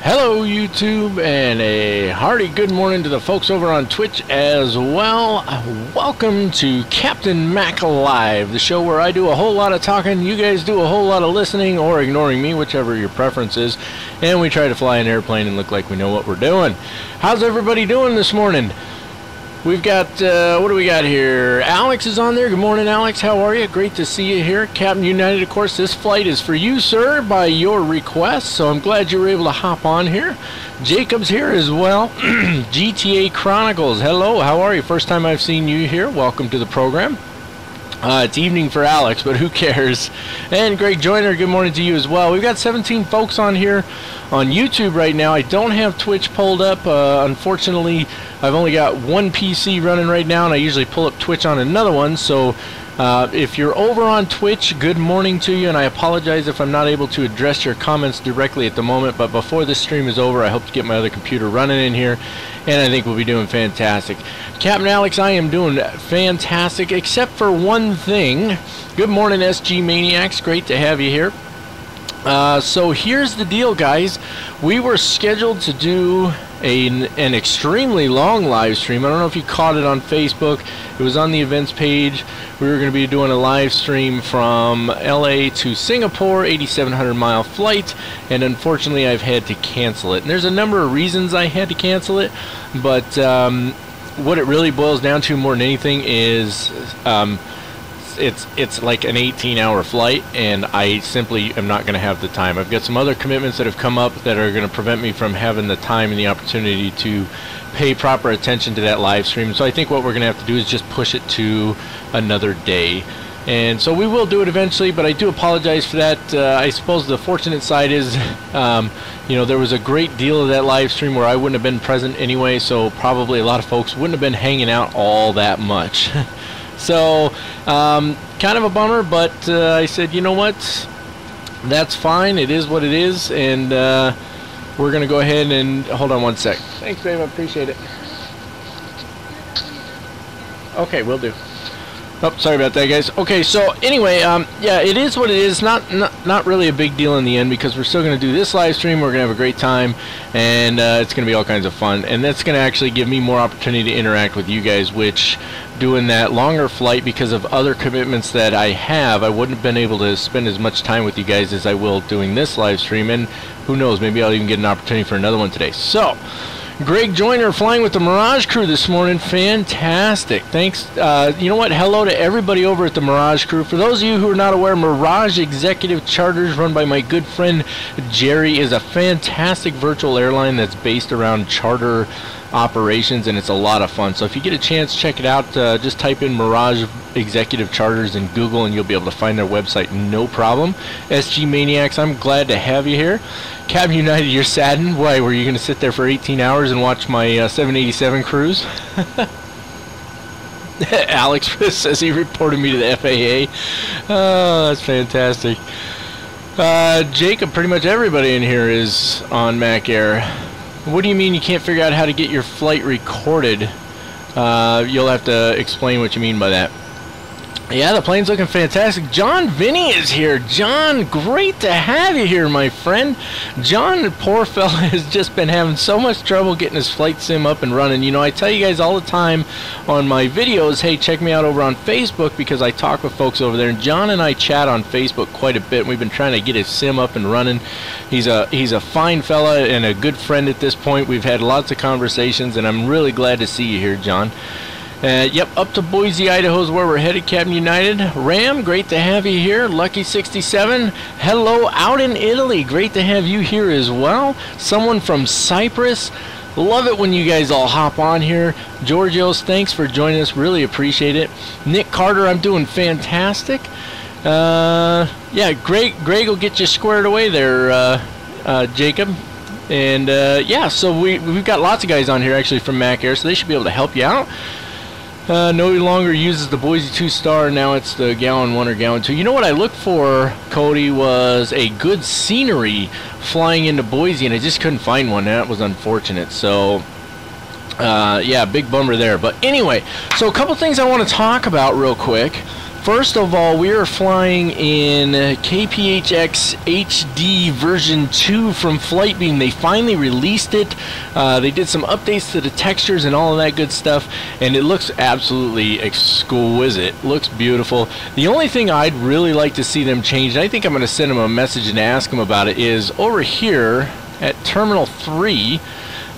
Hello YouTube, and a hearty good morning to the folks over on Twitch as well. Welcome to Captain Mac Live, the show where I do a whole lot of talking, you guys do a whole lot of listening or ignoring me, whichever your preference is, and we try to fly an airplane and look like we know what we're doing. How's everybody doing this morning? We've got, what do we got here? Alex is on there. Good morning, Alex. How are you? Great to see you here. Captain United, of course, this flight is for you, sir, by your request, so I'm glad you were able to hop on here. Jacob's here as well. GTA Chronicles, hello. How are you? First time I've seen you here. Welcome to the program. It's evening for Alex, but who cares? And Greg Joyner, good morning to you as well. We've got 17 folks on here on YouTube right now. I don't have Twitch pulled up. Unfortunately, I've only got one PC running right now, and I usually pull up Twitch on another one. So if you're over on Twitch, good morning to you, and I apologize if I'm not able to address your comments directly at the moment, but before this stream is over, I hope to get my other computer running in here, and I think we'll be doing fantastic. Captain Alex, I am doing fantastic, except for one thing. Good morning, SG Maniacs. Great to have you here. So here's the deal, guys. We were scheduled to do an extremely long live stream. I don't know if you caught it on Facebook. It was on the events page. We were going to be doing a live stream from LA to Singapore, 8,700-mile flight, and unfortunately I've had to cancel it. And there's a number of reasons I had to cancel it, but what it really boils down to more than anything is it's like an 18-hour flight, and I simply am not going to have the time. I've got some other commitments that have come up that are going to prevent me from having the time and the opportunity to pay proper attention to that live stream. So I think what we're going to have to do is just push it to another day. And so we will do it eventually, but I do apologize for that. I suppose the fortunate side is, you know, there was a great deal of that live stream where I wouldn't have been present anyway, so probably a lot of folks wouldn't have been hanging out all that much. So, kind of a bummer, but I said, you know what, that's fine, it is what it is, and we're going to go ahead and, hold on one sec. Thanks, babe, I appreciate it. Okay, will do. Oh, sorry about that, guys. Okay, so anyway, yeah, it is what it is. Not really a big deal in the end, because we're still going to do this live stream. We're going to have a great time, and it's going to be all kinds of fun. And that's going to actually give me more opportunity to interact with you guys, which, doing that longer flight because of other commitments that I have, I wouldn't have been able to spend as much time with you guys as I will doing this live stream. And who knows, maybe I'll even get an opportunity for another one today. So, Greg Joyner flying with the Mirage crew this morning. Fantastic. Thanks. You know what? Hello to everybody over at the Mirage crew. For those of you who are not aware, Mirage Executive Charters, run by my good friend Jerry, is a fantastic virtual airline that's based around charter operations, and it's a lot of fun. So if you get a chance, check it out. Just type in Mirage Executive Charters in Google and you'll be able to find their website, no problem. SG Maniacs, I'm glad to have you here. Captain United, you're saddened. Why, were you going to sit there for 18 hours and watch my 787 cruise? Alex says he reported me to the FAA. Oh, that's fantastic. Jacob, pretty much everybody in here is on Mac Air. What do you mean you can't figure out how to get your flight recorded? You'll have to explain what you mean by that. Yeah, the plane's looking fantastic. John Vinny is here. John, great to have you here, my friend. John, the poor fella, has just been having so much trouble getting his flight sim up and running. You know, I tell you guys all the time on my videos, hey, check me out over on Facebook, because I talk with folks over there. And John and I chat on Facebook quite a bit. And we've been trying to get his sim up and running. He's a fine fella and a good friend at this point. We've had lots of conversations, and I'm really glad to see you here, John. Yep, up to Boise, Idaho is where we're headed, Captain United. Ram, great to have you here. Lucky67, hello out in Italy. Great to have you here as well. Someone from Cyprus. Love it when you guys all hop on here. Georgios, thanks for joining us. Really appreciate it. Nick Carter, I'm doing fantastic. Yeah, Greg will get you squared away there, Jacob. And yeah, so we've got lots of guys on here actually from Mac Air, so they should be able to help you out. No longer uses the Boise 2-star, now it's the Gallon 1 or Gallon 2. You know what I looked for, Cody, was a good scenery flying into Boise, and I just couldn't find one. That was unfortunate. So, yeah, big bummer there. But anyway, so a couple things I want to talk about real quick. First of all, we are flying in KPHX HD version 2 from FlightBeam. They finally released it. They did some updates to the textures and all of that good stuff, and it looks absolutely exquisite. Looks beautiful. The only thing I'd really like to see them change, and I think I'm going to send them a message and ask them about it, is over here at Terminal 3,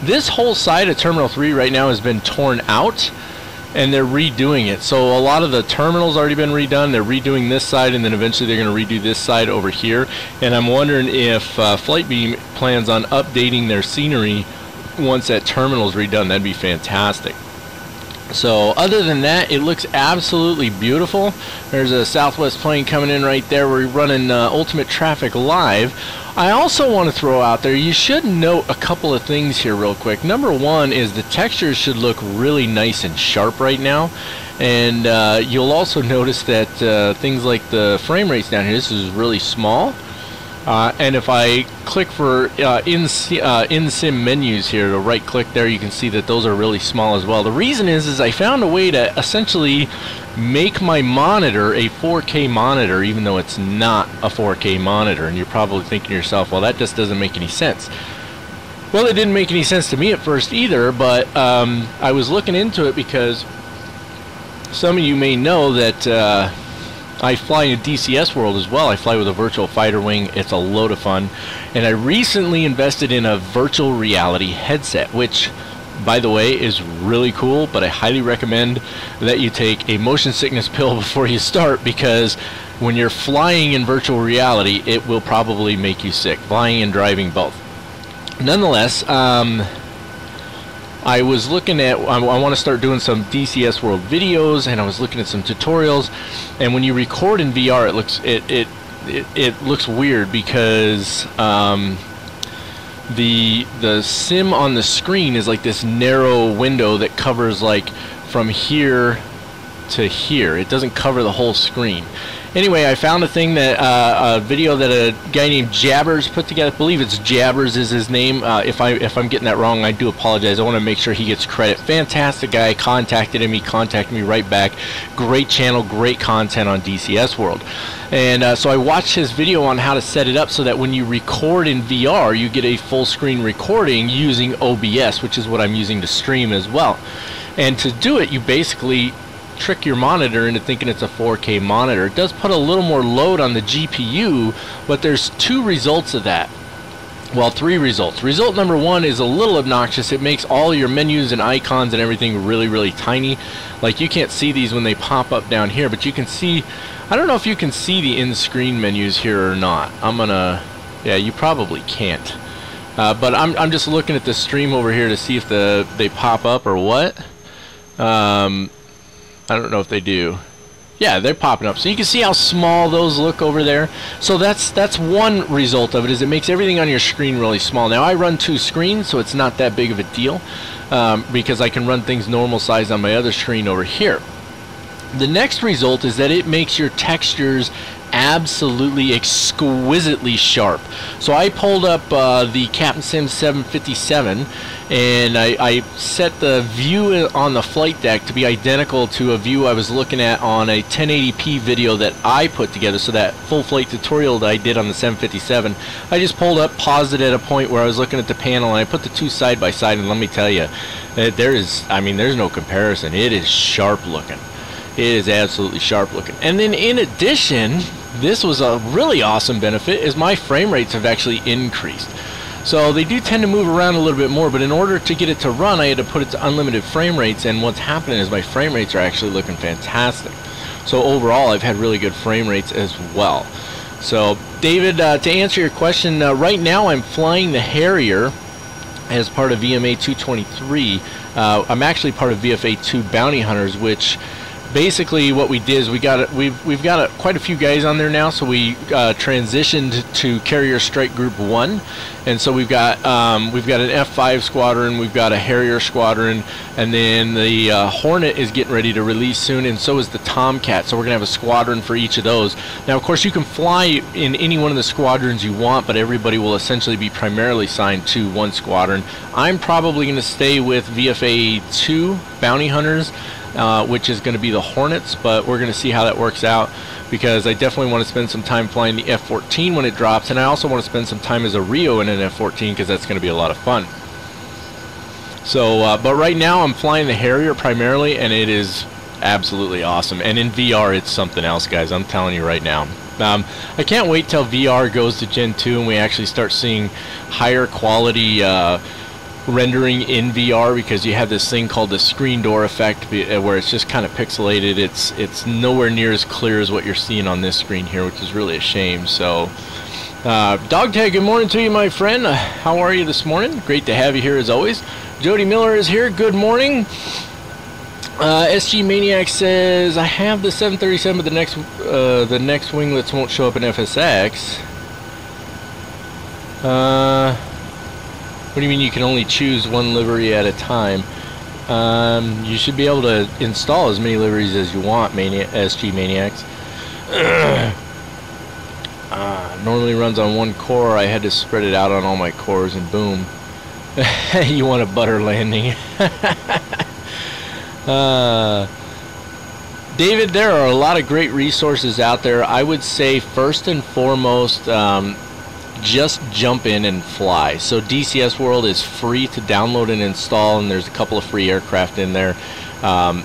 this whole side of Terminal 3 right now has been torn out, and they're redoing it. So a lot of the terminals already been redone. They're redoing this side, and then eventually they're going to redo this side over here. And I'm wondering if FlightBeam plans on updating their scenery once that terminal's redone. That'd be fantastic. So other than that, it looks absolutely beautiful. There's a Southwest plane coming in right there. We're running Ultimate Traffic Live. I also want to throw out there, you should note a couple of things here real quick. Number one is the textures should look really nice and sharp right now. And you'll also notice that things like the frame rates down here, this is really small. And if I click for in-sim menus here, to right click there, you can see that those are really small as well. The reason is I found a way to essentially make my monitor a 4K monitor, even though it's not a 4K monitor. And you're probably thinking to yourself, well, that just doesn't make any sense. Well, it didn't make any sense to me at first either, but I was looking into it because some of you may know that I fly in a DCS world as well. I fly with a virtual fighter wing. It's a load of fun. And I recently invested in a virtual reality headset, which, by the way, is really cool, but I highly recommend that you take a motion sickness pill before you start, because when you're flying in virtual reality, it will probably make you sick, flying and driving both. Nonetheless, I was looking at, I want to start doing some DCS World videos, and I was looking at some tutorials, and when you record in VR, it looks weird because the sim on the screen is like this narrow window that covers like from here to here. It doesn't cover the whole screen. Anyway, I found a thing that a video that a guy named Jabbers put together. I believe it's Jabbers is his name. If I'm getting that wrong, I do apologize. I want to make sure he gets credit. Fantastic guy. Contacted him. He contacted me right back. Great channel, great content on DCS World. And so I watched his video on how to set it up so that when you record in VR, you get a full screen recording using OBS, which is what I'm using to stream as well. And to do it, you basically trick your monitor into thinking it's a 4K monitor. It does put a little more load on the GPU, but there's two results of that. Well, three results. Result number one is a little obnoxious. It makes all your menus and icons and everything really, really tiny. Like, you can't see these when they pop up down here, but you can see, I don't know if you can see the in-screen menus here or not. Yeah, you probably can't. But I'm just looking at the stream over here to see if they pop up or what. I don't know if they do. Yeah, they're popping up. So you can see how small those look over there. So that's one result of it, is it makes everything on your screen really small. Now, I run two screens, so it's not that big of a deal, because I can run things normal size on my other screen over here. The next result is that it makes your textures absolutely exquisitely sharp. So I pulled up the Captain Sim 757, and I set the view on the flight deck to be identical to a view I was looking at on a 1080p video that I put together. So that full flight tutorial that I did on the 757, I just pulled up, paused it at a point where I was looking at the panel, and I put the two side by side, and let me tell you, there's no comparison. It is sharp looking. It is absolutely sharp looking. And then in addition, this was a really awesome benefit, is my frame rates have actually increased. So they do tend to move around a little bit more, but in order to get it to run, I had to put it to unlimited frame rates, and what's happening is my frame rates are actually looking fantastic. So overall, I've had really good frame rates as well. So David, to answer your question, right now I'm flying the Harrier as part of VMA 223. I'm actually part of VFA 2 Bounty Hunters, which basically what we did is we've got quite a few guys on there now, so we transitioned to Carrier Strike Group 1, and so we've got an F5 squadron, we've got a Harrier squadron, and then the Hornet is getting ready to release soon, and so is the Tomcat. So we're gonna have a squadron for each of those. Now, of course, you can fly in any one of the squadrons you want, but everybody will essentially be primarily signed to one squadron. I'm probably gonna stay with VFA 2 Bounty Hunters. which is going to be the Hornets, but we're going to see how that works out, because I definitely want to spend some time flying the F-14 when it drops, and I also want to spend some time as a Rio in an F-14, because that's going to be a lot of fun. So, but right now I'm flying the Harrier primarily, and it is absolutely awesome. And in VR, it's something else, guys. I'm telling you right now. I can't wait till VR goes to Gen 2 and we actually start seeing higher quality rendering in VR, because you have this thing called the screen door effect, where it's just kind of pixelated. It's nowhere near as clear as what you're seeing on this screen here, which is really a shame. So, Dogtag, good morning to you, my friend. How are you this morning? Great to have you here as always. Jody Miller is here. Good morning. SG Maniac says, I have the 737, but the next winglets won't show up in FSX. What do you mean you can only choose one livery at a time? You should be able to install as many liveries as you want, SG Maniacs. Normally runs on one core. I had to spread it out on all my cores, and boom. You want a butter landing. David, there are a lot of great resources out there. I would say first and foremost, just jump in and fly. So DCS World is free to download and install, and there's a couple of free aircraft in there.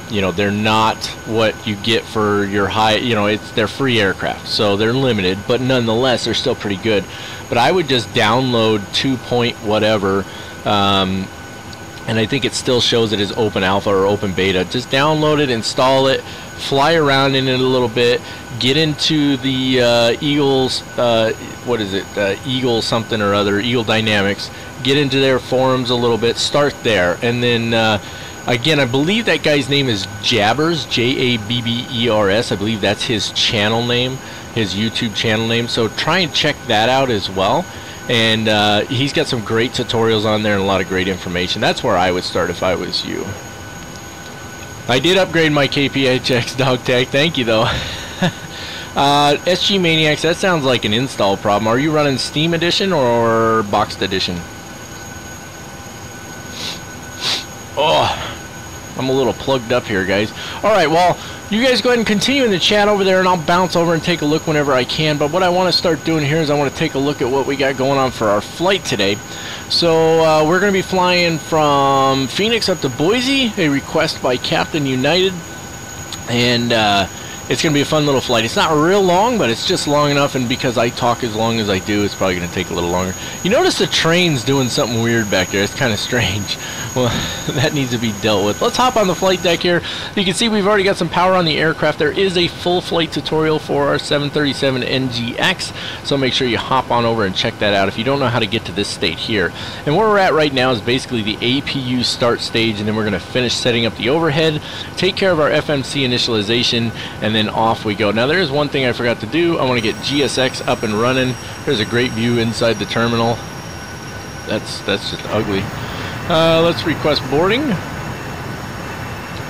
You know, they're not what you get for your high, you know, they're free aircraft, so they're limited, but nonetheless they're still pretty good. But I would just download 2 point whatever, and I think it still shows it as open alpha or open beta. Just download it, install it, fly around in it a little bit, get into the Eagles, what is it, Eagle something or other, Eagle Dynamics, get into their forums a little bit, start there, and then again, I believe that guy's name is Jabbers, Jabbers. I believe that's his channel name, his YouTube channel name, so try and check that out as well. And he's got some great tutorials on there and a lot of great information. That's where I would start if I was you. I did upgrade my KPHX dog tag. Thank you, though. SG Maniacs, that sounds like an install problem. Are you running Steam Edition or Boxed Edition? Oh, I'm a little plugged up here, guys. Alright, well, you guys go ahead and continue in the chat over there, and I'll bounce over and take a look whenever I can. But what I want to start doing here is I want to take a look at what we got going on for our flight today. So we're going to be flying from Phoenix up to Boise, a request by Captain United. And it's going to be a fun little flight. It's not real long, but it's just long enough, and because I talk as long as I do, it's probably going to take a little longer. You notice the train's doing something weird back there. It's kind of strange. Well, that needs to be dealt with. Let's hop on the flight deck here. You can see we've already got some power on the aircraft. There is a full flight tutorial for our 737 NGX, so make sure you hop on over and check that out if you don't know how to get to this state here. And where we're at right now is basically the APU start stage, and then we're going to finish setting up the overhead, take care of our FMC initialization, and then off we go. Now there is one thing I forgot to do. I want to get GSX up and running. There's a great view inside the terminal. That's just ugly. Let's request boarding.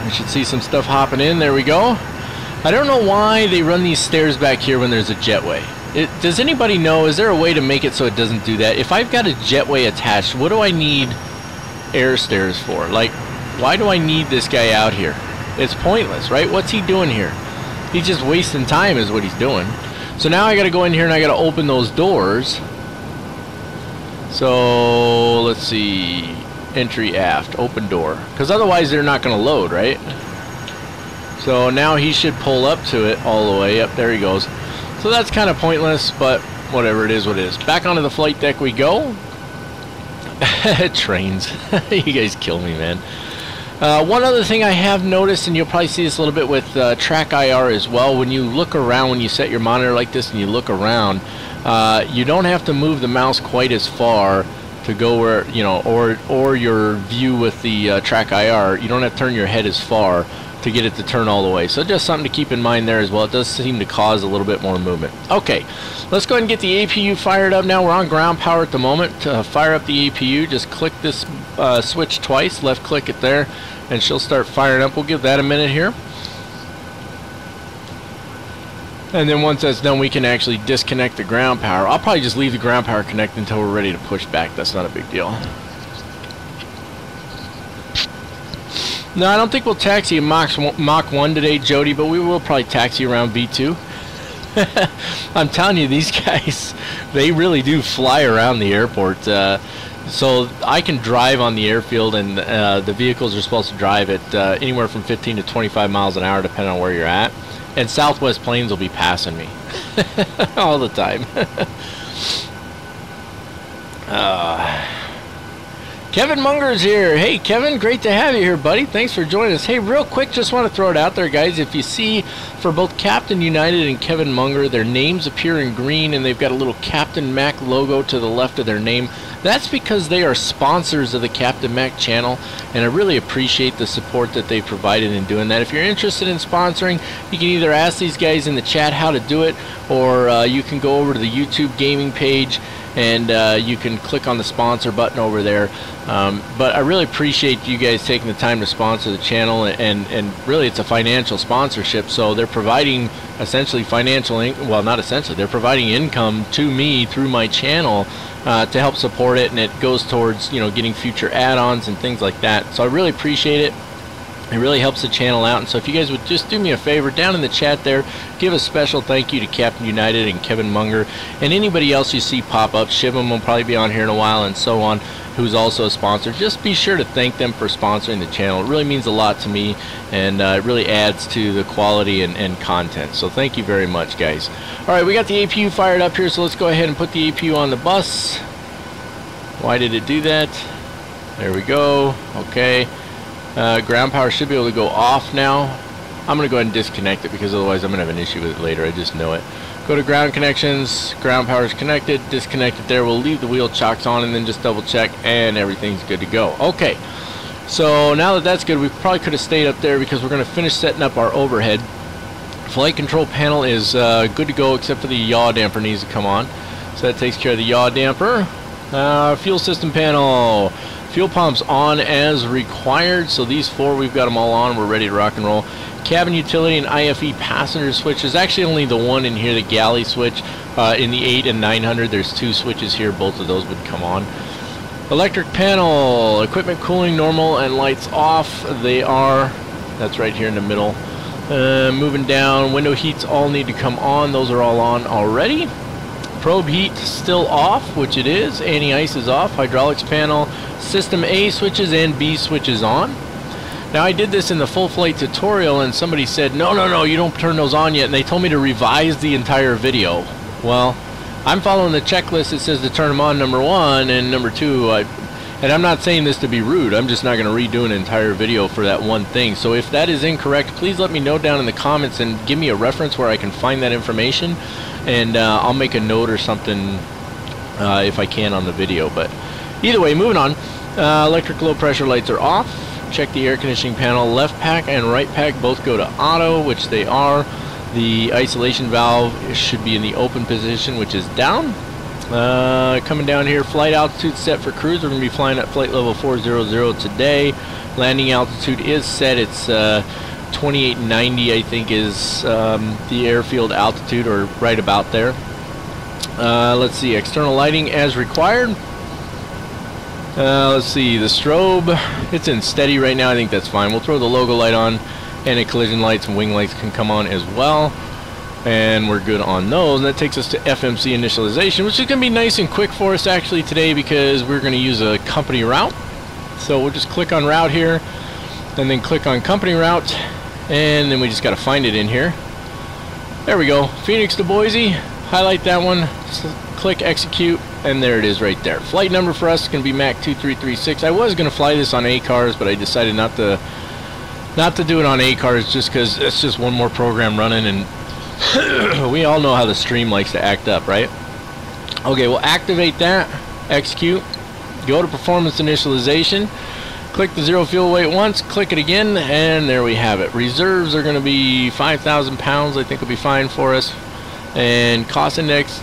We should see some stuff hopping in. There we go. I don't know why they run these stairs back here when there's a jetway. Does anybody know, is there a way to make it so it doesn't do that? If I've got a jetway attached, what do I need air stairs for? Like, why do I need this guy out here? It's pointless, right? What's he doing here? He's just wasting time is what he's doing. So now I got to go in here and I got to open those doors. So let's see, entry aft, open door, because otherwise they're not going to load, right? So now he should pull up to it all the way up. There he goes. So that's kind of pointless, but whatever, it is what it is. Back onto the flight deck we go. Trains. You guys kill me, man. One other thing I have noticed, and you'll probably see this a little bit with Track IR as well, when you look around, when you set your monitor like this and you look around, you don't have to move the mouse quite as far to go where, you know, or your view with the Track IR, you don't have to turn your head as far to get it to turn all the way. So just something to keep in mind there as well. It does seem to cause a little bit more movement. Okay, let's go ahead and get the APU fired up now. We're on ground power at the moment. To fire up the APU, just click this switch twice, left click it there, and she'll start firing up. We'll give that a minute here. And then once that's done, we can actually disconnect the ground power. I'll probably just leave the ground power connected until we're ready to push back. That's not a big deal. No, I don't think we'll taxi Mach 1 today, Jody, but we will probably taxi around V2. I'm telling you, these guys, they really do fly around the airport. So I can drive on the airfield, and the vehicles are supposed to drive at anywhere from 15 to 25 miles an hour, depending on where you're at. And Southwest planes will be passing me all the time. Kevin Munger's here. Hey, Kevin, great to have you here, buddy. Thanks for joining us. Hey, real quick, just want to throw it out there, guys. If you see for both Captain United and Kevin Munger, their names appear in green, and they've got a little Captain Mac logo to the left of their name. That's because they are sponsors of the Captain Mac channel, and I really appreciate the support that they've provided in doing that. If you're interested in sponsoring, you can either ask these guys in the chat how to do it, or you can go over to the YouTube gaming page, and you can click on the sponsor button over there. But I really appreciate you guys taking the time to sponsor the channel, and really it's a financial sponsorship, so they're providing essentially well, not essentially, they're providing income to me through my channel to help support it, and it goes towards, you know, getting future add-ons and things like that. So I really appreciate it. It really helps the channel out, and so if you guys would just do me a favor, down in the chat there, give a special thank you to Captain United and Kevin Munger, and anybody else you see pop up. Shivim will probably be on here in a while, and so on, who's also a sponsor. Just be sure to thank them for sponsoring the channel. It really means a lot to me, and it really adds to the quality and content. So thank you very much, guys. Alright, we got the APU fired up here, so let's go ahead and put the APU on the bus. Why did it do that? There we go. Okay. Ground power should be able to go off now. I'm going to go ahead and disconnect it, because otherwise I'm going to have an issue with it later. I just know it. Go to ground connections. Ground power is connected. Disconnect it there. We'll leave the wheel chocks on and then just double check, and everything's good to go. Okay. So now that that's good, we probably could have stayed up there, because we're going to finish setting up our overhead. Flight control panel is good to go, except for the yaw damper needs to come on. So that takes care of the yaw damper. Fuel system panel. Fuel pumps on as required, so these four, we've got them all on. We're ready to rock and roll. Cabin utility and IFE passenger switch. There's actually only the one in here, the galley switch. In the 8 and 900, there's two switches here. Both of those would come on. Electric panel, equipment cooling normal and lights off. They are, that's right here in the middle. Moving down, window heats all need to come on. Those are all on already. Probe heat still off, which it is. Anti-ice is off. Hydraulics panel, system A switches and B switches on. Now I did this in the full flight tutorial, and somebody said, no, you don't turn those on yet, and they told me to revise the entire video. Well, I'm following the checklist. It says to turn them on, number one, and number two, and I'm not saying this to be rude, I'm just not going to redo an entire video for that one thing. So if that is incorrect, please let me know down in the comments and give me a reference where I can find that information, and I'll make a note or something if I can on the video. But either way, moving on. Electric low pressure lights are off. Check the air conditioning panel. Left pack and right pack both go to auto, which they are. The isolation valve should be in the open position, which is down. Coming down here, flight altitude set for cruise. We're going to be flying at flight level 400 today. Landing altitude is set. It's 2890, I think, is the airfield altitude, or right about there. Let's see, external lighting as required. Let's see, the strobe, it's in steady right now. I think that's fine. We'll throw the logo light on, and the collision lights and wing lights can come on as well. And we're good on those. And that takes us to FMC initialization, which is going to be nice and quick for us actually today, because we're going to use a company route. So we'll just click on route here, and then click on company route, and then we just got to find it in here. There we go. Phoenix to Boise. Highlight that one. Click execute, and there it is right there. Flight number for us is going to be MAC 2336. I was going to fly this on A-cars, but I decided not to do it on A-cars, just because it's just one more program running, and we all know how the stream likes to act up, right? Okay, we'll activate that, execute, go to performance initialization, click the zero fuel weight once, click it again, and there we have it. Reserves are going to be 5,000 pounds, I think will be fine for us. And cost index,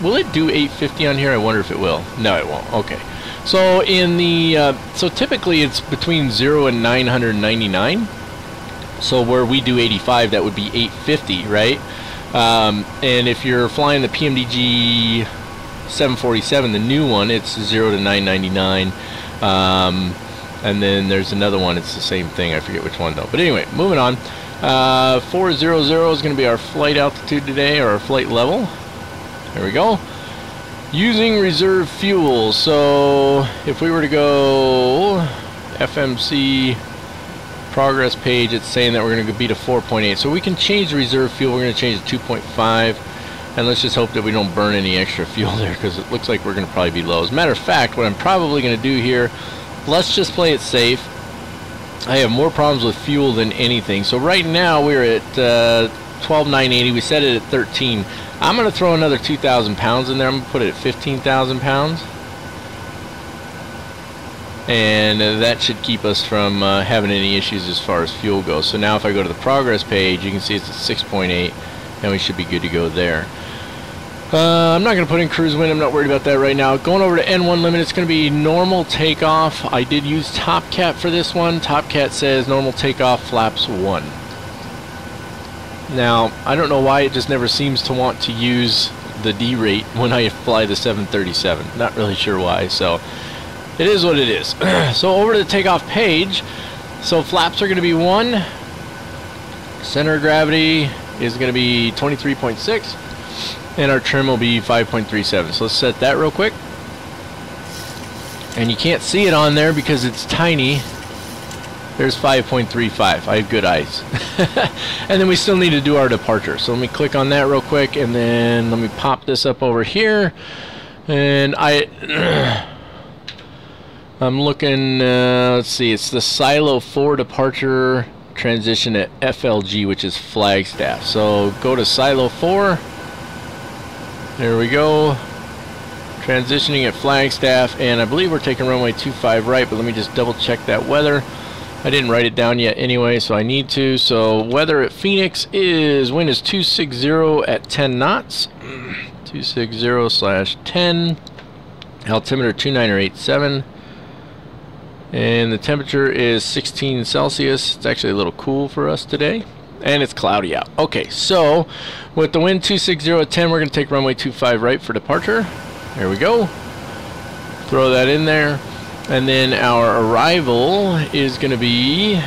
will it do 850 on here? I wonder if it will. No, it won't. Okay. So in the so typically it's between 0 and 999. So where we do 85, that would be 850, right? And if you're flying the PMDG 747, the new one, it's 0 to 999. And then there's another one, it's the same thing, I forget which one though. But anyway, moving on. 400 is going to be our flight altitude today, or our flight level. There we go. Using reserve fuel. So if we were to go FMC progress page, it's saying that we're going to be to 4.8. So we can change the reserve fuel. We're going to change it to 2.5. And let's just hope that we don't burn any extra fuel there, because it looks like we're going to probably be low. As a matter of fact, what I'm probably going to do here, let's just play it safe. I have more problems with fuel than anything. So right now we're at 12,980. We set it at 13. I'm going to throw another 2,000 pounds in there. I'm going to put it at 15,000 pounds. And that should keep us from having any issues as far as fuel goes. So now if I go to the progress page, you can see it's at 6.8, and we should be good to go there. I'm not going to put in cruise wind. I'm not worried about that right now. Going over to N1 limit, it's going to be normal takeoff. I did use Top Cat for this one. Top Cat says normal takeoff flaps 1. Now, I don't know why it just never seems to want to use the D rate when I fly the 737. Not really sure why, so it is what it is. So over to the takeoff page. So flaps are going to be 1. Center of gravity is going to be 23.6. And our trim will be 5.37. So let's set that real quick. And you can't see it on there because it's tiny. There's 5.35. I have good eyes. And then we still need to do our departure. So let me click on that real quick, and then let me pop this up over here. And I'm looking, let's see, it's the Silo 4 departure transition at FLG, which is Flagstaff. So go to Silo 4. There we go. Transitioning at Flagstaff, and I believe we're taking runway 25 right, but let me just double check that weather. I didn't write it down yet anyway, so I need to. So weather at Phoenix is, wind is 260 at 10 knots. 260/10. Altimeter 2987. And the temperature is 16 Celsius. It's actually a little cool for us today. And it's cloudy out. Okay, so with the wind 260 at 10, we're going to take runway 25 right for departure. There we go. Throw that in there. And then our arrival is going to be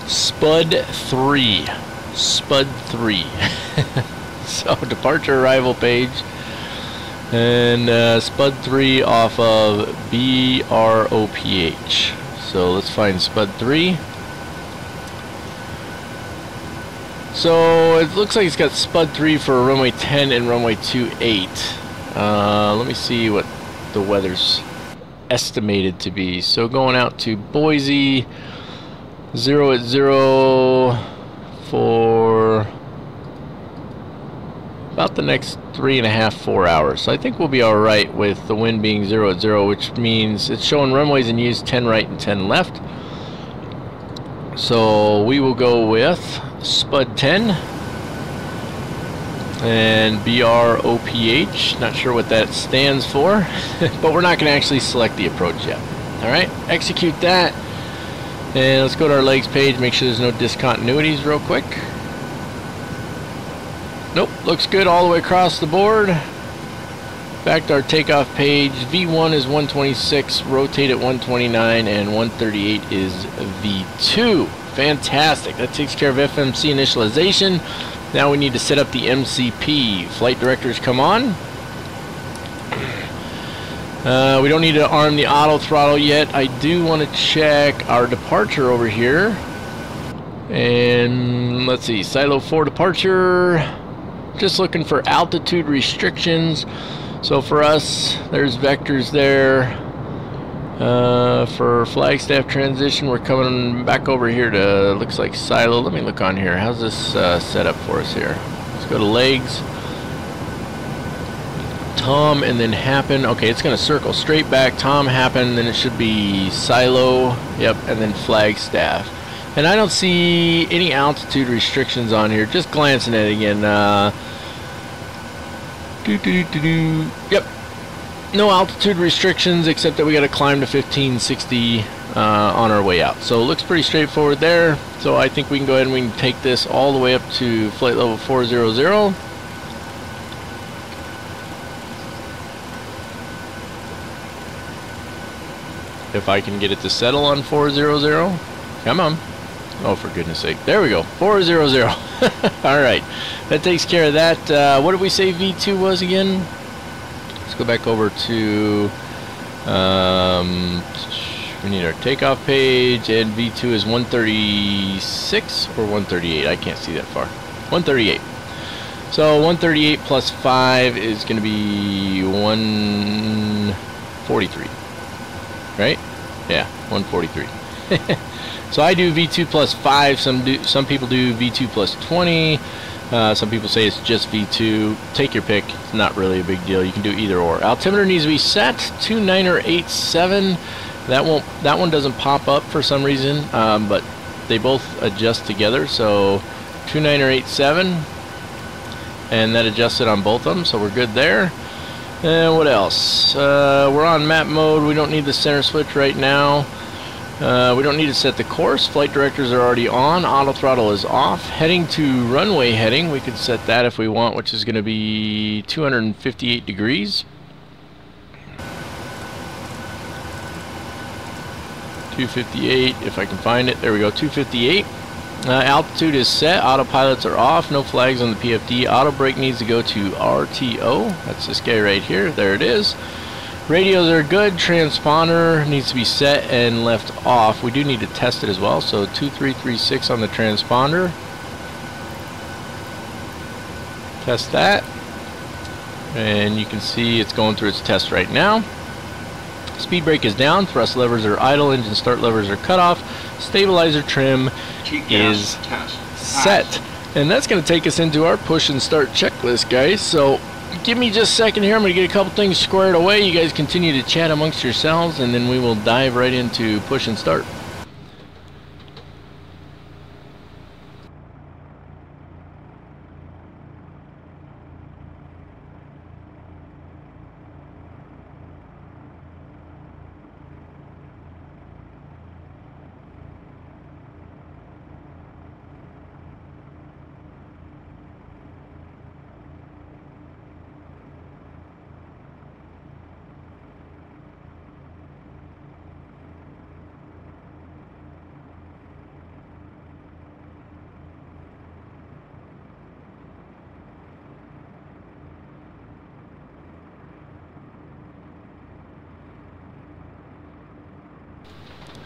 Spud 3. Spud 3. So departure arrival page. And Spud 3 off of BROPH. So let's find Spud 3. So it looks like it's got Spud 3 for runway 10 and runway 28. Let me see what the weather's estimated to be. So going out to Boise, 0 at 0 for about the next 3.5–4 hours. So I think we'll be alright with the wind being 0 at 0, which means it's showing runways in use 10 right and 10 left. So we will go with Spud 10 and BROPH. Not sure what that stands for, but we're not going to actually select the approach yet. Alright, execute that. And let's go to our legs page, make sure there's no discontinuities real quick. Nope, looks good all the way across the board. Back to our takeoff page. V1 is 126, rotate at 129, and 138 is V2. Fantastic. That takes care of FMC initialization. Now we need to set up the MCP. Flight directors come on. We don't need to arm the auto throttle yet. I do want to check our departure over here. And let's see, Silo 4 departure. Just looking for altitude restrictions. So for us, there's vectors there. For Flagstaff transition, we're coming back over here to, looks like Silo. Let me look on here. How's this set up for us here? Let's go to legs. Tom and then happen. Okay, it's going to circle straight back. Tom, happen, then it should be Silo. Yep, and then Flagstaff. And I don't see any altitude restrictions on here. Just glancing at it again. Yep. No altitude restrictions except that we got to climb to 1560 on our way out. So it looks pretty straightforward there. So I think we can go ahead and we can take this all the way up to flight level 400. if I can get it to settle on 400. Come on. Oh, for goodness sake. There we go. 400. Alright. That takes care of that. What did we say V2 was again? Let's go back over to... we need our takeoff page, and V2 is 136 or 138. I can't see that far. 138. So 138 plus 5 is going to be 143. Right? Yeah, 143. So I do V2 plus 5. Some people do V2 plus 20. Some people say it's just V2. Take your pick. It's not really a big deal. You can do either or. Altimeter needs to be set 2987. That one doesn't pop up for some reason, but they both adjust together. So 2987, and that adjusted on both of them. So we're good there. And what else? We're on map mode. We don't need the center switch right now. We don't need to set the course. Flight directors are already on. Auto throttle is off. Heading to runway heading. We could set that if we want, which is going to be 258 degrees. 258, if I can find it. There we go, 258. Altitude is set. Autopilots are off. No flags on the PFD. Auto brake needs to go to RTO. That's this guy right here. There it is. Radios are good. Transponder needs to be set and left off. We do need to test it as well. So 2336 on the transponder. Test that. And you can see it's going through its test right now. Speed brake is down. Thrust levers are idle. Engine start levers are cut off. Stabilizer trim is set. And that's going to take us into our push and start checklist, guys. So give me just a second here. I'm going to get a couple things squared away. You guys continue to chat amongst yourselves, and then we will dive right into push and start.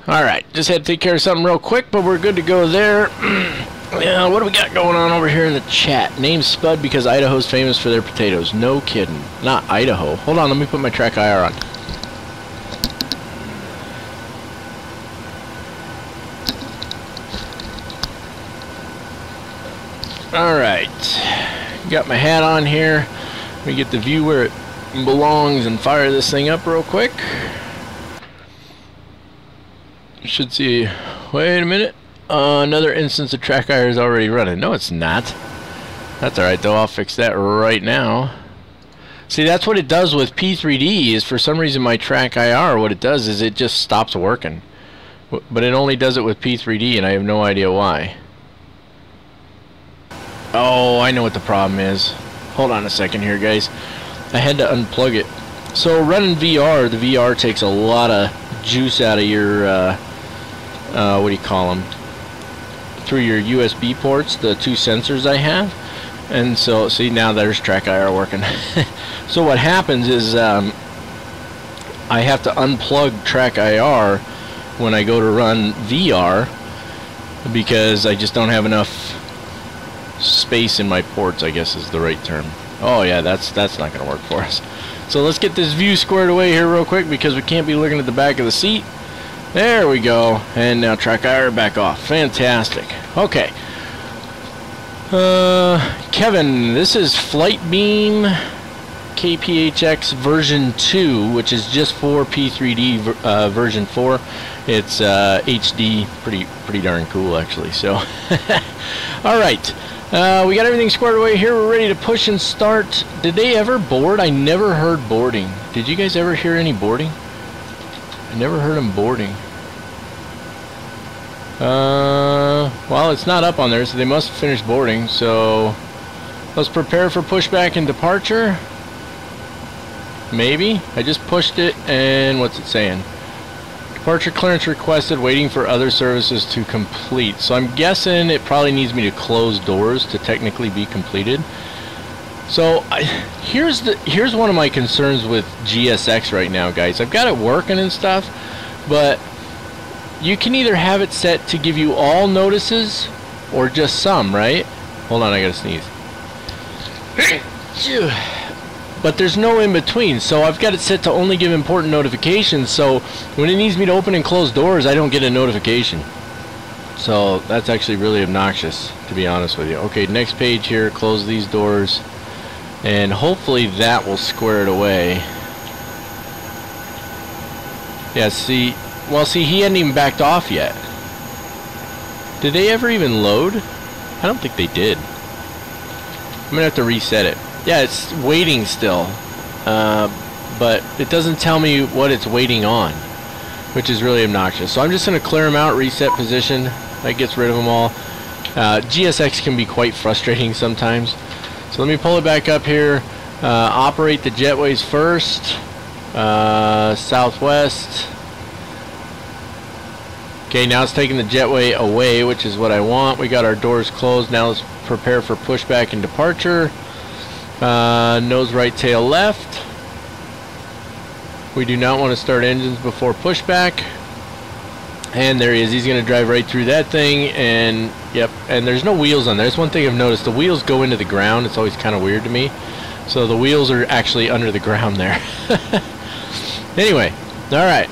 Alright, just had to take care of something real quick, but we're good to go there. Yeah, what do we got going on over here in the chat? Name's Spud because Idaho's famous for their potatoes. No kidding. Not Idaho. Hold on, let me put my track IR on. Alright. Got my hat on here. Let me get the view where it belongs and fire this thing up real quick. You should see, wait a minute, another instance of track IR is already running. No, it's not. That's alright though, I'll fix that right now. See, that's what it does with P3D, is for some reason my track IR, what it does is it just stops working. But it only does it with P3D, and I have no idea why. Oh, I know what the problem is. Hold on a second here, guys. I had to unplug it. So running VR, the VR takes a lot of juice out of your what do you call them, through your USB ports, the two sensors I have. And so see, now there's track IR working. So what happens is I have to unplug track IR when I go to run VR because I just don't have enough space in my ports, I guess is the right term. Oh yeah, that's not gonna work for us. So let's get this view squared away here real quick because we can't be looking at the back of the seat. There we go. And now track IR back off. Fantastic. Okay. Kevin, this is FlightBeam KPHX version 2, which is just for P3D version 4. It's HD, pretty darn cool actually. So, all right. We got everything squared away here. We're ready to push and start. Did they ever board? I never heard boarding. Did you guys ever hear any boarding? I never heard them boarding. Well, it's not up on there, so they must have finished boarding. So let's prepare for pushback and departure. Maybe. I just pushed it, and what's it saying? Departure clearance requested, waiting for other services to complete. So I'm guessing it probably needs me to close doors to technically be completed. So here's one of my concerns with GSX right now, guys. I've got it working and stuff, but you can either have it set to give you all notices or just some, right? Hold on, I gotta sneeze. But there's no in between, so I've got it set to only give important notifications, so when it needs me to open and close doors, I don't get a notification. So that's actually really obnoxious, to be honest with you. Okay, next page here, close these doors, and hopefully that will square it away. Yeah, see, well, see, he hadn't even backed off yet. Did they ever even load? I don't think they did. I'm gonna have to reset it. Yeah, it's waiting still, but it doesn't tell me what it's waiting on, which is really obnoxious. So I'm just going to clear them out, reset position. That gets rid of them all. GSX can be quite frustrating sometimes. So let me pull it back up here. Operate the jetways first. Southwest. Okay, now it's taking the jetway away, which is what I want. We got our doors closed. Now let's prepare for pushback and departure. Nose right, tail left. We do not want to start engines before pushback. And there he is. He's going to drive right through that thing. And yep, and there's no wheels on there. That's one thing I've noticed. The wheels go into the ground. It's always kind of weird to me. So the wheels are actually under the ground there. Anyway, all right.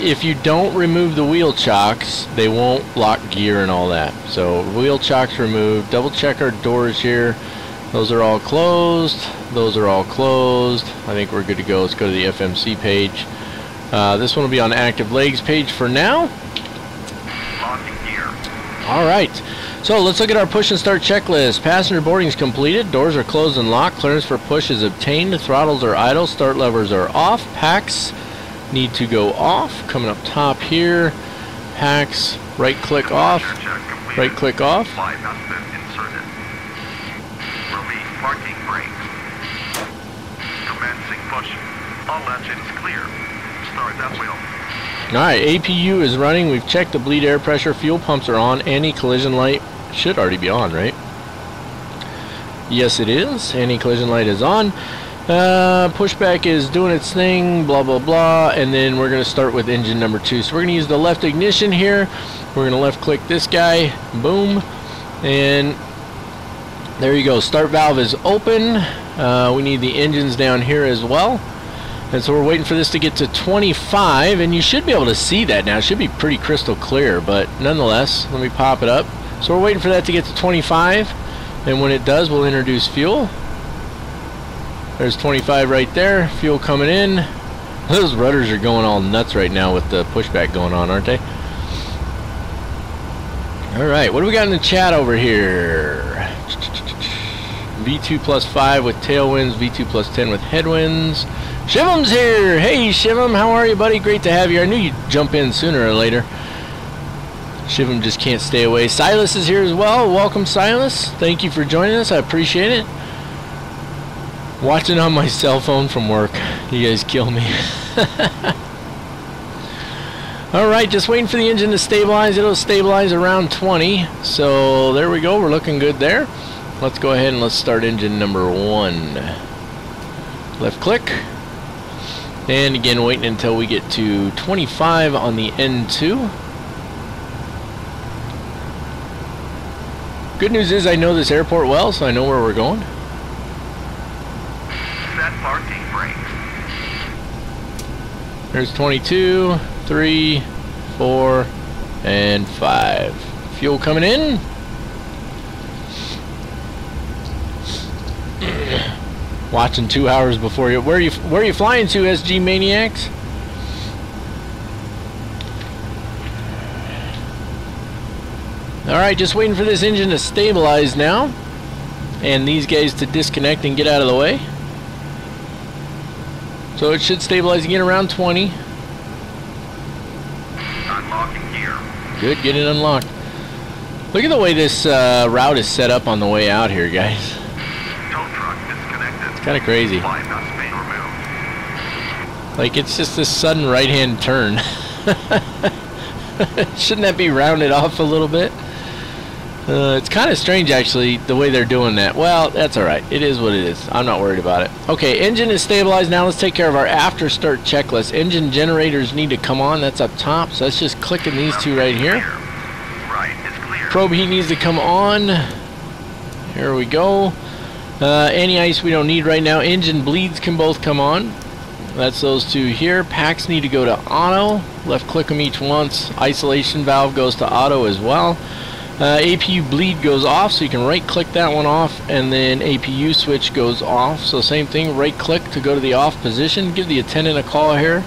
If you don't remove the wheel chocks, they won't lock gear and all that. So wheel chocks removed. Double check our doors here. Those are all closed. Those are all closed. I think we're good to go. Let's go to the FMC page. This one will be on active legs page for now. Locking gear. All right. So let's look at our push and start checklist. Passenger boarding is completed. Doors are closed and locked. Clearance for push is obtained. Throttles are idle. Start levers are off. Packs need to go off. Coming up top here, packs, right click off, right click off. Five has been inserted. Release parking brakes. Commencing push. All engines clear. Start that wheel. Alright, APU is running. We've checked the bleed air pressure. Fuel pumps are on. Anti-collision light should already be on, right? Yes, it is. Anti-collision light is on. Pushback is doing its thing, blah blah blah, and then we're going to start with engine number 2. So we're going to use the left ignition here. We're going to left click this guy, boom, and there you go. Start valve is open. We need the engines down here as well, and so we're waiting for this to get to 25, and you should be able to see that now. It should be pretty crystal clear, but nonetheless, let me pop it up. So we're waiting for that to get to 25, and when it does, we'll introduce fuel. There's 25 right there. Fuel coming in. Those rudders are going all nuts right now with the pushback going on, aren't they? Alright, what do we got in the chat over here? V2 plus 5 with tailwinds, V2 plus 10 with headwinds. Shivam's here! Hey Shivam, how are you, buddy? Great to have you. I knew you'd jump in sooner or later. Shivam just can't stay away. Silas is here as well. Welcome, Silas. Thank you for joining us. I appreciate it. Watching on my cell phone from work. You guys kill me. Alright, just waiting for the engine to stabilize. It'll stabilize around 20. So there we go. We're looking good there. Let's go ahead and let's start engine number 1. Left click. And again, waiting until we get to 25 on the N2. Good news is I know this airport well, so I know where we're going. Set parking brakes. There's 22, 3, 4, and 5. Fuel coming in. Watching 2 hours before you. Where are you flying to, SG Maniacs? Alright, just waiting for this engine to stabilize now. And these guys to disconnect and get out of the way. So it should stabilize again around 20. Unlocking gear. Good, get it unlocked. Look at the way this route is set up on the way out here, guys. Tow truck disconnected. It's kind of crazy. Bypass main removed. Like, it's just this sudden right-hand turn. Shouldn't that be rounded off a little bit? It's kind of strange, actually, the way they're doing that. Well, that's alright. It is what it is. I'm not worried about it. Okay, engine is stabilized. Now let's take care of our after start checklist. Engine generators need to come on. That's up top. So let's just click in these two right here. Right, it's clear. Probe heat needs to come on. Here we go. Anti-ice we don't need right now. Engine bleeds can both come on. That's those two here. Packs need to go to auto. Left click them each once. Isolation valve goes to auto as well. APU bleed goes off, so you can right click that one off, and then APU switch goes off. So same thing, right click to go to the off position. Give the attendant a call here.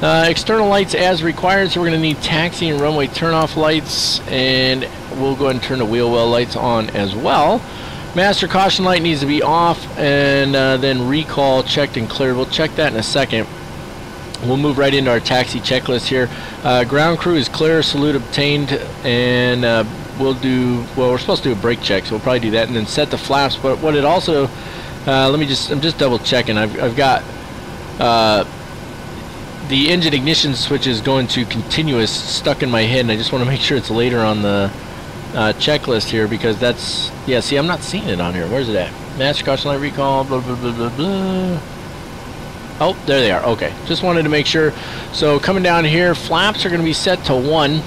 External lights as required, so we're going to need taxi and runway turn-off lights, and we'll go ahead and turn the wheel well lights on as well. Master caution light needs to be off, and then recall checked and cleared. We'll check that in a second. We'll move right into our taxi checklist here. Ground crew is clear, salute obtained, and we'll do, well, we're supposed to do a brake check, so we'll probably do that, and then set the flaps. But what it also, I'm just double checking. I've got the engine ignition switch is going to continuous stuck in my head, and I just want to make sure it's later on the checklist here, because that's, yeah, see, I'm not seeing it on here. Where's it at? Master caution light recall, blah, blah, blah, blah, blah. Oh, there they are. Okay, just wanted to make sure. So coming down here, flaps are going to be set to 1.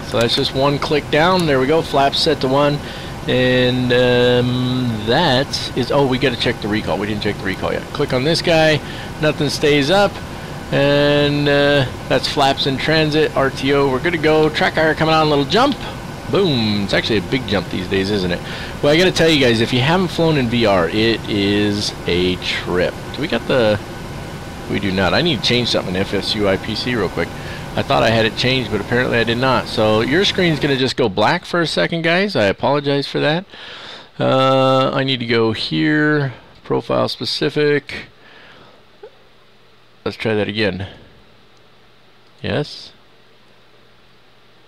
So that's just one click down. There we go. Flaps set to 1. And that is, oh, we got to check the recall. We didn't check the recall yet. Click on this guy. Nothing stays up. And that's flaps in transit. RTO, we're good to go. Track IR coming on, a little jump. Boom. It's actually a big jump these days, isn't it? Well, I got to tell you guys, if you haven't flown in VR, it is a trip. Do we got the... We do not. I need to change something in FSUI PC real quick. I thought I had it changed, but apparently I did not. So your screen's going to just go black for a second, guys. I apologize for that. I need to go here. Profile specific. Let's try that again. Yes.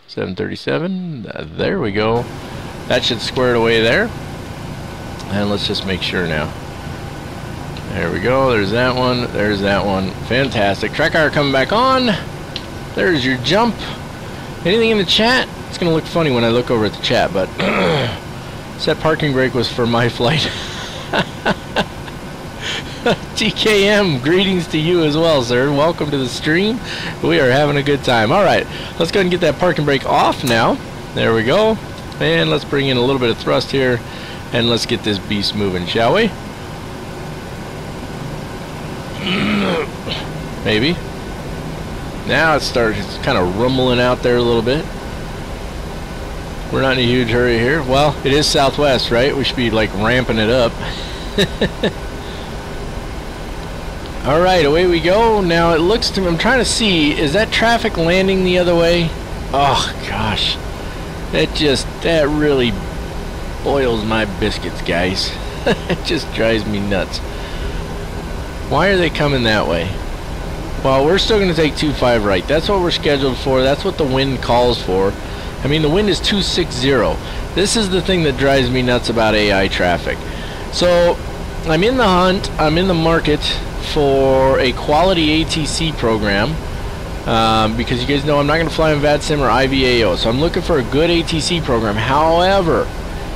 737. There we go. That should square it away there. And let's just make sure now. There we go. There's that one. There's that one. Fantastic. Track IR coming back on. There's your jump. Anything in the chat? It's going to look funny when I look over at the chat, but set parking brake was for my flight. TKM, greetings to you as well, sir. Welcome to the stream. We are having a good time. All right, let's go ahead and get that parking brake off now. There we go. And let's bring in a little bit of thrust here, and let's get this beast moving, shall we? Maybe. Now it's kind of rumbling out there a little bit. We're not in a huge hurry here. Well, it is southwest, right? We should be like ramping it up. Alright, away we go. Now it looks to me, I'm trying to see, is that traffic landing the other way? Oh gosh. That really boils my biscuits, guys. It just drives me nuts. Why are they coming that way? Well, we're still going to take 25 right. That's what we're scheduled for. That's what the wind calls for. I mean, the wind is 260. This is the thing that drives me nuts about AI traffic. So, I'm in the hunt. I'm in the market for a quality ATC program. Because you guys know I'm not going to fly in VADSIM or IVAO. So I'm looking for a good ATC program. However,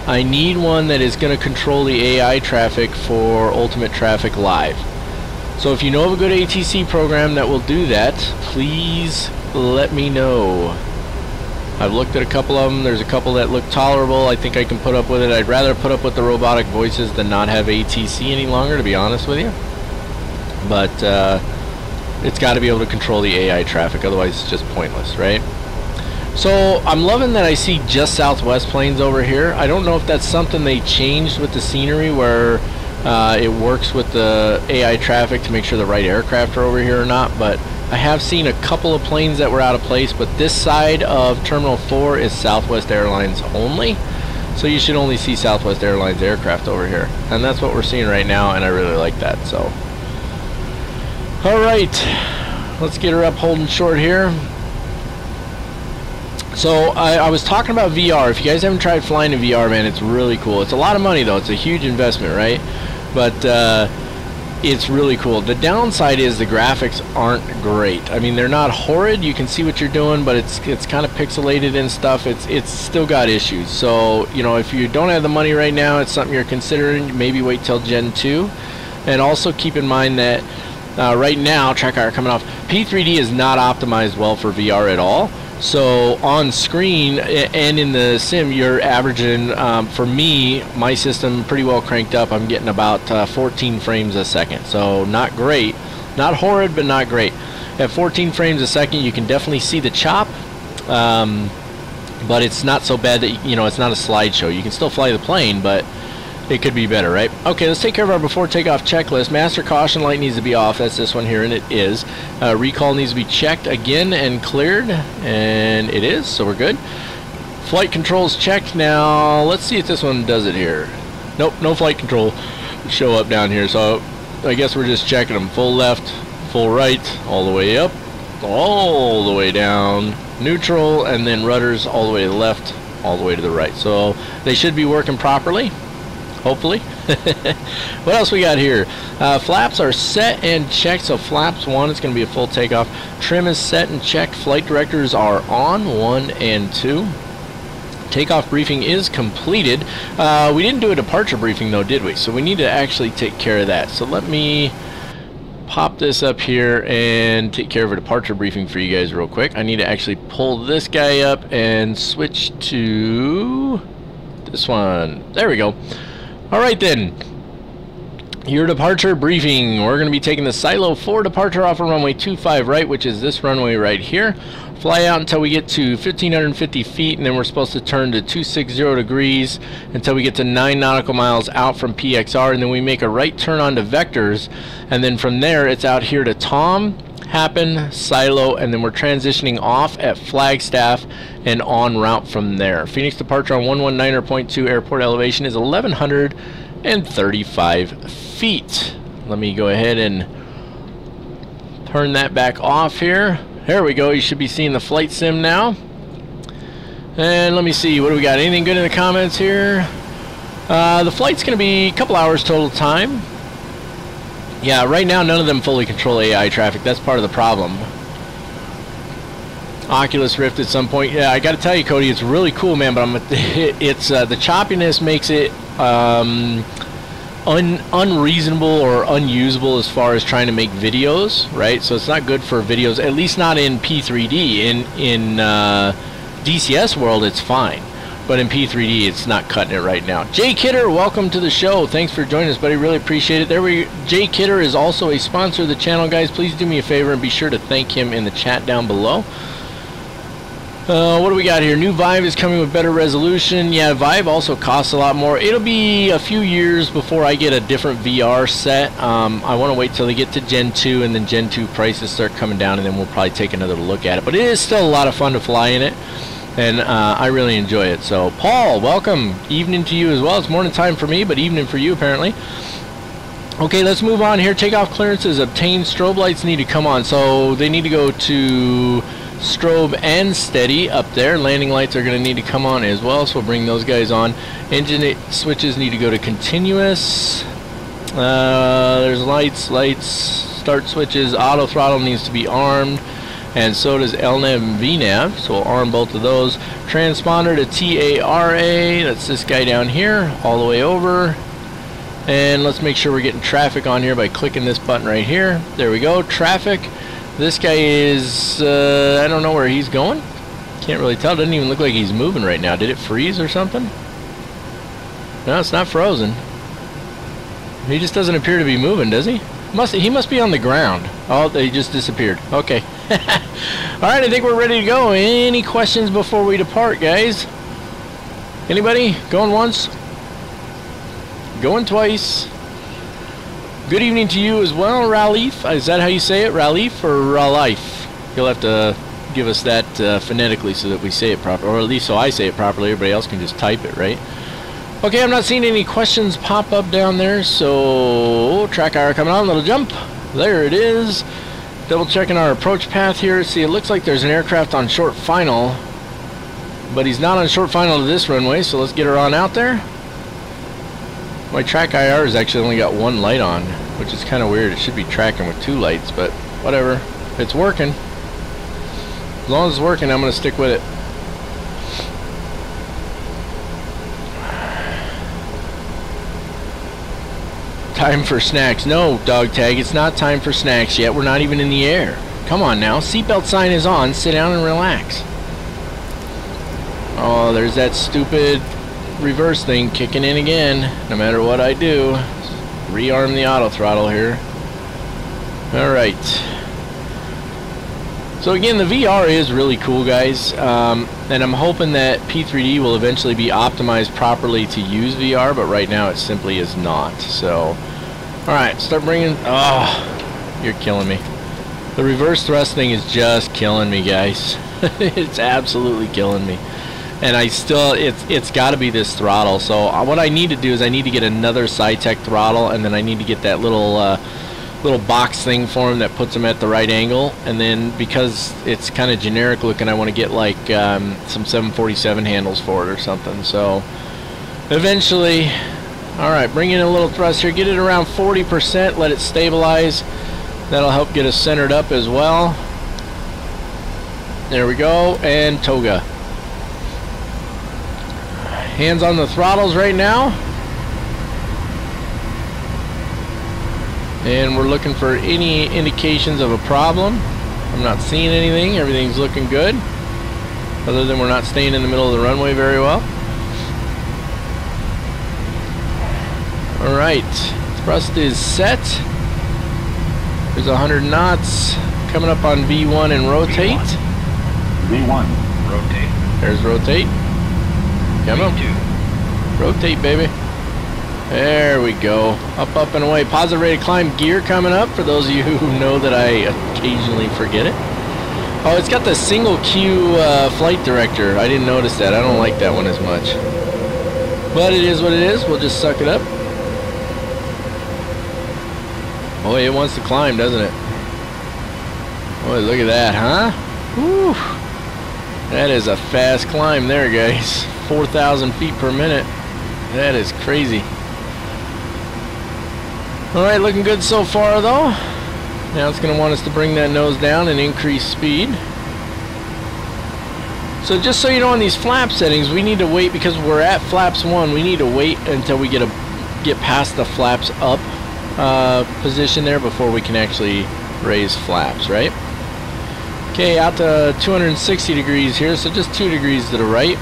I need one that is going to control the AI traffic for Ultimate Traffic Live. So if you know of a good ATC program that will do that, please let me know. I've looked at a couple of them. There's a couple that look tolerable. I think I can put up with it. I'd rather put up with the robotic voices than not have ATC any longer, to be honest with you. But it's got to be able to control the AI traffic, otherwise it's just pointless, right? So I'm loving that I see just Southwest planes over here. I don't know if that's something they changed with the scenery where it works with the AI traffic to make sure the right aircraft are over here or not, but I have seen a couple of planes that were out of place, but this side of Terminal 4 is Southwest Airlines only, so you should only see Southwest Airlines aircraft over here, and that's what we're seeing right now, and I really like that. So alright, let's get her up holding short here. So I was talking about VR. If you guys haven't tried flying in VR, man, it's really cool. It's a lot of money though. It's a huge investment, right? But it's really cool. The downside is the graphics aren't great. I mean, they're not horrid. You can see what you're doing, but it's kind of pixelated and stuff. It's still got issues. So, you know, if you don't have the money right now, it's something you're considering. Maybe wait till Gen 2. And also keep in mind that right now, track coming off, P3D is not optimized well for VR at all. So on screen and in the sim, you're averaging, for me, my system pretty well cranked up. I'm getting about 14 frames a second. So not great. Not horrid, but not great. At 14 frames a second, you can definitely see the chop. But it's not so bad that, you know, it's not a slideshow. You can still fly the plane, but it could be better, right? Okay, let's take care of our before takeoff checklist. Master caution light needs to be off. That's this one here, and it is. Recall needs to be checked again and cleared, and it is, so we're good. Flight controls checked. Now, let's see if this one does it here. Nope, no flight control show up down here, so I guess we're just checking them. Full left, full right, all the way up, all the way down, neutral, and then rudders all the way to the left, all the way to the right. So they should be working properly. Hopefully. What else we got here? Flaps are set and checked. So flaps 1, it's going to be a full takeoff. Trim is set and checked. Flight directors are on 1 and 2. Takeoff briefing is completed. We didn't do a departure briefing though, did we? So we need to actually take care of that. So let me pop this up here and take care of a departure briefing for you guys real quick. I need to actually pull this guy up and switch to this one. There we go. Alright then, your departure briefing. We're going to be taking the Silo 4 departure off of runway 25 right, which is this runway right here. Fly out until we get to 1,550 feet, and then we're supposed to turn to 260 degrees until we get to 9 nautical miles out from PXR, and then we make a right turn onto vectors, and then from there it's out here to Tom, Happen, Silo, and then we're transitioning off at Flagstaff and en route from there. Phoenix departure on 119.2 airport elevation is 1,135 feet. Let me go ahead and turn that back off here. There we go. You should be seeing the flight sim now. And let me see, what do we got? Anything good in the comments here? The flight's going to be a couple hours total time. Yeah, right now none of them fully control AI traffic. That's part of the problem. Oculus Rift at some point. Yeah, I got to tell you, Cody, it's really cool, man. But it's the choppiness makes it unreasonable or unusable as far as trying to make videos, right? So it's not good for videos, at least not in P3D. In DCS world, it's fine. But in P3D, it's not cutting it right now. Jay Kidder, welcome to the show. Thanks for joining us, buddy. Really appreciate it. Jay Kidder is also a sponsor of the channel, guys. Please do me a favor and be sure to thank him in the chat down below. What do we got here? New Vive is coming with better resolution. Yeah, Vive also costs a lot more. It'll be a few years before I get a different VR set. I want to wait till they get to Gen 2, and then Gen 2 prices start coming down, and then we'll probably take another look at it. But it is still a lot of fun to fly in it. And I really enjoy it. So, Paul, welcome. Evening to you as well. It's morning time for me, but evening for you, apparently. Okay, let's move on here. Takeoff clearances obtained. Strobe lights need to come on. So, they need to go to strobe and steady up there. Landing lights are going to need to come on as well, so we'll bring those guys on. Engine switches need to go to continuous. There's lights, start switches. Auto throttle needs to be armed. And so does LNAV and VNAV, so we'll arm both of those. Transponder to TARA, that's this guy down here, all the way over. And let's make sure we're getting traffic on here by clicking this button right here. There we go, traffic. This guy is, I don't know where he's going. Can't really tell, doesn't even look like he's moving right now. Did it freeze or something? No, it's not frozen. He just doesn't appear to be moving, does he? He must be on the ground. Oh, he just disappeared. Okay. Alright, I think we're ready to go. Any questions before we depart, guys? Anybody? Going once? Going twice? Good evening to you as well, Ralif. Is that how you say it? Ralif or Ralif? You'll have to give us that phonetically so that we say it properly. Or at least so I say it properly. Everybody else can just type it, right? Okay, I'm not seeing any questions pop up down there, so track hour coming on, little jump. There it is. Double checking our approach path here. See, it looks like there's an aircraft on short final, but he's not on short final to this runway, so let's get her on out there. My track IR has actually only got one light on. which is kind of weird. It should be tracking with 2 lights, but whatever. It's working. As long as it's working, I'm going to stick with it. Time for snacks. No, dog tag, it's not time for snacks yet. We're not even in the air. Come on now. Seatbelt sign is on. Sit down and relax. Oh, there's that stupid reverse thing kicking in again. No matter what I do. Rearm the auto throttle here. Alright. So again, the VR is really cool, guys. And I'm hoping that P3D will eventually be optimized properly to use VR, but right now it simply is not. So, alright, start bringing... Oh, you're killing me. The reverse thrust thing is just killing me, guys. It's absolutely killing me. And I still, it's got to be this throttle. So what I need to do is I need to get another SciTech throttle, and then I need to get that little box thing for him that puts him at the right angle. And then because it's kind of generic looking, I want to get like some 747 handles for it or something. So eventually, all right, bring in a little thrust here. Get it around 40%. Let it stabilize. That'll help get us centered up as well. There we go, and toga. Hands on the throttles right now. And we're looking for any indications of a problem. I'm not seeing anything. Everything's looking good. Other than we're not staying in the middle of the runway very well. Alright. Thrust is set. There's 100 knots. Coming up on V1 and rotate. V1. Rotate. There's rotate. Come on. Rotate, baby. There we go. Up, up, and away. Positive rate of climb gear coming up for those of you who know that I occasionally forget it. Oh, it's got the single Q flight director. I didn't notice that. I don't like that one as much. But it is what it is. We'll just suck it up. Boy, it wants to climb, doesn't it? Boy, look at that, huh? Whew. That is a fast climb there, guys. 4,000 feet per minute. That is crazy. Alright, looking good so far though. Now it's going to want us to bring that nose down and increase speed. So just so you know, on these flap settings, we need to wait because we're at flaps 1. We need to wait until we get past the flaps up position there before we can actually raise flaps, right? Okay, out to 260 degrees here, so just 2 degrees to the right.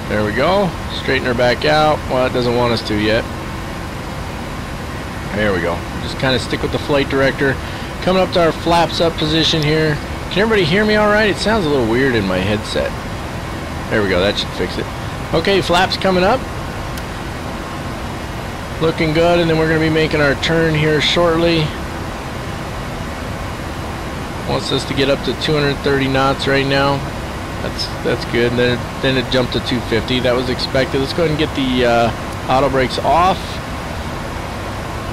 There we go. Straighten her back out. Well, it doesn't want us to yet. There we go. Just kind of stick with the flight director. Coming up to our flaps up position here. Can everybody hear me all right? It sounds a little weird in my headset. There we go. That should fix it. Okay, flaps coming up. Looking good, and then we're going to be making our turn here shortly. Wants us to get up to 230 knots right now. That's good. And then it jumped to 250. That was expected. Let's go ahead and get the auto brakes off.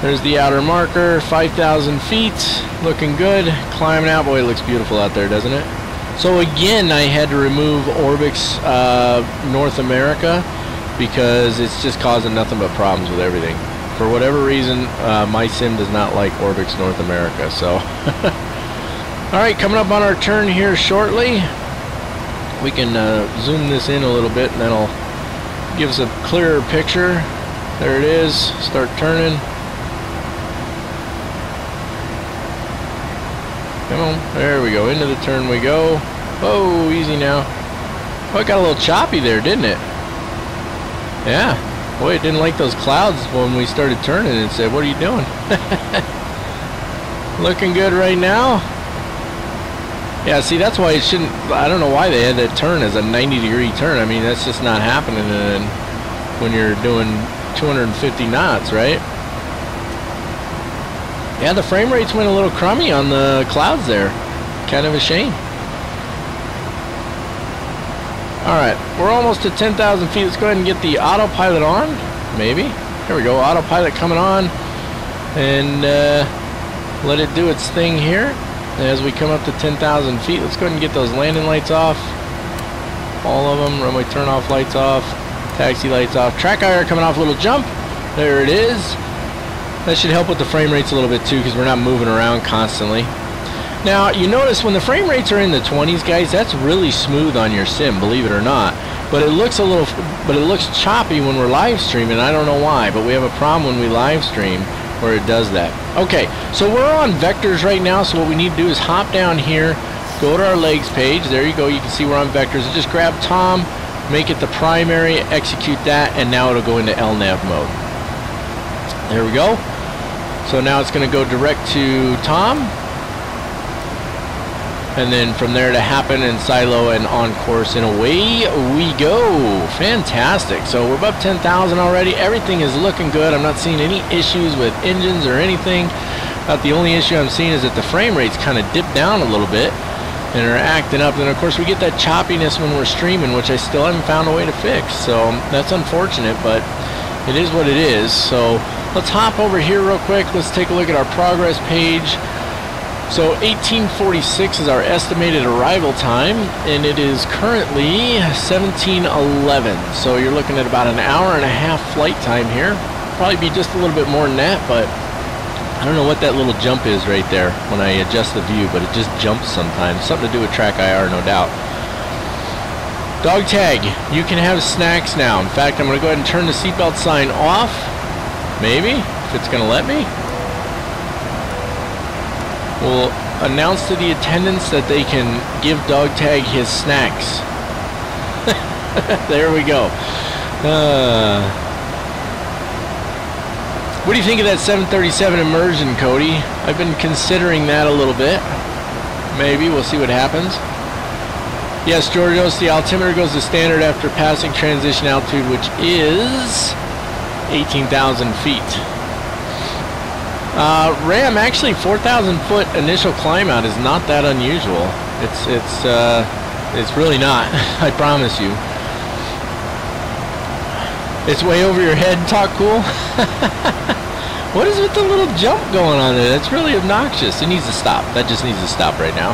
There's the outer marker, 5,000 feet. Looking good. Climbing out. Boy, it looks beautiful out there, doesn't it? So again, I had to remove Orbix North America because it's just causing nothing but problems with everything. For whatever reason, my sim does not like Orbix North America. So, all right, coming up on our turn here shortly. We can zoom this in a little bit, and that'll give us a clearer picture. There it is. Start turning. Come on. There we go. Into the turn we go. Oh, easy now. Oh, it got a little choppy there, didn't it? Yeah. Boy, it didn't like those clouds when we started turning and said, "What are you doing?" Looking good right now. Yeah, see, that's why it shouldn't... I don't know why they had that turn as a 90-degree turn. I mean, that's just not happening when you're doing 250 knots, right? Yeah, the frame rates went a little crummy on the clouds there. Kind of a shame. Alright, we're almost to 10,000 feet. Let's go ahead and get the autopilot on. Maybe. There we go, autopilot coming on. And let it do its thing here. As we come up to 10,000 feet, let's go ahead and get those landing lights off. All of them. Runway turn off lights off. Taxi lights off. Track IR coming off a little jump. There it is. That should help with the frame rates a little bit too, because we're not moving around constantly. Now, you notice when the frame rates are in the 20s, guys, that's really smooth on your sim, believe it or not. But it looks choppy when we're live streaming. I don't know why, but we have a problem when we live stream where it does that. Okay, so we're on vectors right now, so what we need to do is hop down here, go to our legs page. There you go, you can see we're on vectors. Just grab Tom, make it the primary, execute that, and now it'll go into LNAV mode. There we go. So now it's going to go direct to Tom, and then from there to happen and silo and on course, and away we go. Fantastic. So we're above 10,000 already. Everything is looking good. I'm not seeing any issues with engines or anything. About the only issue I'm seeing is that the frame rates kind of dip down a little bit and are acting up. And of course we get that choppiness when we're streaming, which I still haven't found a way to fix. So that's unfortunate, but it is what it is. So let's hop over here real quick. Let's take a look at our progress page. So 1846 is our estimated arrival time, and it is currently 1711. So you're looking at about an hour and a half flight time here. Probably be just a little bit more than that, but I don't know what that little jump is right there when I adjust the view, but it just jumps sometimes. Something to do with track IR, no doubt. Dog tag, you can have snacks now. In fact, I'm going to go ahead and turn the seatbelt sign off. Maybe, if it's going to let me. We'll announce to the attendants that they can give dog tag his snacks. There we go. What do you think of that 737 immersion, Cody? I've been considering that a little bit. Maybe, we'll see what happens. Yes, Georgios, the altimeter goes to standard after passing transition altitude, which is 18,000 feet. Ram, actually 4,000 foot initial climb out is not that unusual. It's really not. I promise you. It's way over your head, Talk Cool. What is with the little jump going on there? That's really obnoxious. It needs to stop. That just needs to stop right now.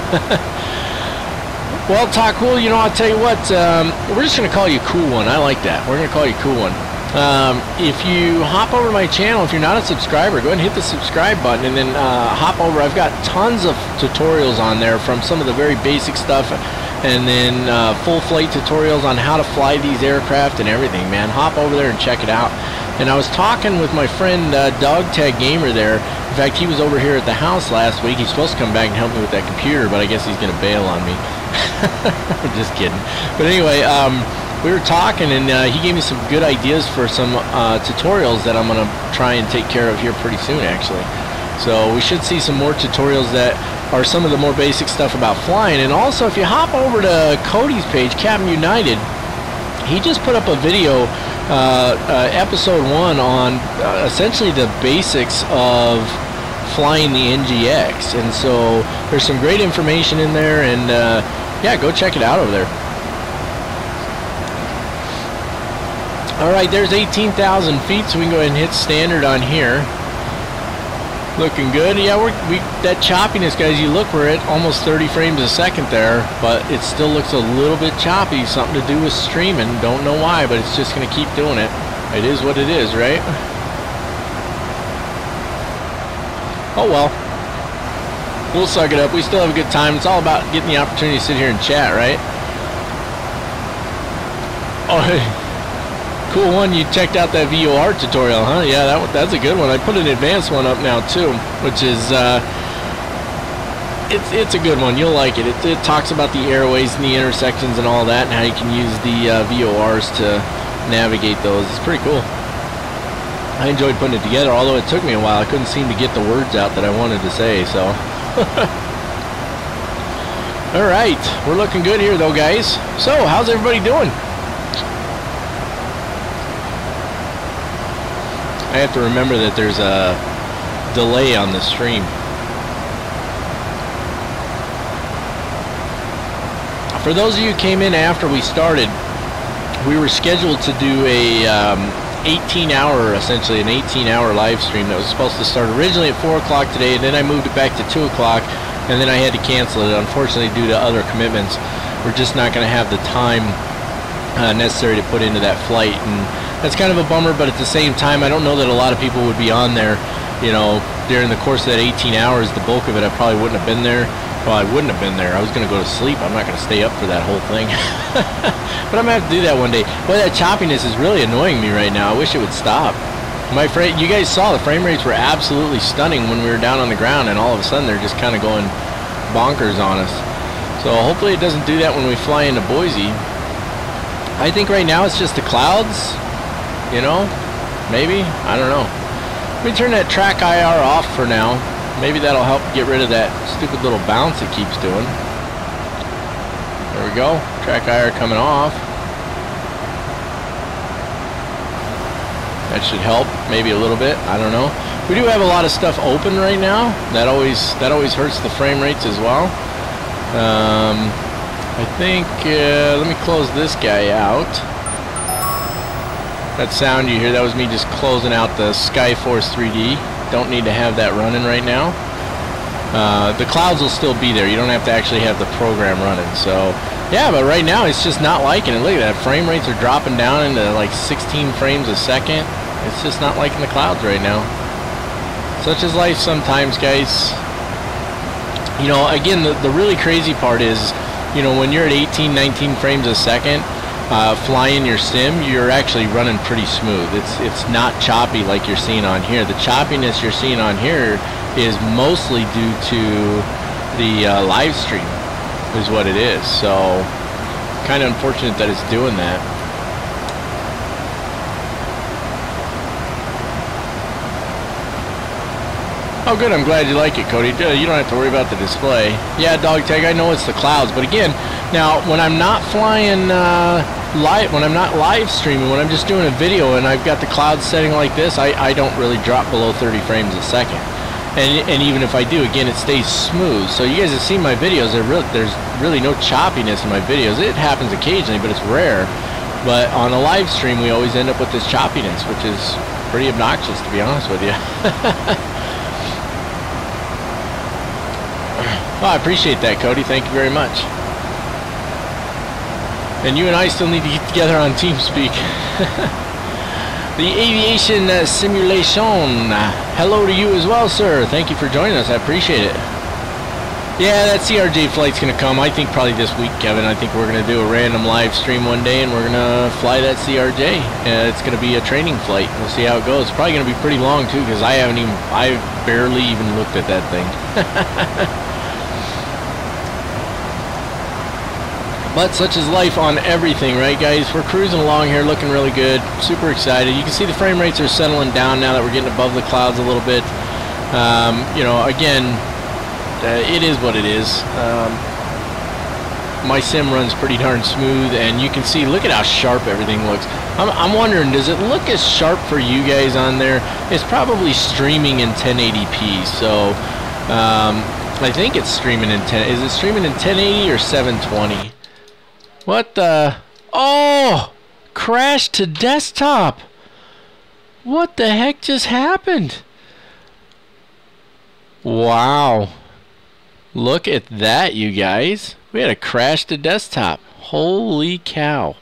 Well, Talk Cool, you know, I'll tell you what. We're just going to call you Cool One. I like that. We're going to call you Cool One. If you hop over to my channel, if you're not a subscriber, go ahead and hit the subscribe button, and then hop over. I've got tons of tutorials on there, from some of the very basic stuff, and then full flight tutorials on how to fly these aircraft and everything, man. Hop over there and check it out. And I was talking with my friend Dog Tag Gamer there. In fact, he was over here at the house last week. He's supposed to come back and help me with that computer, but I guess he's going to bail on me. I'm just kidding. But anyway, we were talking, and he gave me some good ideas for some tutorials that I'm going to try and take care of here pretty soon, actually. So we should see some more tutorials that are some of the more basic stuff about flying. And also, if you hop over to Cody's page, Captain United, he just put up a video, episode 1, on essentially the basics of flying the NGX. And so there's some great information in there, and yeah, go check it out over there. Alright, there's 18,000 feet, so we can go ahead and hit standard on here. Looking good. Yeah, that choppiness, guys, you look, we're at almost 30 frames a second there, but it still looks a little bit choppy. Something to do with streaming. Don't know why, but it's just going to keep doing it. It is what it is, right? Oh well. We'll suck it up. We still have a good time. It's all about getting the opportunity to sit here and chat, right? Oh, hey. Cool one, you checked out that VOR tutorial, huh? Yeah, that's a good one. I put an advanced one up now too, which is it's a good one. You'll like it. It talks about the airways and the intersections and all that, and how you can use the VORs to navigate those. It's pretty cool. I enjoyed putting it together, although it took me a while. I couldn't seem to get the words out that I wanted to say, so. All right, we're looking good here though, guys. So, how's everybody doing? I have to remember that there's a delay on the stream. For those of you who came in after we started, we were scheduled to do a 18-hour, essentially an 18-hour live stream that was supposed to start originally at 4 o'clock today, and then I moved it back to 2 o'clock, and then I had to cancel it, unfortunately, due to other commitments. We're just not going to have the time necessary to put into that flight, and that's kind of a bummer. But at the same time, I don't know that a lot of people would be on there, you know, during the course of that 18 hours. The bulk of it, I probably wouldn't have been there. Well, I wouldn't have been there. I was going to go to sleep. I'm not going to stay up for that whole thing. But I'm going to have to do that one day. Boy, that choppiness is really annoying me right now. I wish it would stop. You guys saw the frame rates were absolutely stunning when we were down on the ground, and all of a sudden they're just kind of going bonkers on us. So hopefully it doesn't do that when we fly into Boise. I think right now it's just the clouds, you know, maybe, I don't know. Let me turn that track IR off for now. Maybe that'll help get rid of that stupid little bounce it keeps doing. There we go. Track IR coming off. That should help, maybe a little bit. I don't know. We do have a lot of stuff open right now. That always hurts the frame rates as well. I think let me close this guy out. That sound you hear, that was me just closing out the SkyForce 3D. Don't need to have that running right now. The clouds will still be there. You don't have to actually have the program running. So yeah, but right now it's just not liking it. Look at that, frame rates are dropping down into like 16 frames a second. It's just not liking the clouds right now. Such is life sometimes, guys. You know, again, the really crazy part is, you know, when you're at 18, 19 frames a second, flying your sim, you're actually running pretty smooth. It's not choppy like you're seeing on here. The choppiness you're seeing on here is mostly due to the live stream, is what it is. So kind of unfortunate that it's doing that. Oh good, I'm glad you like it, Cody. You don't have to worry about the display. Yeah, dog tag, I know it's the clouds, but again, now when I'm not flying when I'm not live streaming, when I'm just doing a video and I've got the clouds setting like this, I don't really drop below 30 frames a second. And even if I do, again, it stays smooth. So you guys have seen my videos. There's really no choppiness in my videos. It happens occasionally, but it's rare. But on a live stream, we always end up with this choppiness, which is pretty obnoxious, to be honest with you. Well, I appreciate that, Cody. Thank you very much. And you and I still need to get together on TeamSpeak. The aviation simulation. Hello to you as well, sir. Thank you for joining us. I appreciate it. Yeah, that CRJ flight's going to come, I think, probably this week, Kevin. I think we're going to do a random live stream one day, and we're going to fly that CRJ. It's going to be a training flight. We'll see how it goes. It's probably going to be pretty long, too, because I've barely even looked at that thing. But such is life on everything, right, guys? We're cruising along here, looking really good. Super excited. You can see the frame rates are settling down now that we're getting above the clouds a little bit. You know, again, it is what it is. My sim runs pretty darn smooth, and you can see, look at how sharp everything looks. I'm wondering, does it look as sharp for you guys on there? It's probably streaming in 1080p, so I think it's streaming in 10. Is it streaming in 1080 or 720? What the? Oh! Crashed to desktop! What the heck just happened? Wow. Look at that, you guys. We had a crash to desktop. Holy cow.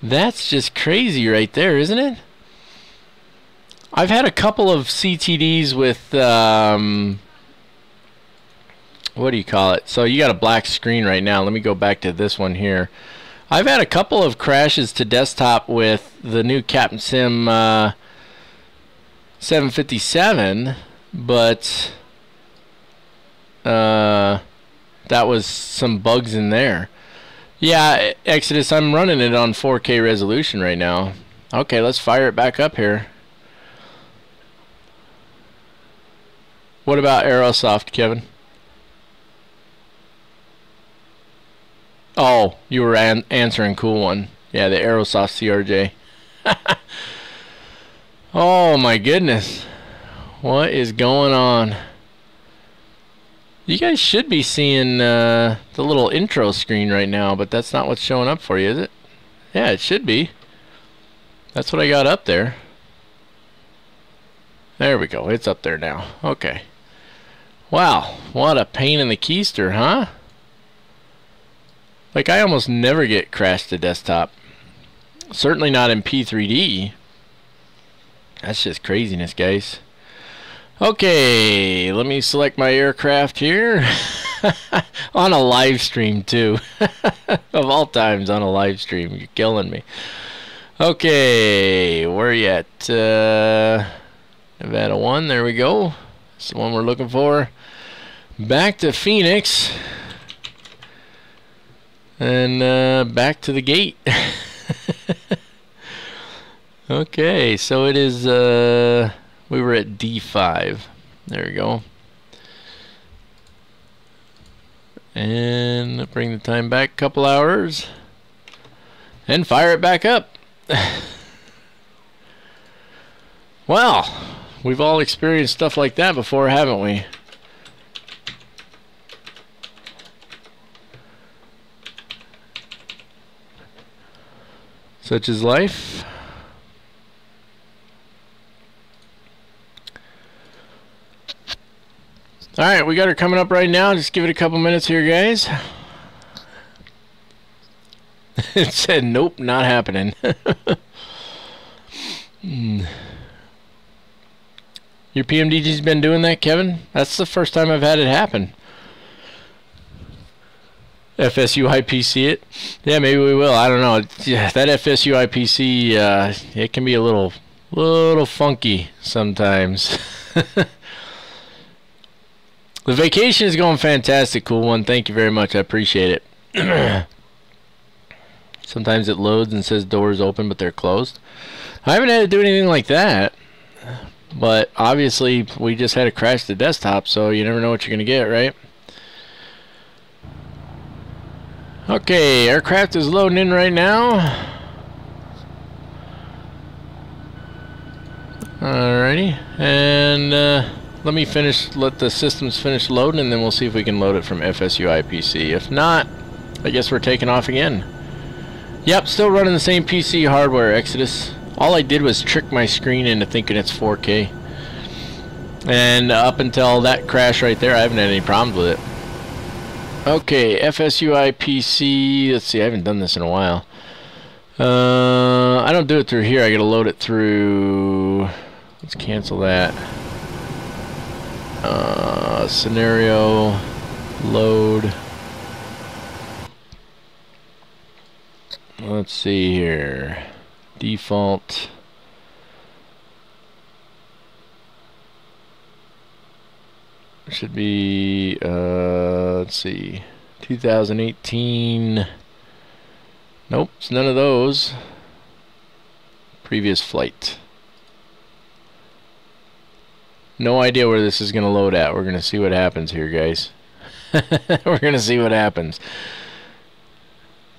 That's just crazy right there, isn't it? I've had a couple of CTDs with, what do you call it? So you got a black screen right now. Let me go back to this one here. I've had a couple of crashes to desktop with the new Captain Sim 757, but that was some bugs in there. Yeah, Exodus, I'm running it on 4K resolution right now. Okay, let's fire it back up here. What about Aerosoft, Kevin? Oh, you were answering cool one. Yeah, the Aerosoft CRJ. Oh my goodness. What is going on? You guys should be seeing the little intro screen right now, but that's not what's showing up for you, is it? Yeah, it should be. That's what I got up there. There we go. It's up there now. Okay. Wow, what a pain in the keister, huh? Like, I almost never get crashed to desktop. Certainly not in P3D. That's just craziness, guys. Okay, let me select my aircraft here. On a live stream, too. Of all times, on a live stream. You're killing me. Okay, where are you at? Nevada 1, there we go. That's the one we're looking for. Back to Phoenix. And back to the gate. Okay, so it is, we were at D5. There we go. And bring the time back a couple hours. And fire it back up. Well, we've all experienced stuff like that before, haven't we? Such is life. Alright, we got her coming up right now. Just give it a couple minutes here, guys. It said, nope, not happening. Your PMDG's been doing that, Kevin? That's the first time I've had it happen. FSU IPC it? Yeah, maybe we will. I don't know. Yeah, that FSU IPC, it can be a little funky sometimes. The vacation is going fantastic, cool one. Thank you very much. I appreciate it. Sometimes it loads and says doors open, but they're closed. I haven't had to do anything like that. But obviously, we just had to crash the desktop, so you never know what you're going to get, right? Okay, aircraft is loading in right now. Alrighty, and let the systems finish loading, and then we'll see if we can load it from FSU IPC. If not, I guess we're taking off again. Yep, still running the same PC hardware, Exodus. All I did was trick my screen into thinking it's 4K. And up until that crash right there, I haven't had any problems with it. Okay, FSU IPC, let's see, I haven't done this in a while. I don't do it through here, I gotta load it through, let's cancel that. Scenario, load. Let's see here, default. Should be, let's see, 2018. Nope, it's none of those. Previous flight. No idea where this is going to load at. We're going to see what happens here, guys. We're going to see what happens.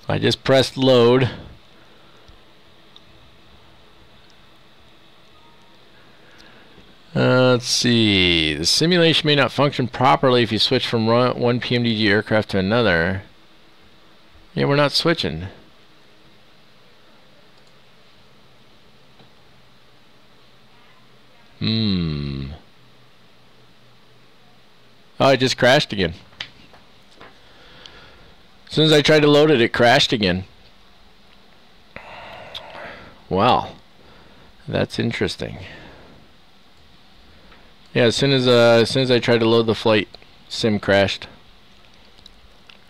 I just pressed load. Let's see. The simulation may not function properly if you switch from one PMDG aircraft to another. Yeah, we're not switching. Oh, it just crashed again. As soon as I tried to load it, it crashed again. Wow. That's interesting. Yeah, as soon as I tried to load the flight, sim crashed.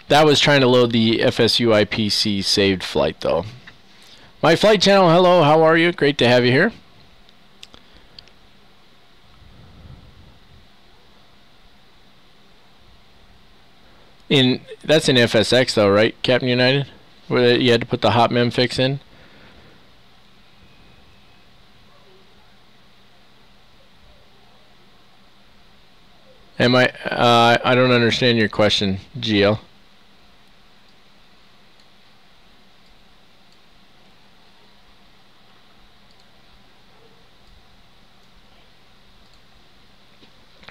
That was trying to load the FSU IPC saved flight, though. My flight channel, hello, how are you? Great to have you here. That's in FSX, though, right, Captain United? Where you had to put the hot mem fix in? I don't understand your question, GL.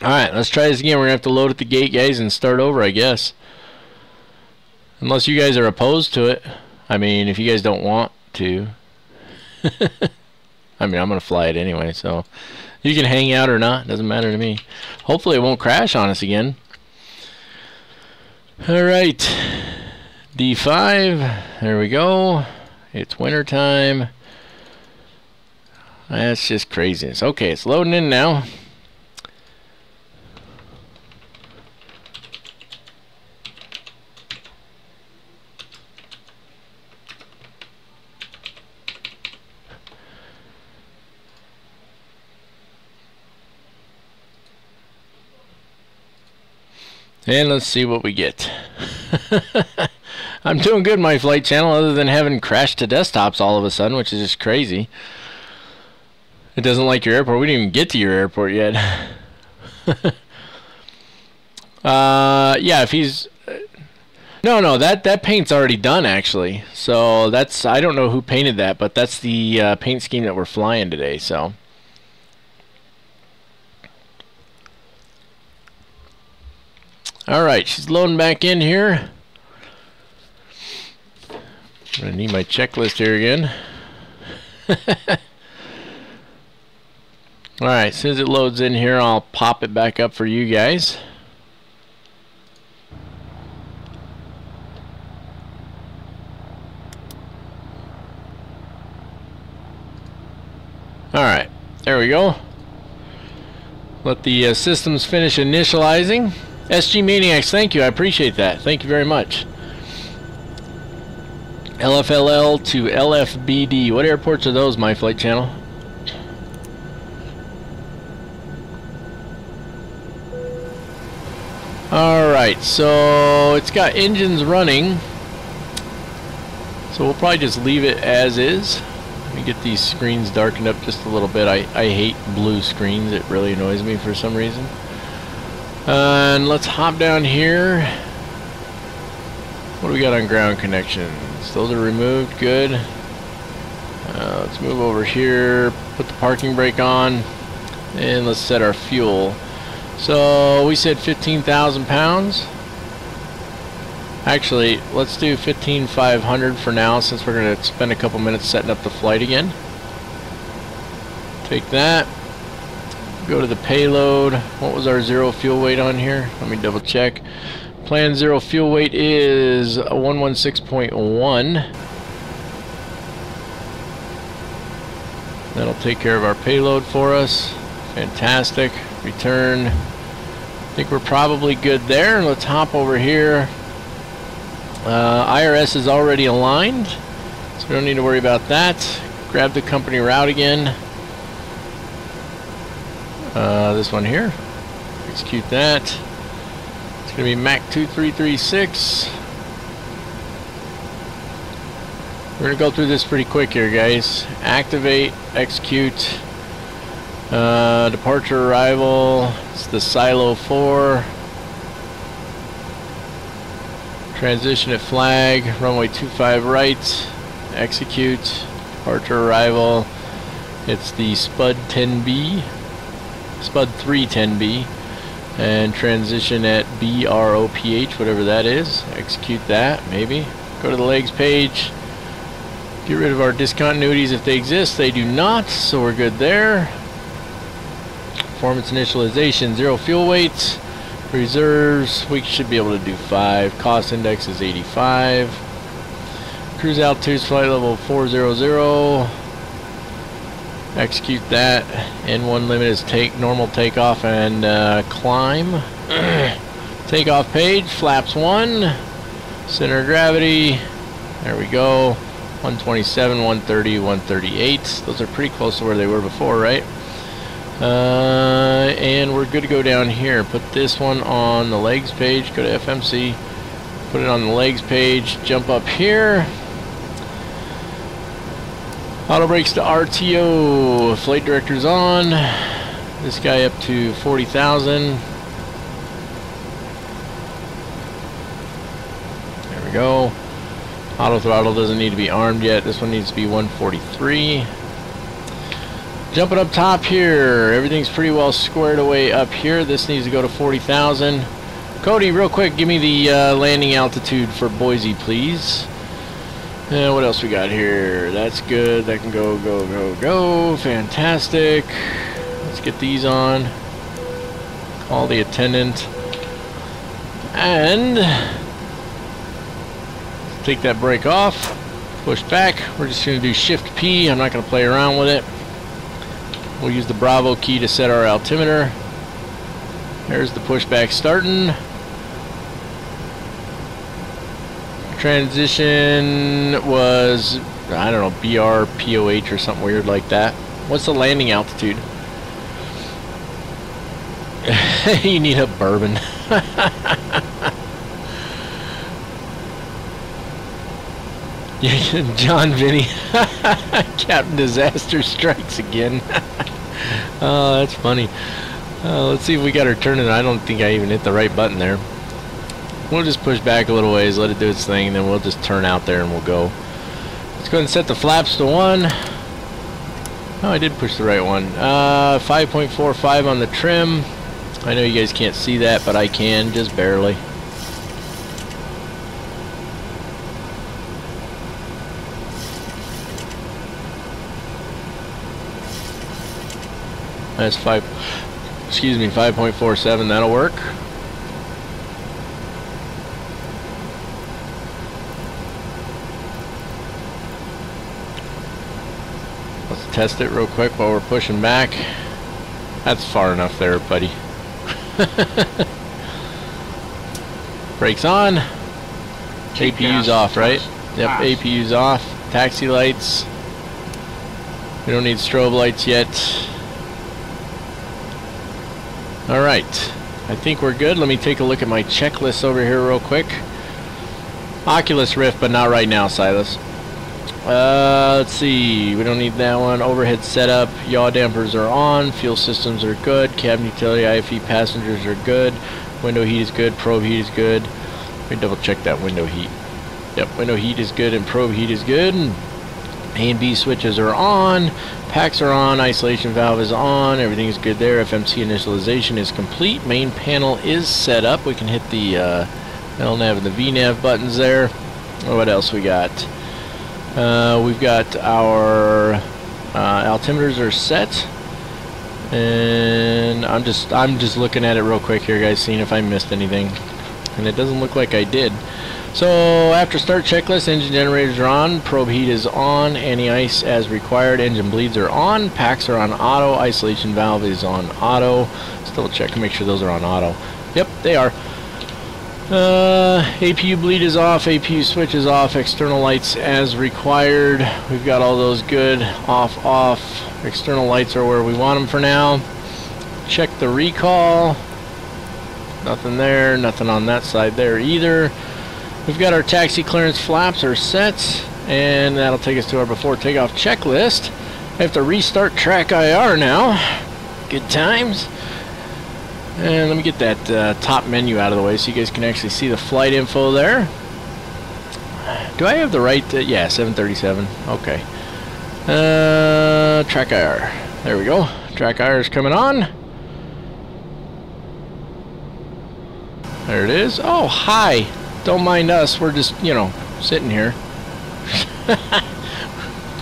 Alright, let's try this again. We're going to have to load at the gate, guys, and start over, I guess. Unless you guys are opposed to it. I mean, if you guys don't want to. I mean, I'm going to fly it anyway, so you can hang out or not. Doesn't matter to me. Hopefully it won't crash on us again. Alright. D5. There we go. It's winter time. That's just craziness. Okay, it's loading in now. And let's see what we get. I'm doing good, my flight channel, other than having crashed to desktops all of a sudden, which is just crazy. It doesn't like your airport. We didn't even get to your airport yet. Yeah, if he's... No, that paint's already done, actually. So that's... I don't know who painted that, but that's the paint scheme that we're flying today, so... Alright, she's loading back in here. I'm going to need my checklist here again. Alright, as soon as it loads in here, I'll pop it back up for you guys. Alright, there we go. Let the systems finish initializing. SG Maniacs, thank you. I appreciate that. Thank you very much. LFLL to LFBD. What airports are those, my flight channel? Alright, so it's got engines running. So we'll probably just leave it as is. Let me get these screens darkened up just a little bit. I hate blue screens. It really annoys me for some reason. And let's hop down here. What do we got on ground connections? Those are removed. Good. Let's move over here, put the parking brake on, and let's set our fuel. So we said 15,000 pounds. Actually, let's do 15,500 for now, since we're going to spend a couple minutes setting up the flight again. Take that. Go to the payload. What was our zero fuel weight on here? Let me double check. Planned zero fuel weight is 116.1. That'll take care of our payload for us. Fantastic. Return. I think we're probably good there. Let's hop over here. IRS is already aligned, so we don't need to worry about that. Grab the company route again. This one here. Execute that. It's going to be MAC 2336. We're going to go through this pretty quick here, guys. Activate, execute, departure arrival. It's the Silo 4. Transition at flag, runway 25 right. Execute, departure arrival. It's the Spud 10B. Spud 310B, and transition at BROPH, whatever that is. Execute that, maybe. Go to the legs page. Get rid of our discontinuities if they exist. They do not, so we're good there. Performance initialization, zero fuel weight. Reserves, we should be able to do 5. Cost index is 85. Cruise altitude, flight level 400. Execute that. N1 limit is normal takeoff and climb. Takeoff page, flaps 1. Center of gravity. There we go. 127, 130, 138. Those are pretty close to where they were before, right? And we're good to go down here. Put this one on the legs page. Go to FMC. Put it on the legs page. Jump up here. Auto brakes to RTO. Flight director's on. This guy up to 40,000. There we go. Auto throttle doesn't need to be armed yet. This one needs to be 143. Jumping up top here. Everything's pretty well squared away up here. This needs to go to 40,000. Cody, real quick, give me the landing altitude for Boise, please. And what else we got here? That's good. That can go, go, go, go. Fantastic. Let's get these on. Call the attendant. And take that brake off. Push back. We're just going to do Shift P. I'm not going to play around with it. We'll use the Bravo key to set our altimeter. There's the pushback starting. Transition was, I don't know, BR, POH or something weird like that. What's the landing altitude? You need a bourbon. John Vinny. Captain Disaster strikes again. Oh, that's funny. Let's see if we got her turning. I don't think I even hit the right button there. We'll just push back a little ways, let it do its thing, and then we'll just turn out there and we'll go. Let's go ahead and set the flaps to 1. Oh, I did push the right one. 5.45 on the trim. I know you guys can't see that, but I can, just barely. That's 5.47, that'll work. Let's test it real quick while we're pushing back. That's far enough there, buddy. Brakes on. APU's off, right? Yep, APU's off. Taxi lights. We don't need strobe lights yet. Alright, I think we're good. Let me take a look at my checklist over here real quick. Oculus Rift, but not right now, Silas. Let's see, we don't need that one. Overhead setup, yaw dampers are on, fuel systems are good, cabin utility, IFE passengers are good, window heat is good, probe heat is good. Let me double check that window heat. Yep, window heat is good and probe heat is good. A and B switches are on, packs are on, isolation valve is on, everything is good there. FMC initialization is complete, main panel is set up. We can hit the LNAV and the VNAV buttons there. What else we got? We've got our altimeters are set, and I'm just looking at it real quick here, guys, seeing if I missed anything, and it doesn't look like I did. So after start checklist, engine generators are on, probe heat is on, anti-ice as required, engine bleeds are on, packs are on auto, isolation valve is on auto. Still check to make sure those are on auto. Yep, they are. APU bleed is off, APU switch is off, external lights as required. We've got all those good, off, off. External lights are where we want them for now. Check the recall. Nothing there, nothing on that side there either. We've got our taxi clearance flaps are set, and that'll take us to our before takeoff checklist. I have to restart track IR now. Good times. And let me get that top menu out of the way so you guys can actually see the flight info there. Do I have the right? Yeah, 737. Okay. Track IR. There we go. Track IR is coming on. There it is. Oh, hi. Don't mind us. We're just, you know, sitting here.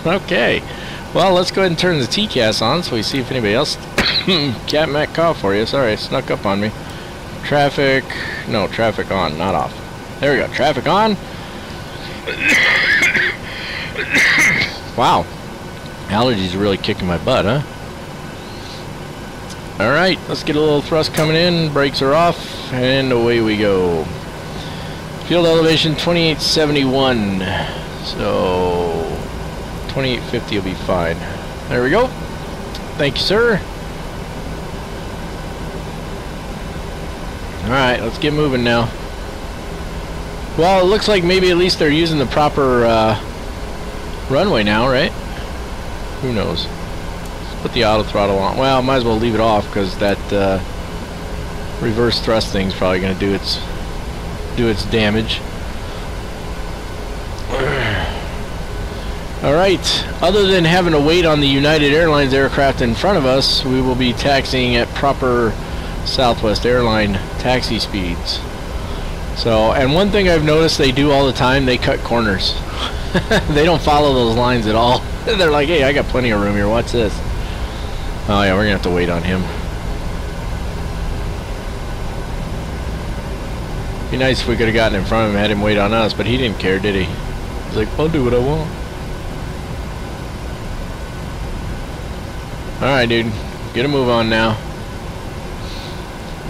Okay. Well, let's go ahead and turn the TCAS on so we see if anybody else... Cat Mac call for you. Sorry, it snuck up on me. Traffic... No, traffic on, not off. There we go. Traffic on. Wow. Allergies are really kicking my butt, huh? Alright, let's get a little thrust coming in. Brakes are off, and away we go. Field elevation 2871. So 2850 will be fine. There we go. Thank you, sir. Alright, let's get moving now. Well, it looks like maybe at least they're using the proper runway now, right? Who knows? Let's put the auto throttle on. Well, might as well leave it off because that reverse thrust thing's probably going to do its damage. Alright, other than having to wait on the United Airlines aircraft in front of us, we will be taxiing at proper Southwest Airline taxi speeds. So, and one thing I've noticed they do all the time, they cut corners. They don't follow those lines at all. They're like, hey, I got plenty of room here, watch this. Oh yeah, we're gonna have to wait on him. Be nice if we could have gotten in front of him and had him wait on us, but he didn't care, did he? He's like, I'll do what I want. Alright, dude. Get a move on now.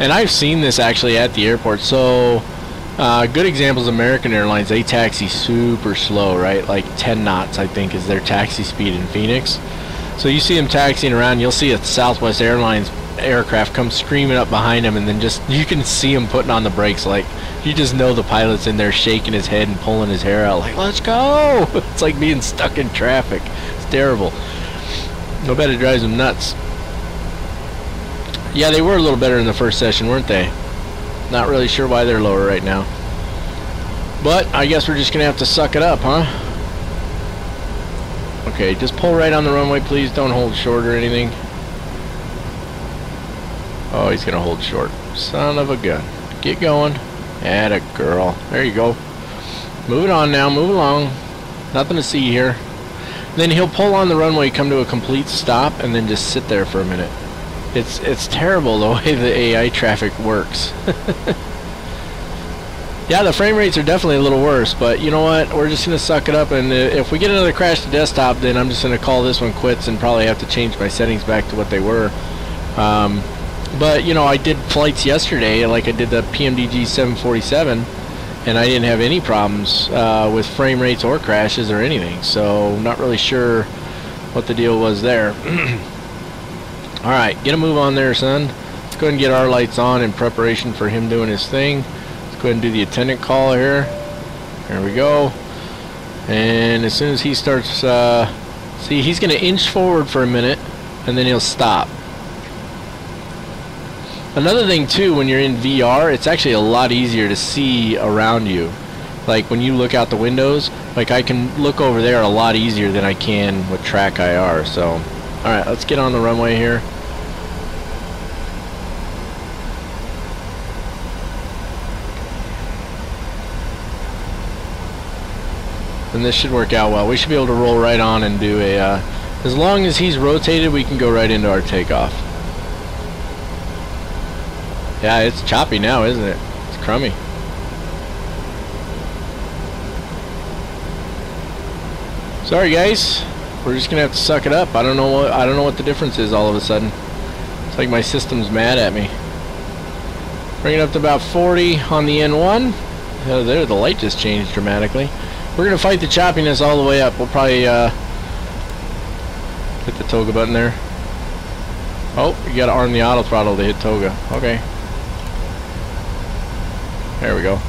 And I've seen this actually at the airport. So, good examples, American Airlines, they taxi super slow, right? Like 10 knots, I think, is their taxi speed in Phoenix. So you see them taxiing around, you'll see a Southwest Airlines aircraft come screaming up behind him, and then just, you can see him putting on the brakes. Like, you just know the pilot's in there shaking his head and pulling his hair out like, let's go! It's like being stuck in traffic. It's terrible. I bet it drives them nuts. Yeah, they were a little better in the first session, weren't they? Not really sure why they're lower right now. But I guess we're just gonna have to suck it up, huh? Okay, just pull right on the runway, please. Don't hold short or anything. Oh, he's gonna hold short. Son of a gun. Get going. Atta girl. There you go. Move it on now. Move along. Nothing to see here. Then he'll pull on the runway, come to a complete stop, and then just sit there for a minute. It's terrible the way the AI traffic works. Yeah, the frame rates are definitely a little worse, but you know what? We're just going to suck it up, and if we get another crash to desktop, then I'm just going to call this one quits and probably have to change my settings back to what they were. But, you know, I did flights yesterday, like I did the PMDG 747, and I didn't have any problems with frame rates or crashes or anything, so not really sure what the deal was there. Alright, get a move on there, son. Let's go ahead and get our lights on in preparation for him doing his thing. Let's go ahead and do the attendant call here. There we go. And as soon as he starts, see, he's going to inch forward for a minute, and then he'll stop. Another thing, too, when you're in VR, it's actually a lot easier to see around you. Like, when you look out the windows, like, I can look over there a lot easier than I can with track IR, so... Alright, let's get on the runway here. And this should work out well. We should be able to roll right on and do a... as long as he's rotated, we can go right into our takeoff. Yeah, it's choppy now, isn't it? It's crummy. Sorry, guys. We're just gonna have to suck it up. I don't know what the difference is all of a sudden. It's like my system's mad at me. Bring it up to about 40 on the N1. There, the light just changed dramatically. We're gonna fight the choppiness all the way up. We'll probably hit the toga button there. Oh, you gotta arm the auto throttle to hit toga. Okay. There we go.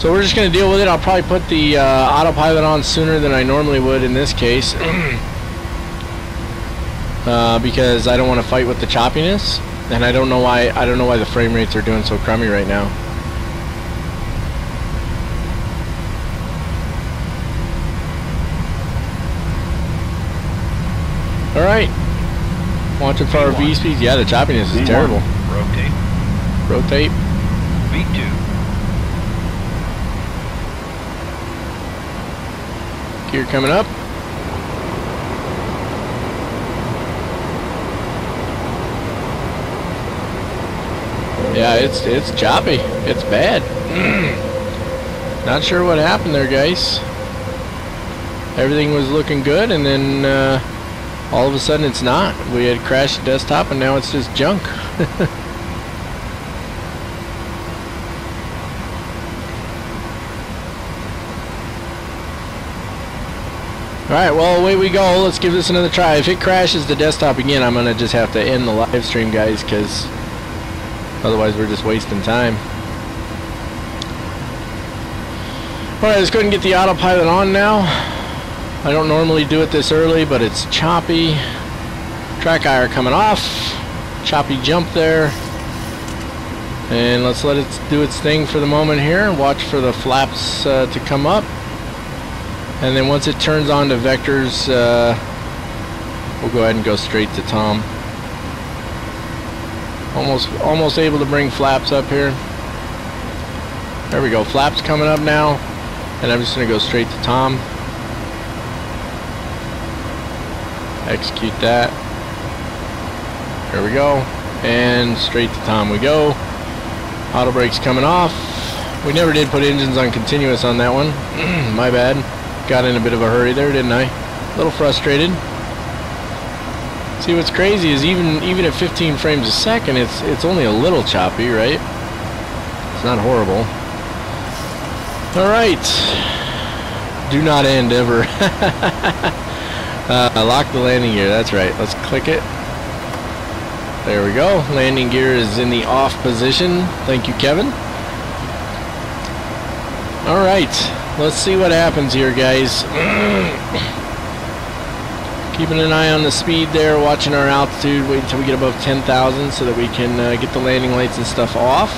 So we're just going to deal with it. I'll probably put the autopilot on sooner than I normally would in this case. Because I don't want to fight with the choppiness. And I don't know why the frame rates are doing so crummy right now. Alright. Watching for our V speeds. Yeah, the choppiness is terrible. Rotate. Rotate. V2. Gear coming up. Yeah, it's choppy. It's bad. Not sure what happened there, guys. Everything was looking good, and then all of a sudden it's not. We had crashed the desktop, and now it's just junk. Alright, well, away we go. Let's give this another try. If it crashes the desktop again, I'm going to just have to end the live stream, guys, because otherwise we're just wasting time. Alright, let's go ahead and get the autopilot on now. I don't normally do it this early, but it's choppy. Track IR coming off. Choppy jump there. And let's let it do its thing for the moment here. Watch for the flaps to come up. And then once it turns on to vectors, we'll go ahead and go straight to Tom. Almost able to bring flaps up here. There we go. Flaps coming up now. And I'm just going to go straight to Tom. Execute that. There we go. And straight to Tom we go. Auto brake's coming off. We never did put engines on continuous on that one. My bad. Got in a bit of a hurry there, didn't I? A little frustrated. See, what's crazy is even at 15 frames a second, it's only a little choppy, right? It's not horrible. All right. Do not end ever. Lock the landing gear. That's right. Let's click it. There we go. Landing gear is in the off position. Thank you, Kevin. All right. Let's see what happens here, guys. Keeping an eye on the speed there, watching our altitude, wait until we get above 10,000 so that we can get the landing lights and stuff off.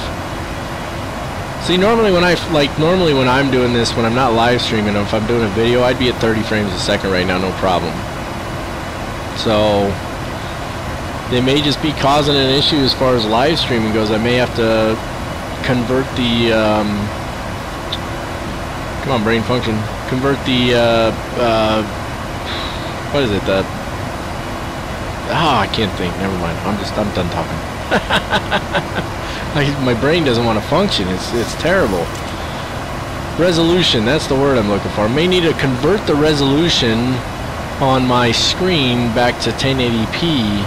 See, normally when I'm doing this, when I'm not live streaming, if I'm doing a video, I'd be at 30 frames a second right now, no problem. So they may just be causing an issue as far as live streaming goes. I may have to convert the come on, brain function. Convert the what is it? I can't think. Never mind. I'm done talking. My brain doesn't want to function. It's terrible. Resolution, that's the word I'm looking for. I may need to convert the resolution on my screen back to 1080p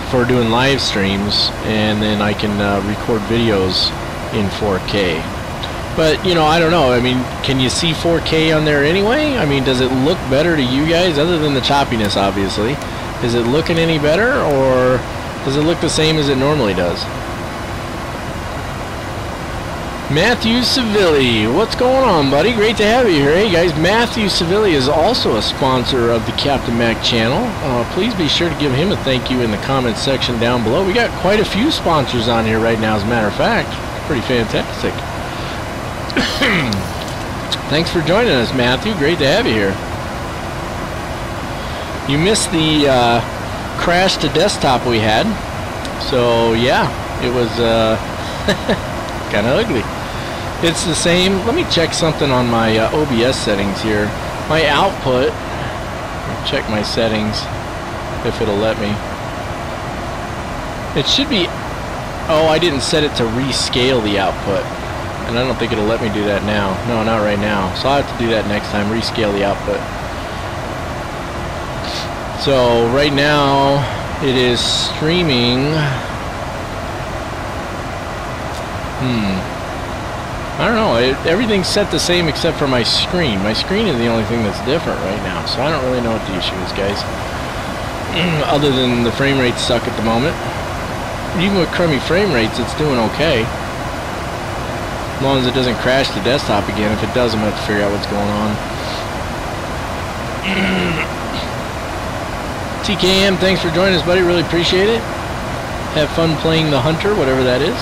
for doing live streams, and then I can record videos in 4K. But, you know, I don't know. I mean, can you see 4K on there anyway? I mean, does it look better to you guys, other than the choppiness, obviously? Is it looking any better, or does it look the same as it normally does? Matthew Civilli, what's going on, buddy? Great to have you here. Hey, guys, Matthew Civilli is also a sponsor of the Captain Mac channel. Please be sure to give him a thank you in the comments section down below. We got quite a few sponsors on here right now, as a matter of fact. Pretty fantastic. Thanks for joining us, Matthew. Great to have you here. You missed the crash to desktop we had. So, yeah, it was kind of ugly. It's the same. Let me check something on my OBS settings here. My output, check my settings if it'll let me. It should be, oh, I didn't set it to rescale the output. And I don't think it'll let me do that now. No, not right now. So I'll have to do that next time, rescale the output. So right now it is streaming. I don't know. Everything's set the same except for my screen. My screen is the only thing that's different right now. So I don't really know what the issue is, guys. Other than the frame rates suck at the moment. Even with crummy frame rates, it's doing okay. As long as it doesn't crash the desktop again. If it does, I'm going to have to figure out what's going on. TKM, thanks for joining us, buddy. Really appreciate it. Have fun playing the Hunter, whatever that is.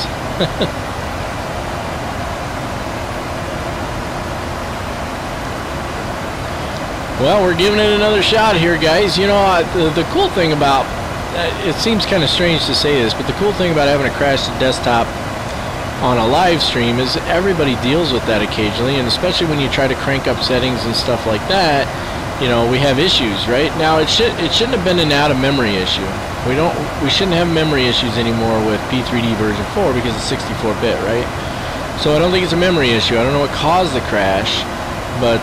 Well, we're giving it another shot here, guys. You know, the cool thing about, it seems kind of strange to say this, but the cool thing about having a crash to desktop on a live stream is everybody deals with that occasionally, and especially when you try to crank up settings and stuff like that, you know, we have issues, right? Now, it shouldn't have been an out-of-memory issue. We shouldn't have memory issues anymore with P3D version 4 because it's 64-bit, right? So I don't think it's a memory issue. I don't know what caused the crash, but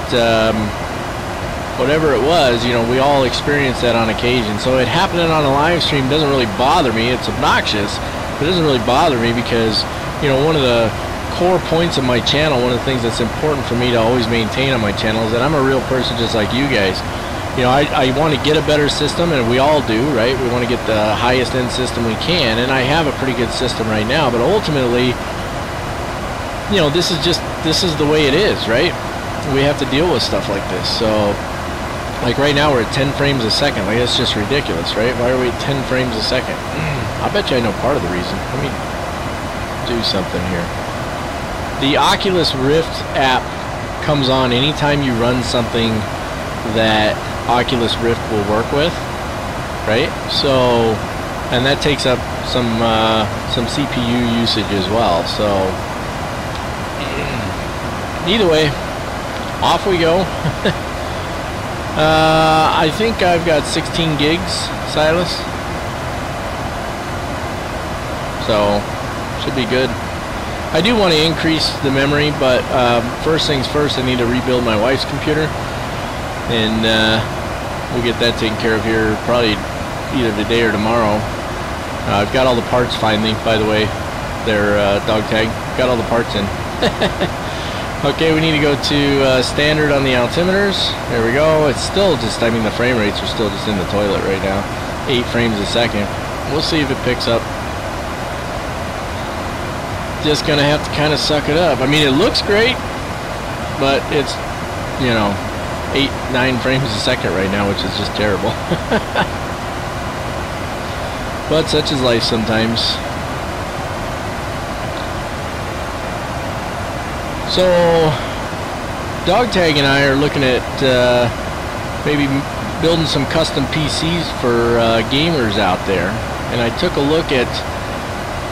whatever it was, you know, we all experienced that on occasion. So it happening on a live stream doesn't really bother me. It's obnoxious, but it doesn't really bother me because, you know, one of the core points of my channel, one of the things that's important for me to always maintain on my channel is that I'm a real person just like you guys. You know, I want to get a better system, and we all do, right? We want to get the highest end system we can, and I have a pretty good system right now, but ultimately, you know, this is the way it is, right? We have to deal with stuff like this. So, like right now we're at 10 frames a second. Like, that's just ridiculous, right? Why are we at 10 frames a second? I bet you I know part of the reason. Let me do something here. The Oculus Rift app comes on anytime you run something that Oculus Rift will work with, right? So, and that takes up some CPU usage as well. So, either way, off we go. I think I've got 16 gigs, Silas. So, should be good. I do want to increase the memory, but first things first, I need to rebuild my wife's computer, and we'll get that taken care of here probably either today or tomorrow. I've got all the parts finally, by the way. Their dog tag, got all the parts in. Okay, we need to go to standard on the altimeters. There we go. It's still just, I mean, the frame rates are still just in the toilet right now. 8 frames a second. We'll see if it picks up. Just gonna have to kind of suck it up. I mean, it looks great, but it's, you know, 8-9 frames a second right now, which is just terrible. But such is life sometimes. So Dogtag and I are looking at maybe building some custom PCs for gamers out there, and I took a look at,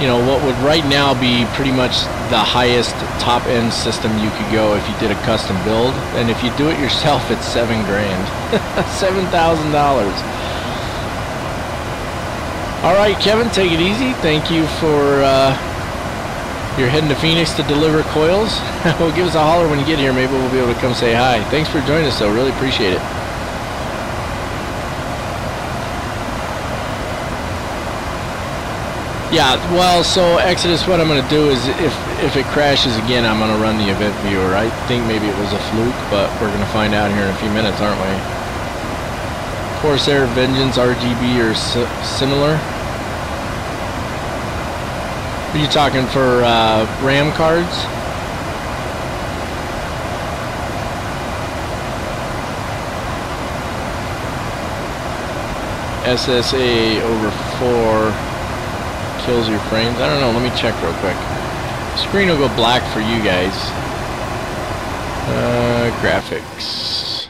you know, what would right now be pretty much the highest top-end system you could go if you did a custom build, and if you do it yourself, it's $7 grand, $7,000. All right, Kevin, take it easy. Thank you for you're heading to Phoenix to deliver coils. Well, give us a holler when you get here. Maybe we'll be able to come say hi. Thanks for joining us, though. Really appreciate it. Yeah, well, so Exodus, what I'm going to do is if it crashes again, I'm going to run the event viewer. I think maybe it was a fluke, but we're going to find out here in a few minutes, aren't we? Corsair, Vengeance, RGB are similar. Are you talking for RAM cards? SSA over 4 kills your frames. I don't know. Let me check real quick. Screen will go black for you guys. Graphics.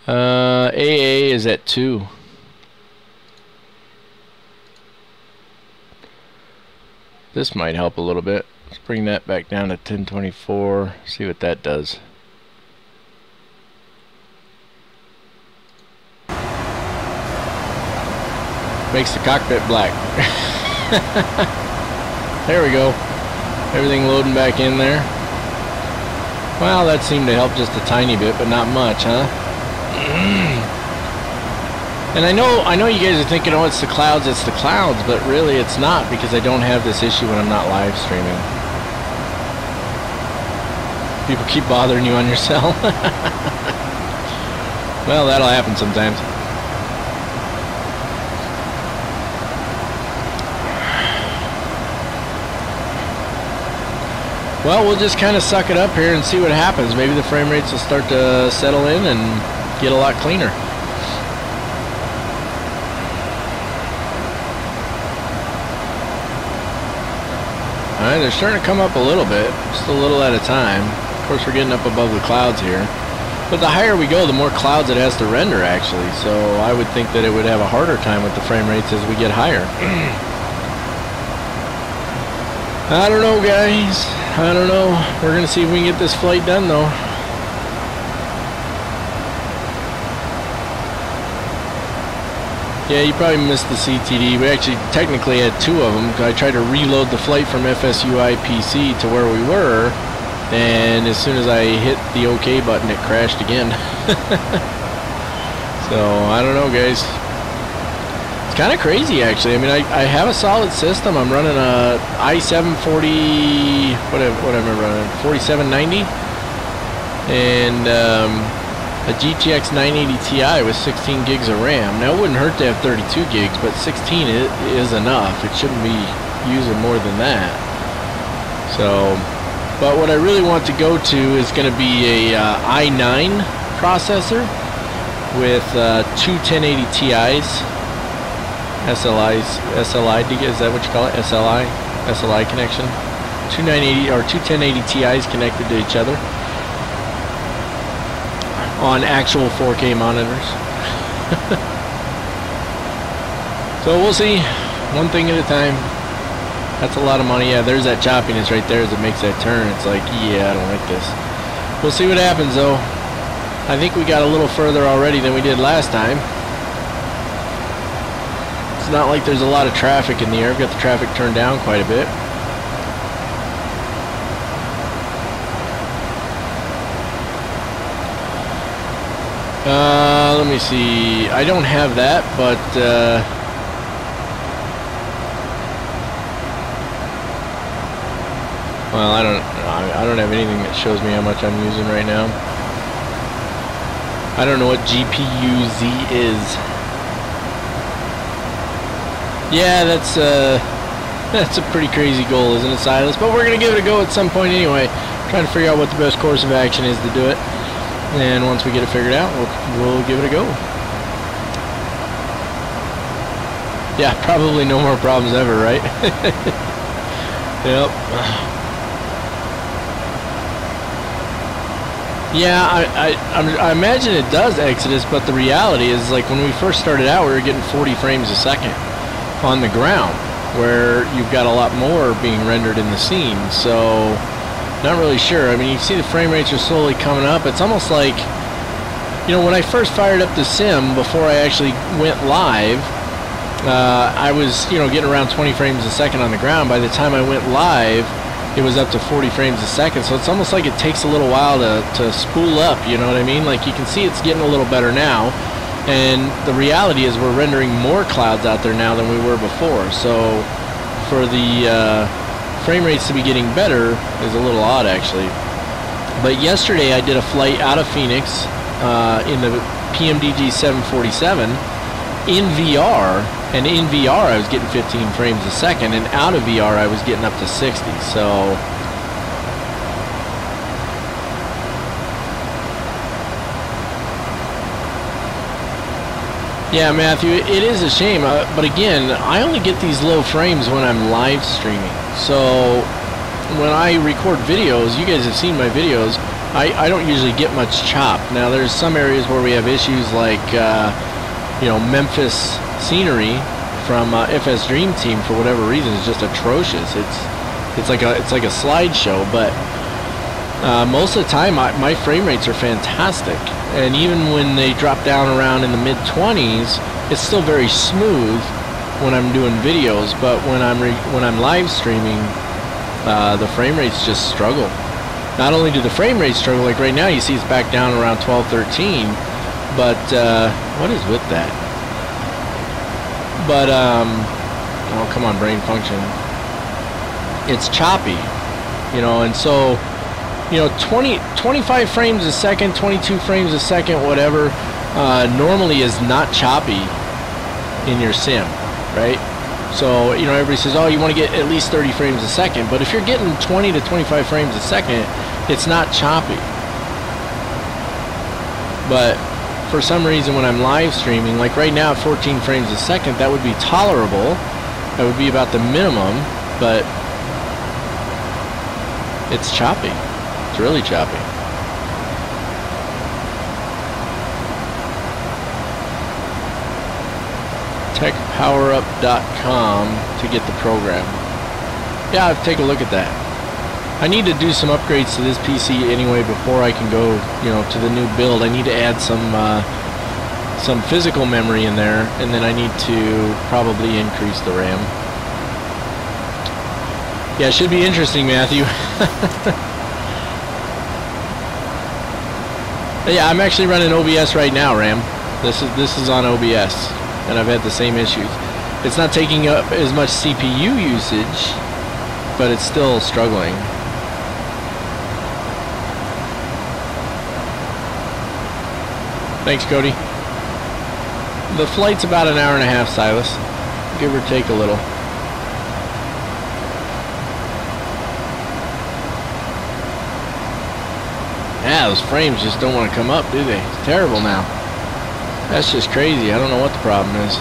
AA is at 2. This might help a little bit. Let's bring that back down to 1024. See what that does. Makes the cockpit black. There we go. Everything loading back in there. Well, that seemed to help just a tiny bit, but not much, huh? And I know you guys are thinking, oh, it's the clouds, but really it's not, because I don't have this issue when I'm not live streaming. People keep bothering you on your cell. Well, that'll happen sometimes. Well, we'll just kind of suck it up here and see what happens. Maybe the frame rates will start to settle in and get a lot cleaner. Alright, they're starting to come up a little bit, just a little at a time. Of course, we're getting up above the clouds here. But the higher we go, the more clouds it has to render, actually. So I would think that it would have a harder time with the frame rates as we get higher. I don't know, guys. I don't know. We're going to see if we can get this flight done, though. Yeah, you probably missed the CTD. We actually technically had 2 of them. I tried to reload the flight from FSUI PC to where we were, and as soon as I hit the OK button, it crashed again. So, I don't know, guys. It's kind of crazy, actually. I mean, I have a solid system. I'm running a i740, what am I running? 4790, and a GTX 980 Ti with 16 gigs of RAM. Now, it wouldn't hurt to have 32 gigs, but 16 is enough. It shouldn't be using more than that. So, but what I really want to go to is going to be a i9 processor with 2 1080 Ti's. SLI, is that what you call it? SLI connection. 2 980 or 2 1080 Ti's connected to each other on actual 4K monitors. So we'll see, one thing at a time. That's a lot of money. Yeah, there's that choppiness right there as it makes that turn. It's like, yeah, I don't like this. We'll see what happens, though. I think we got a little further already than we did last time. It's not like there's a lot of traffic in the air. I've got the traffic turned down quite a bit. Let me see. I don't have that, but well, I don't have anything that shows me how much I'm using right now. I don't know what GPU-Z is. Yeah, that's a pretty crazy goal, isn't it, Silas? But we're gonna give it a go at some point anyway. Trying to figure out what the best course of action is to do it. And once we get it figured out, we'll give it a go. Yeah, probably no more problems ever, right? Yep. Yeah, I imagine it does, Exodus, but the reality is, like, when we first started out, we were getting 40 frames a second on the ground, where you've got a lot more being rendered in the scene, so not really sure. I mean, you see the frame rates are slowly coming up. It's almost like, you know, when I first fired up the sim before I actually went live, I was, you know, getting around 20 frames a second on the ground. By the time I went live, it was up to 40 frames a second, so it's almost like it takes a little while to spool up, you know what I mean? Like, you can see it's getting a little better now, and the reality is we're rendering more clouds out there now than we were before, so for the frame rates to be getting better is a little odd, actually. But yesterday I did a flight out of Phoenix in the PMDG 747 in VR, and in VR I was getting 15 frames a second, and out of VR I was getting up to 60. So yeah, Matthew, it is a shame, but again, I only get these low frames when I'm live streaming. So when I record videos, you guys have seen my videos, I don't usually get much chop. Now, there's some areas where we have issues like, you know, Memphis scenery from FS Dream Team, for whatever reason, is just atrocious. It's like a slideshow, but most of the time my frame rates are fantastic, and even when they drop down around in the mid-20s, it's still very smooth when I'm doing videos. But when I'm live streaming, the frame rates just struggle. Not only do the frame rates struggle, like right now you see it's back down around 12, 13, but what is with that? But oh, come on, brain function. It's choppy, you know, and so, you know, 25 frames a second, 22 frames a second, whatever, normally is not choppy in your sim, right? So, you know, everybody says, oh, you want to get at least 30 frames a second, but if you're getting 20 to 25 frames a second, it's not choppy. But for some reason, when I'm live streaming, like right now at 14 frames a second, that would be tolerable. That would be about the minimum, but it's choppy. It's really choppy. techpowerup.com to get the program. Yeah, I'll take a look at that. I need to do some upgrades to this PC anyway before I can go, you know, to the new build. I need to add some physical memory in there, and then I need to probably increase the RAM. Yeah, it should be interesting, Matthew. Yeah, I'm actually running OBS right now, Ram. This is on OBS, and I've had the same issues. It's not taking up as much CPU usage, but it's still struggling. Thanks, Cody. The flight's about an hour and a half, Silas. Give or take a little. Yeah, those frames just don't want to come up, do they? It's terrible now. That's just crazy. I don't know what the problem is.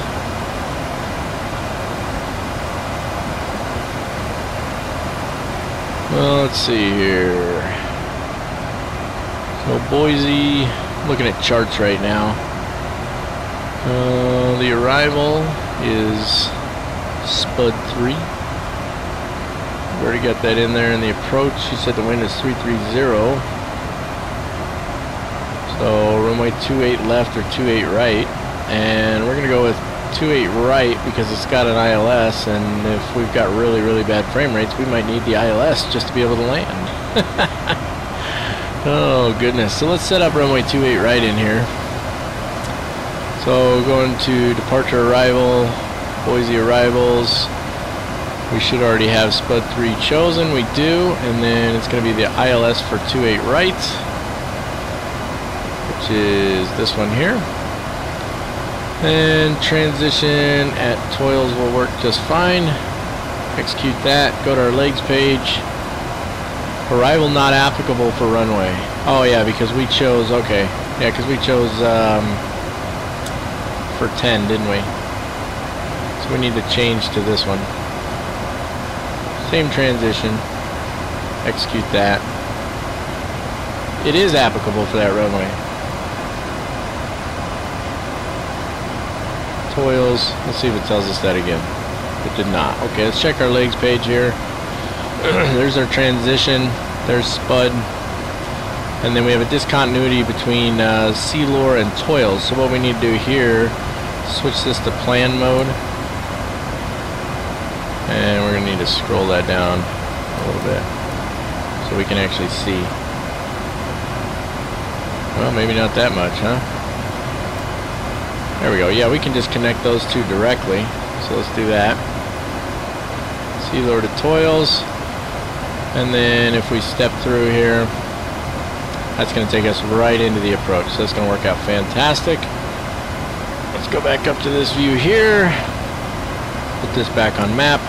Well, let's see here. So Boise, looking at charts right now. The arrival is Spud 3. We already got that in there. And the approach, you said the wind is 330. So runway 28 left or 28 right, and we're gonna go with 28 right because it's got an ILS, and if we've got really, really bad frame rates, we might need the ILS just to be able to land. Oh goodness. So let's set up runway 28 right in here. So going to departure arrival, Boise arrivals. We should already have Spud 3 chosen. We do, and then it's going to be the ILS for 28 right, which is this one here. And transition at Toils will work just fine. Execute that. Go to our legs page. Arrival not applicable for runway. Oh yeah, because we chose, okay. Yeah, because we chose for 10, didn't we? So we need to change to this one. Same transition. Execute that. It is applicable for that runway. Toils. Let's see if it tells us that again. It did not. Okay, let's check our legs page here. There's our transition. There's Spud. And then we have a discontinuity between Sealore and Toils. So what we need to do here, switch this to plan mode. And we're going to need to scroll that down a little bit so we can actually see. Well, maybe not that much, huh? There we go. Yeah, we can just connect those two directly. So let's do that. Sealore to Toils. And then if we step through here, that's going to take us right into the approach. So that's going to work out fantastic. Let's go back up to this view here. Put this back on map.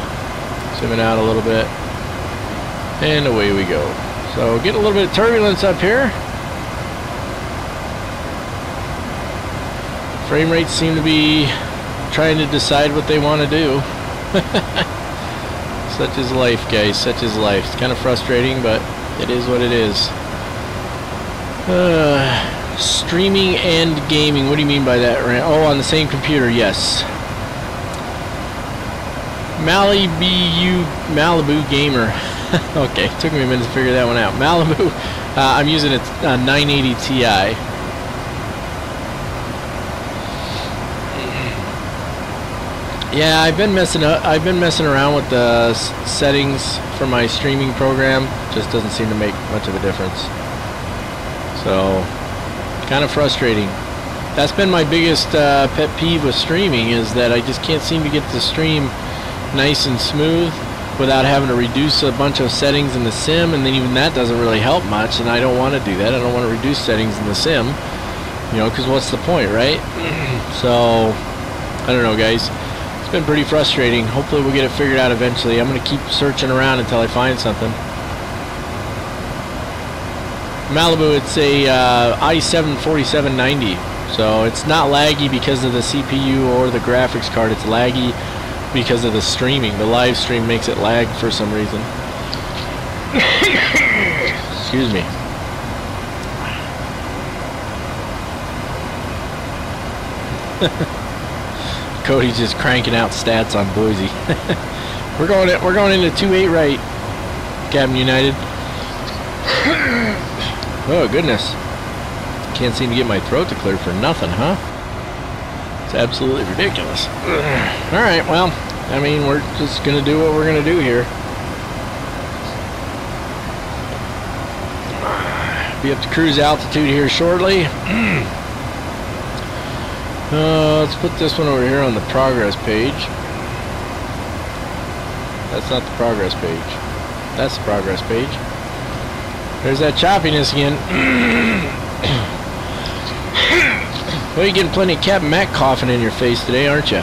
Zoom it out a little bit. And away we go. So get a little bit of turbulence up here. Frame rates seem to be trying to decide what they want to do. Such is life, guys. Such is life. It's kind of frustrating, but it is what it is. Streaming and gaming. What do you mean by that, Rand? Oh, on the same computer. Yes. Malibu Gamer. Okay, took me a minute to figure that one out. Malibu. I'm using a 980 Ti. Yeah, I've been messing around with the settings for my streaming program. Just doesn't seem to make much of a difference. So, kind of frustrating. That's been my biggest pet peeve with streaming, is that I just can't seem to get the stream nice and smooth without having to reduce a bunch of settings in the sim, and then even that doesn't really help much, and I don't want to do that. I don't want to reduce settings in the sim, you know, because what's the point, right? So, I don't know, guys. It's been pretty frustrating. Hopefully we'll get it figured out eventually. I'm going to keep searching around until I find something. Malibu, it's a i7 4790, so it's not laggy because of the CPU or the graphics card. It's laggy because of the streaming. The live stream makes it lag for some reason. Excuse me. Cody's just cranking out stats on Boise. we're going into 28 right, Captain United. Oh goodness, can't seem to get my throat to clear for nothing, huh? It's absolutely ridiculous. All right, well, I mean, we're just gonna do what we're gonna do here. Be up to cruise altitude here shortly. Let's put this one over here on the progress page. That's not the progress page. That's the progress page. There's that choppiness again. Well, you're getting plenty of Captain Mac coughing in your face today, aren't you?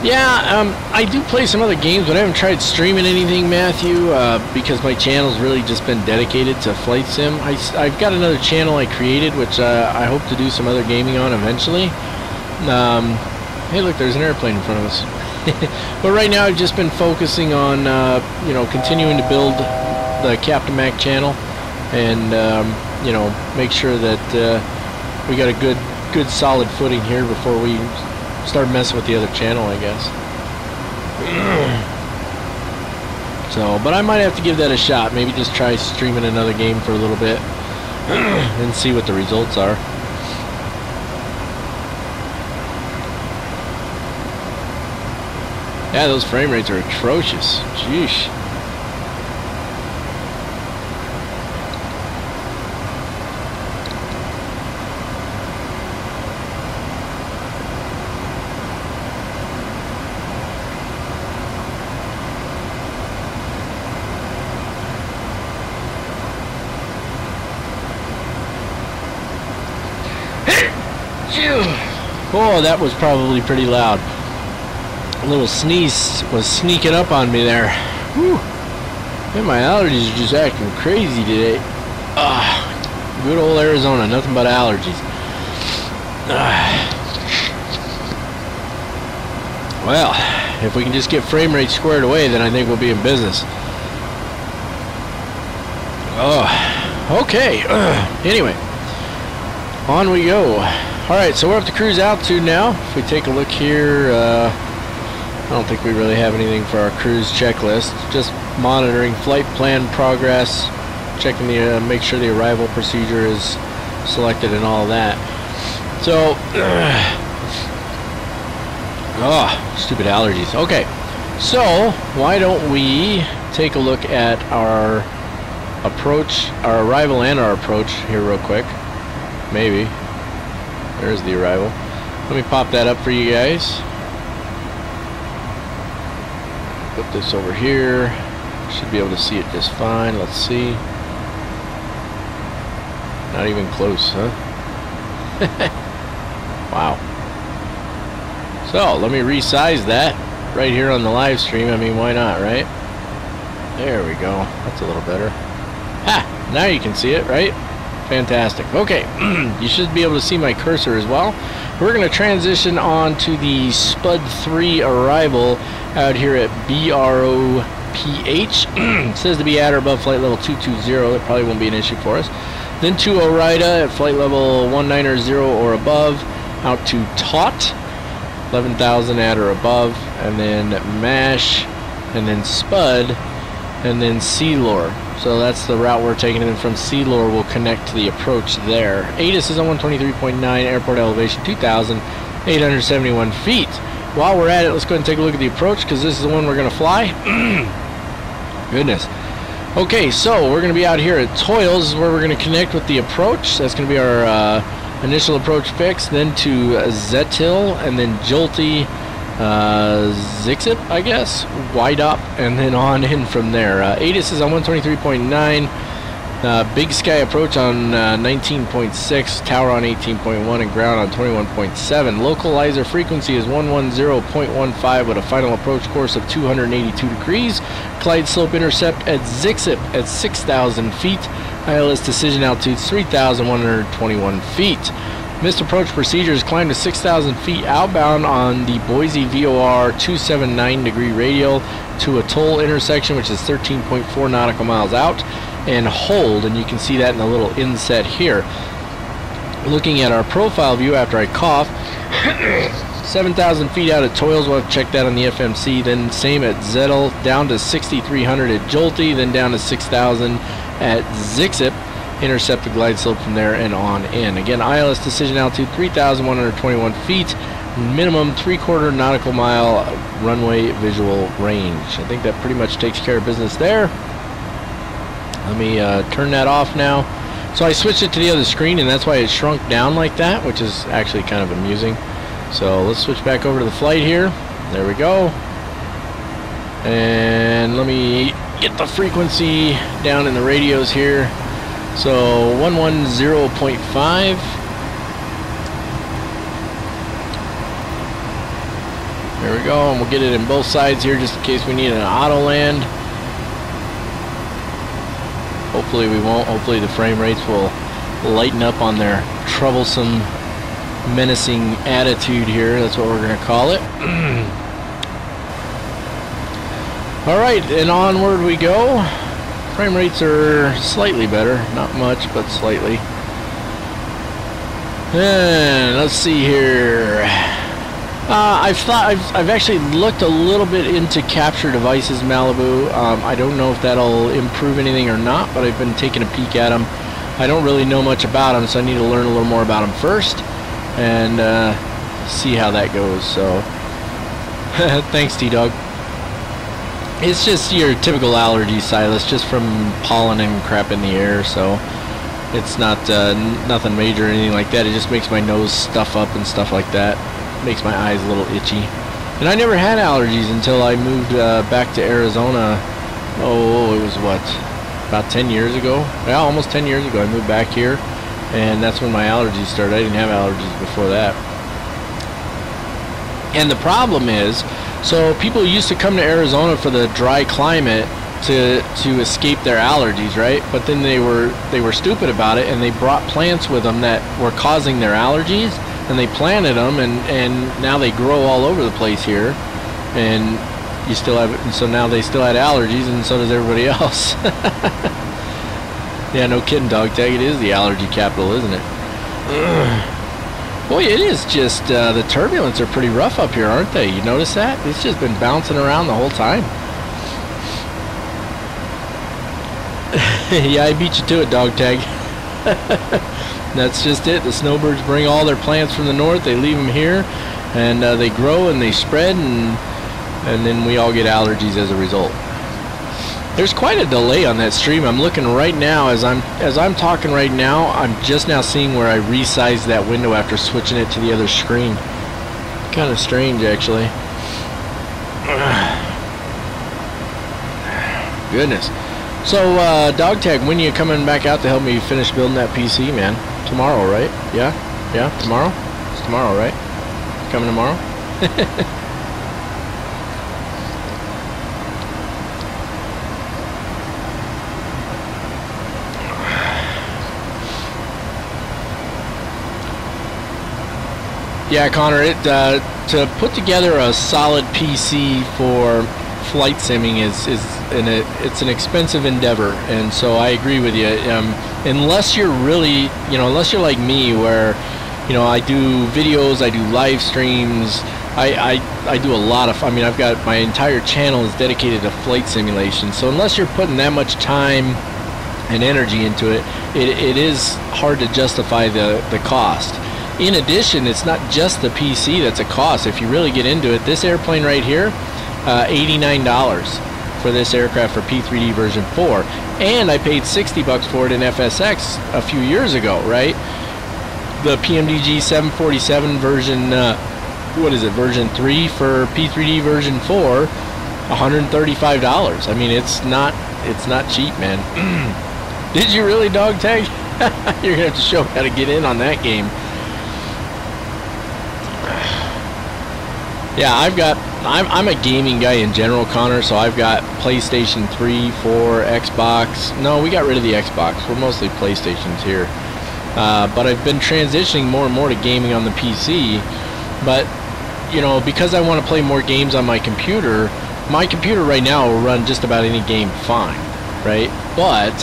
Yeah, I do play some other games, but I haven't tried streaming anything, Matthew, because my channel's really just been dedicated to Flight Sim. I've got another channel I created, which I hope to do some other gaming on eventually. Hey, look, there's an airplane in front of us. But right now I've just been focusing on, you know, continuing to build the Captain Mac channel and, you know, make sure that we got a good solid footing here before we start messing with the other channel, I guess. So, but I might have to give that a shot. Maybe just try streaming another game for a little bit and see what the results are. Yeah, those frame rates are atrocious. Jeez. Oh, that was probably pretty loud. A little sneeze was sneaking up on me there. Whew. Man, my allergies are just acting crazy today. Good old Arizona, nothing but allergies. Well, if we can just get frame rate squared away, then I think we'll be in business. Okay. Anyway, on we go. Alright, so we're up to cruise altitude now. If we take a look here, I don't think we really have anything for our cruise checklist. Just monitoring flight plan progress, checking the make sure the arrival procedure is selected and all that. So, stupid allergies. Okay, so why don't we take a look at our approach, our arrival and our approach here real quick. Maybe. There's the arrival. Let me pop that up for you guys. Put this over here. Should be able to see it just fine. Let's see. Not even close, huh? Wow. So, let me resize that right here on the live stream. I mean, why not, right? There we go. That's a little better. Ha! Now you can see it, right? Fantastic. Okay, you should be able to see my cursor as well. We're going to transition on to the Spud 3 arrival out here at BROPH. It says to be at or above flight level 220. It probably won't be an issue for us. Then to Orida at flight level 190 or above, out to Taut, 11,000 at or above, and then MASH, and then Spud, and then Sealore. So that's the route we're taking, and then from Sealore we'll connect to the approach there. ATIS is on 123.9, airport elevation 2,871 feet. While we're at it, let's go ahead and take a look at the approach, because this is the one we're going to fly. Goodness. Okay, so we're going to be out here at Toils, is where we're going to connect with the approach. That's going to be our initial approach fix, then to Zetil, and then Jolty, Zixip, I guess, Wide Up, and then on in from there. ATIS is on 123.9, Big Sky approach on 19.6, tower on 18.1, and ground on 21.7. Localizer frequency is 110.15 with a final approach course of 282 degrees. Glide slope intercept at Zixip at 6,000 feet. ILS decision altitude 3,121 feet. Missed approach procedures: climb to 6,000 feet outbound on the Boise VOR 279 degree radial to a toll intersection, which is 13.4 nautical miles out, and hold, and you can see that in the little inset here. Looking at our profile view after I cough, 7,000 feet out at Toils, we'll have to check that on the FMC, then same at Zettel, down to 6,300 at Jolty, then down to 6,000 at Zixip. Intercept the glide slope from there and on in. Again, ILS decision altitude 3,121 feet, minimum 3/4 nautical mile runway visual range. I think that pretty much takes care of business there. Let me turn that off now. So I switched it to the other screen, and that's why it shrunk down like that, which is actually kind of amusing. So let's switch back over to the flight here. There we go. And let me get the frequency down in the radios here. So 110.5. There we go, and we'll get it in both sides here just in case we need an auto land. Hopefully we won't. Hopefully the frame rates will lighten up on their troublesome, menacing attitude here. That's what we're going to call it. Alright, and onward we go. Frame rates are slightly better, not much, but slightly. And let's see here. I've actually looked a little bit into capture devices, Malibu. I don't know if that'll improve anything or not, but I've been taking a peek at them. I don't really know much about them, so I need to learn a little more about them first and see how that goes. So, thanks, T-Dog. It's just your typical allergy, Silas, just from pollen and crap in the air, so it's not nothing major or anything like that. It just makes my nose stuff up and stuff like that. Makes my eyes a little itchy. And I never had allergies until I moved back to Arizona. Oh, it was what? About 10 years ago? Yeah, almost 10 years ago I moved back here, and that's when my allergies started. I didn't have allergies before that. And the problem is, so people used to come to Arizona for the dry climate to escape their allergies, right? But then they were stupid about it, and they brought plants with them that were causing their allergies, and they planted them, and now they grow all over the place here, and you still have, and so now they still had allergies, and so does everybody else. Yeah, no kidding, Dog Tag. It is the allergy capital, isn't it? Boy, it is just the turbulence are pretty rough up here, aren't they? You notice that? It's just been bouncing around the whole time. Yeah, I beat you to it, Dog Tag. That's just it. The snowbirds bring all their plants from the north. They leave them here, and they grow and they spread, and then we all get allergies as a result. There's quite a delay on that stream. I'm looking right now as I'm talking right now. I'm just now seeing where I resized that window after switching it to the other screen. Kind of strange, actually. Goodness. So, Dog Tag, when are you coming back out to help me finish building that PC, man? Tomorrow, right? Yeah? Yeah? Tomorrow? It's tomorrow, right? Coming tomorrow? Yeah, Connor, to put together a solid PC for flight simming it's an expensive endeavor, and so I agree with you. Unless you're really, unless you're like me, where, I do videos, I do live streams, I do a lot of, I've got my entire channel is dedicated to flight simulation. So unless you're putting that much time and energy into it, it is hard to justify the cost. In addition, it's not just the PC that's a cost. If you really get into it, this airplane right here, $89 for this aircraft for P3D version 4, and I paid $60 for it in FSX a few years ago, right? The PMDG 747 version, what is it, version 3 for P3D version 4, $135. It's not cheap, man. Did you really, Dog Tag? You're gonna have to show me how to get in on that game. Yeah, I'm a gaming guy in general, Connor, so I've got PlayStation 3, 4, Xbox. No, we got rid of the Xbox. We're mostly PlayStations here. But I've been transitioning more and more to gaming on the PC. But, because I want to play more games on my computer right now will run just about any game fine, right? But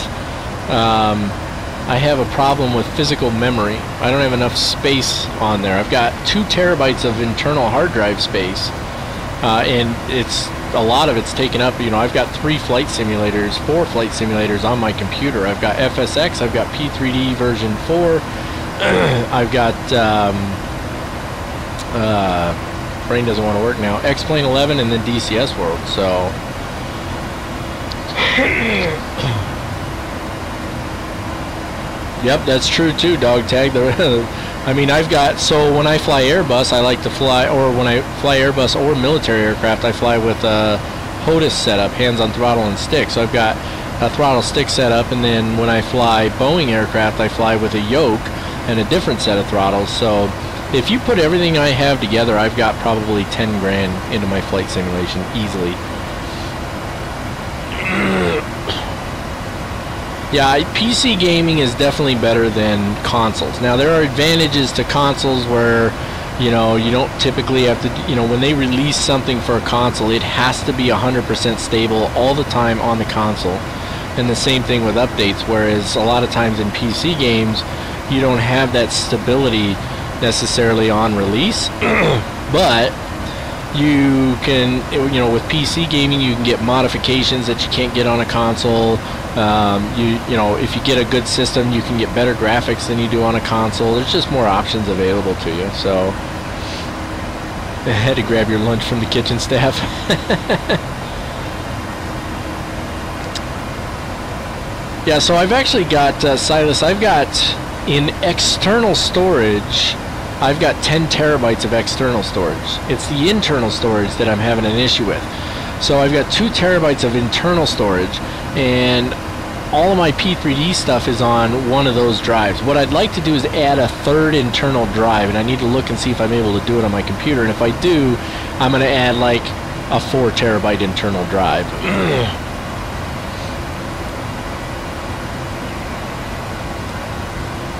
I have a problem with physical memory. I don't have enough space on there. I've got 2 terabytes of internal hard drive space, and a lot of it's taken up. I've got 4 flight simulators on my computer. I've got FSX, I've got P3D version 4, I've got brain doesn't want to work now, X-Plane 11, and then DCS World. So yep, that's true too, Dog Tag. I've got, so when I fly Airbus, I like to fly, or when I fly Airbus or military aircraft, I fly with a HOTUS setup, hands on throttle and stick. So I've got a throttle stick setup, and then when I fly Boeing aircraft, I fly with a yoke and a different set of throttles. So if you put everything I have together, I've got probably 10 grand into my flight simulation easily. Yeah, PC gaming is definitely better than consoles. Now, there are advantages to consoles where, you don't typically have to, when they release something for a console, it has to be 100% stable all the time on the console. And the same thing with updates, whereas a lot of times in PC games, you don't have that stability necessarily on release. But you can, with PC gaming, you can get modifications that you can't get on a console. If you get a good system, you can get better graphics than you do on a console. There's just more options available to you. So I had to grab your lunch from the kitchen staff. Yeah, so I've actually got, Silas, I've got in external storage, I've got 10 terabytes of external storage. It's the internal storage that I'm having an issue with. So I've got 2 terabytes of internal storage, and all of my P3D stuff is on one of those drives. What I'd like to do is add a third internal drive, and I need to look and see if I'm able to do it on my computer. And if I do, I'm going to add like a 4 terabyte internal drive.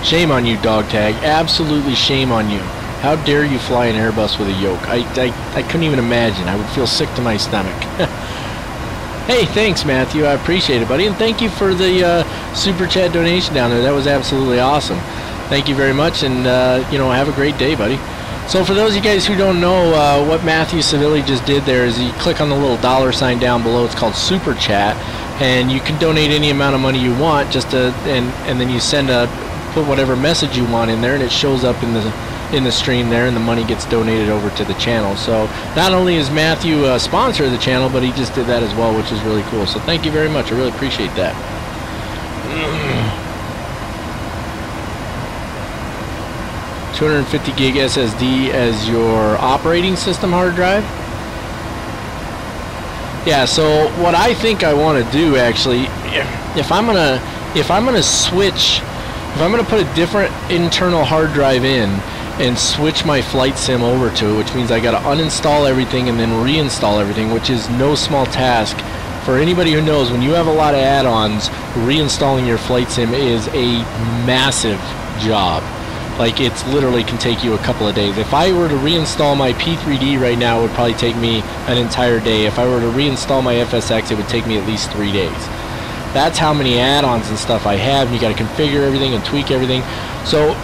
Shame on you, dog tag. Absolutely shame on you. How dare you fly an Airbus with a yoke? I couldn't even imagine. I would feel sick to my stomach. Hey, thanks, Matthew. I appreciate it, buddy. And thank you for the Super Chat donation down there. That was absolutely awesome. Thank you very much, and, you know, have a great day, buddy. So for those of you guys who don't know, what Matthew Civilli just did there is you click on the little $ down below. It's called Super Chat, and you can donate any amount of money you want, just to, and then you send put whatever message you want in there, and it shows up in the stream there, and the money gets donated over to the channel. So not only is Matthew a sponsor of the channel, but he just did that as well, which is really cool. So thank you very much. I really appreciate that. 250 gig SSD as your operating system hard drive. Yeah, so what I think I want to do, actually, if I'm gonna switch, if I'm gonna put a different internal hard drive in and switch my flight sim over to it, which means I gotta uninstall everything and then reinstall everything, which is no small task. For anybody who knows, when you have a lot of add-ons, reinstalling your flight sim is a massive job. Like, it's literally can take you a couple of days. If I were to reinstall my P3D right now, it would probably take me an entire day. If I were to reinstall my FSX, it would take me at least 3 days. That's how many add-ons and stuff I have, and you got to configure everything and tweak everything. So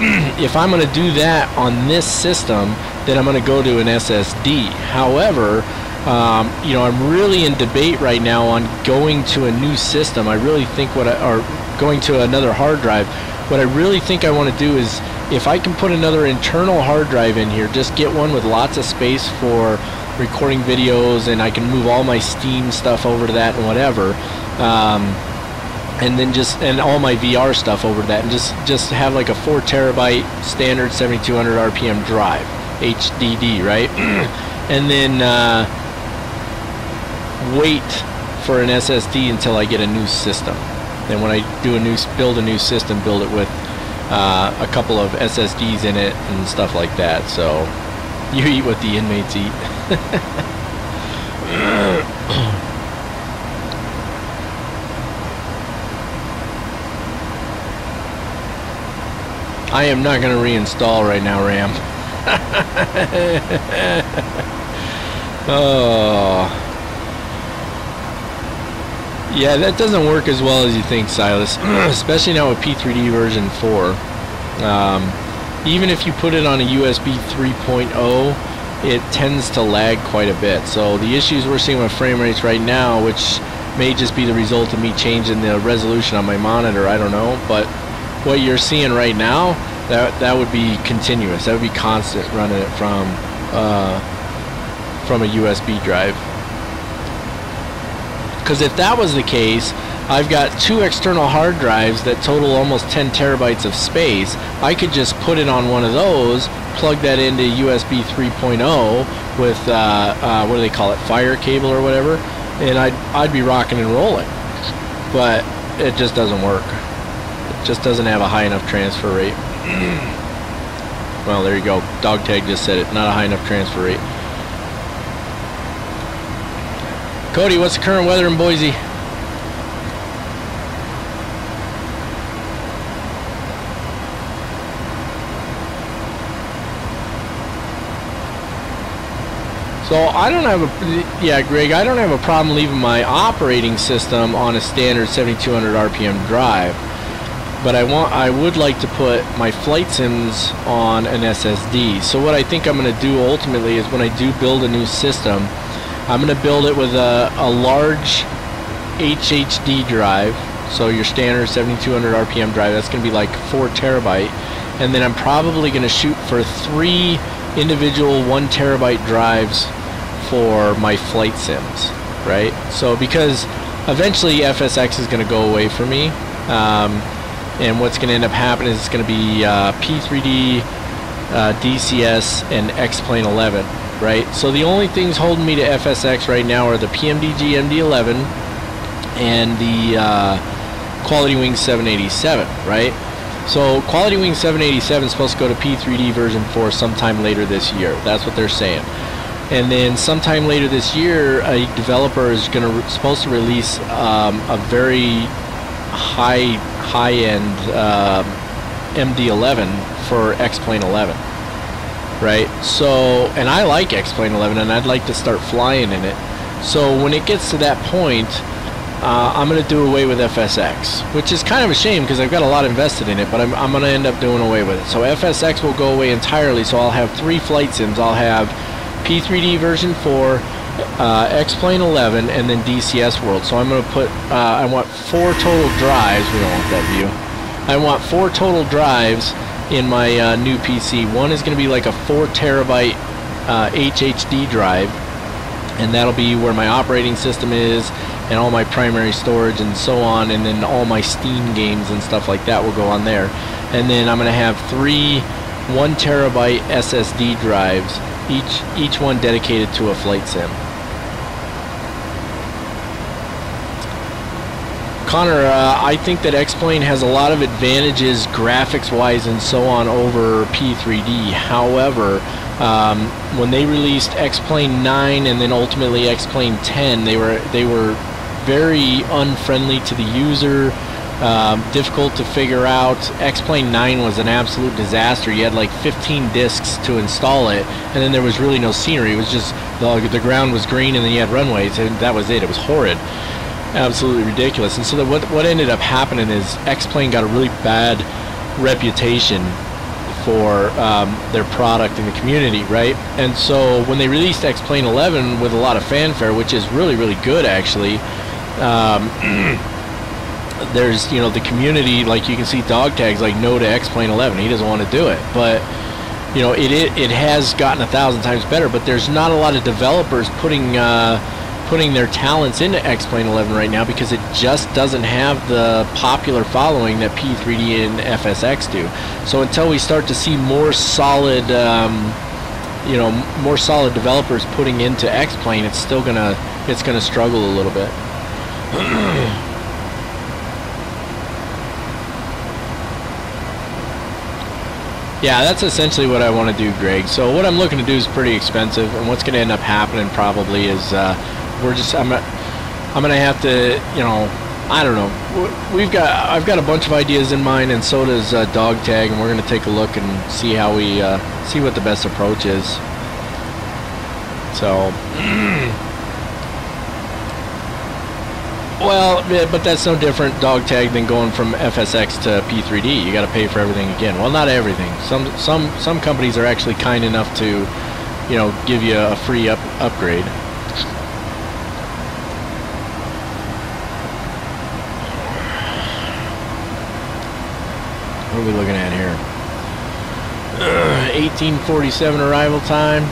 if I'm going to do that on this system, then I'm going to go to an SSD. However, you know, I'm really in debate right now on going to a new system. I really think or going to another hard drive. What I really think I want to do is, if I can put another internal hard drive in here, just get one with lots of space for recording videos, and I can move all my Steam stuff over to that and whatever, and then and all my VR stuff over to that, and just have like a 4 terabyte standard 7200 RPM drive, HDD, right? And then wait for an SSD until I get a new system. Then when I do build a new system, build it with a couple of SSDs in it and stuff like that. So you eat what the inmates eat. I am not going to reinstall right now, Ram. Oh. Yeah, that doesn't work as well as you think, Silas. Especially now with P3D version 4. Even if you put it on a USB 3.0, it tends to lag quite a bit. So the issues we're seeing with frame rates right now, which may just be the result of me changing the resolution on my monitor, I don't know. But what you're seeing right now, that would be continuous. That would be constant running it from a USB drive. Because if that was the case, I've got 2 external hard drives that total almost 10 terabytes of space. I could just put it on one of those, plug that into USB 3.0 with, what do they call it, fire cable or whatever, and I'd be rocking and rolling. But it just doesn't work. It just doesn't have a high enough transfer rate. Well, there you go. Dog Tag just said it. Not a high enough transfer rate. Cody, what's the current weather in Boise? So I don't have a, yeah, Greg, I don't have a problem leaving my operating system on a standard 7200 RPM drive, but I would like to put my flight sims on an SSD. So what I think I'm going to do ultimately is, when I do build a new system, I'm going to build it with a large HHD drive, so your standard 7200 RPM drive. That's going to be like 4 terabyte, and then I'm probably going to shoot for 3 individual 1 terabyte drives for my flight sims, right? So because eventually FSX is going to go away for me, and what's going to end up happening is it's going to be P3D, DCS, and X-Plane 11. Right, so the only things holding me to FSX right now are the PMDG MD11 and the Quality Wing 787, right? So Quality Wing 787 is supposed to go to P3D version 4 sometime later this year. That's what they're saying. And then sometime later this year, a developer is supposed to release a very high-end MD-11 for X-Plane 11, right? So, and I like X-Plane 11, and I'd like to start flying in it. So when it gets to that point, I'm going to do away with FSX, which is kind of a shame because I've got a lot invested in it, but I'm going to end up doing away with it. So FSX will go away entirely, so I'll have 3 flight sims. I'll have P3D version 4, X-Plane 11, and then DCS World. So I'm going to put, I want 4 total drives. We don't want that view. I want 4 total drives in my new PC. One is going to be like a 4 terabyte HHD drive, and that'll be where my operating system is and all my primary storage and so on, and then all my Steam games and stuff like that will go on there. And then I'm going to have 3 1 terabyte SSD drives, each one dedicated to a flight sim. Connor, I think that X-Plane has a lot of advantages graphics-wise and so on over P3D. However, when they released X-Plane 9 and then ultimately X-Plane 10, they were very unfriendly to the user, difficult to figure out. X-Plane 9 was an absolute disaster. You had like 15 discs to install it, and then there was really no scenery. It was just the ground was green, and then you had runways, and that was it. It was horrid. Absolutely ridiculous. And so what ended up happening is X-Plane got a really bad reputation for their product in the community, right? And so when they released X-Plane 11 with a lot of fanfare, which is really, really good actually, there's, you know, the community, like you can see dog tags like no to X-Plane 11. He doesn't want to do it, but you know, it has gotten 1,000 times better, but there's not a lot of developers putting their talents into X-Plane 11 right now because it just doesn't have the popular following that P3D and FSX do. So until we start to see more solid, you know, more solid developers putting into X-Plane, it's gonna struggle a little bit. Yeah, that's essentially what I want to do, Greg. So what I'm looking to do is pretty expensive, and what's going to end up happening probably is I'm gonna have to, you know, I don't know. I've got a bunch of ideas in mind, and so does Dog Tag, and we're gonna take a look and see how we see what the best approach is. So, well, but that's no different, Dog Tag, than going from FSX to P3D. You got to pay for everything again. Well, not everything. Some companies are actually kind enough to, you know, give you a free upgrade. What are we looking at here? 1847 arrival time.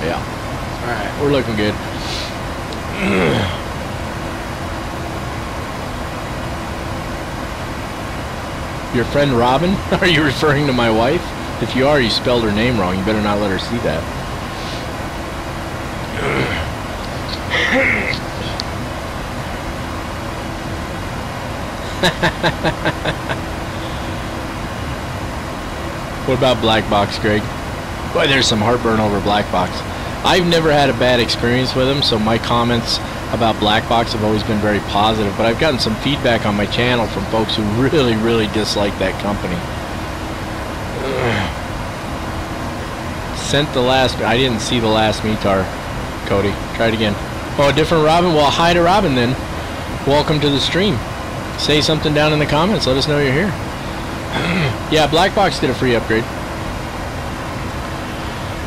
Yeah. All right, we're looking good. Your friend Robin? Are you referring to my wife? If you are, you spelled her name wrong. You better not let her see that. What about Black Box, Greg? Boy, there's some heartburn over Black Box. I've never had a bad experience with them, so my comments about Black Box have always been very positive, but I've gotten some feedback on my channel from folks who really, really dislike that company. Sent the last... I didn't see the last METAR, Cody. Try it again. Oh, a different Robin? Well, hi to Robin then. Welcome to the stream. Say something down in the comments. Let us know you're here. Yeah, Black Box did a free upgrade.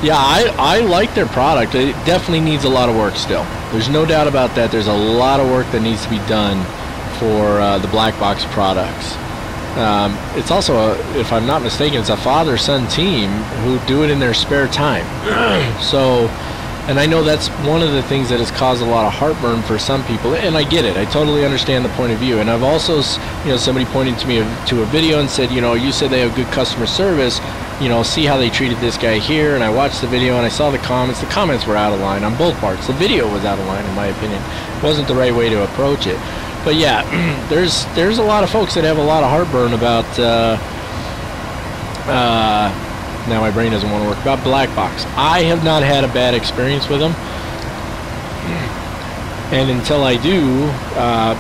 Yeah, I like their product. It definitely needs a lot of work still. There's no doubt about that. There's a lot of work that needs to be done for the Black Box products. It's also, if I'm not mistaken, it's a father-son team who do it in their spare time. So, and I know that's one of the things that has caused a lot of heartburn for some people, and I get it. I totally understand the point of view. And I've also, you know, somebody pointed to me to a video and said, you know, you said they have good customer service. You know, see how they treated this guy here. And I watched the video and I saw the comments. The comments were out of line on both parts. The video was out of line, in my opinion. It wasn't the right way to approach it. But yeah, there's a lot of folks that have a lot of heartburn about now my brain doesn't want to work, about black box. I have not had a bad experience with them, and until I do,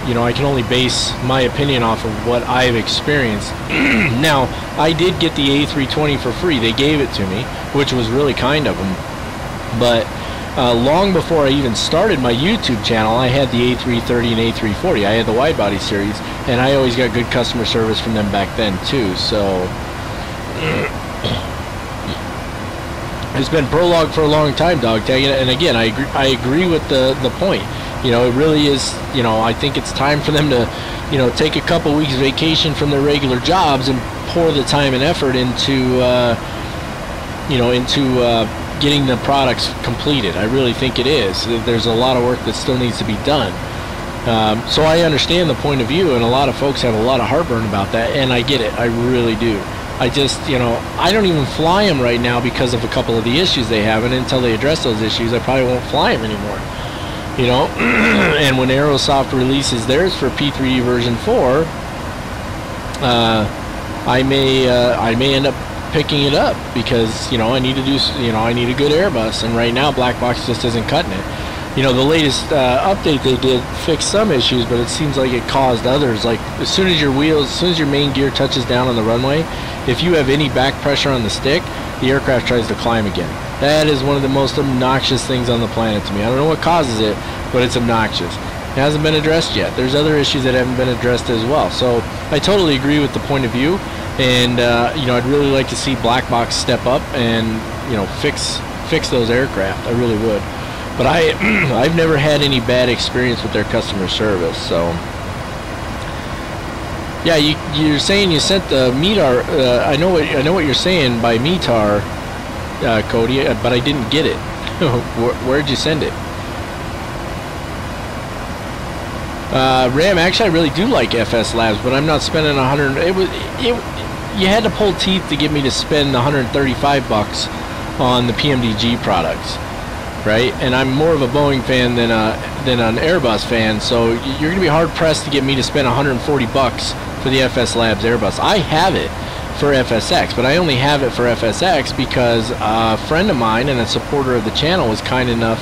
you know, I can only base my opinion off of what I've experienced. Now, I did get the A320 for free. They gave it to me, which was really kind of them. But long before I even started my YouTube channel, I had the A330 and A340. I had the wide body series, and I always got good customer service from them back then too. So it's been prologue for a long time, dog tag. And again, I agree with the point. You know, it really is, you know, I think it's time for them to, you know, take a couple weeks vacation from their regular jobs and pour the time and effort into, you know, into getting the products completed. I really think it is. There's a lot of work that still needs to be done. So I understand the point of view, and a lot of folks have a lot of heartburn about that, and I get it. I really do. I just, you know, I don't even fly them right now because of a couple of the issues they have, and until they address those issues, I probably won't fly them anymore. You know, and when Aerosoft releases theirs for P3D version 4, I may end up picking it up because, you know, I need to do, you know, I need a good Airbus, and right now black box just isn't cutting it. You know, the latest update they did fixed some issues, but it seems like it caused others. Like as soon as your wheels, as soon as your main gear touches down on the runway, if you have any back pressure on the stick, the aircraft tries to climb again. That is one of the most obnoxious things on the planet to me. I don't know what causes it, but it's obnoxious. It hasn't been addressed yet. There's other issues that haven't been addressed as well. So I totally agree with the point of view, and you know, I'd really like to see black box step up and, you know, fix those aircraft. I really would. But I've never had any bad experience with their customer service. So yeah, you're saying you sent the METAR. I know what you're saying by METAR, Cody, but I didn't get it. Where'd you send it? Ram, actually, I really do like FS Labs, but I'm not spending 100. You had to pull teeth to get me to spend 135 bucks on the PMDG products, right? And I'm more of a Boeing fan than an Airbus fan, so you're gonna be hard pressed to get me to spend 140 bucks for the FS Labs Airbus. I have it for FSX, but I only have it for FSX because a friend of mine and a supporter of the channel was kind enough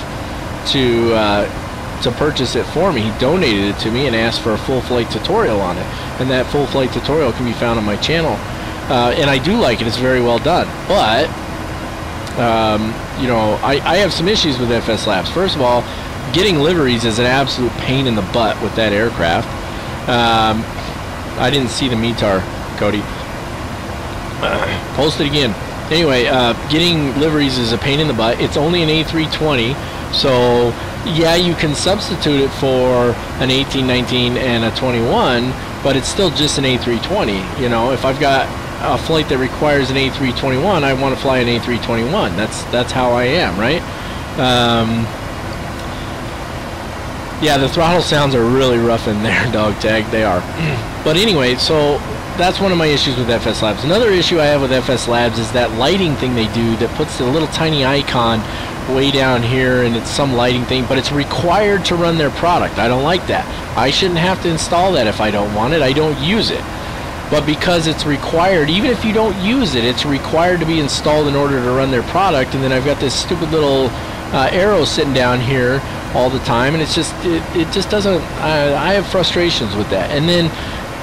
to purchase it for me. He donated it to me and asked for a full flight tutorial on it, and that full flight tutorial can be found on my channel. And I do like it. It's very well done. But you know, I have some issues with FS Labs. First of all, getting liveries is an absolute pain in the butt with that aircraft. I didn't see the METAR, Cody. Post it again. Anyway, getting liveries is a pain in the butt. It's only an A320, so yeah, you can substitute it for an 18, 19, and a 21, but it's still just an A320. You know, if I've got a flight that requires an A321, I want to fly an A321. That's how I am, right? Yeah, the throttle sounds are really rough in there, dog tag. They are. But anyway, so that's one of my issues with FS Labs. Another issue I have with FS Labs is that lighting thing they do that puts the little tiny icon way down here, and it's some lighting thing, but it's required to run their product. I don't like that. I shouldn't have to install that if I don't want it. I don't use it. But because it's required, even if you don't use it, it's required to be installed in order to run their product. And then I've got this stupid little arrow sitting down here all the time, and it's just it just doesn't. I have frustrations with that. And then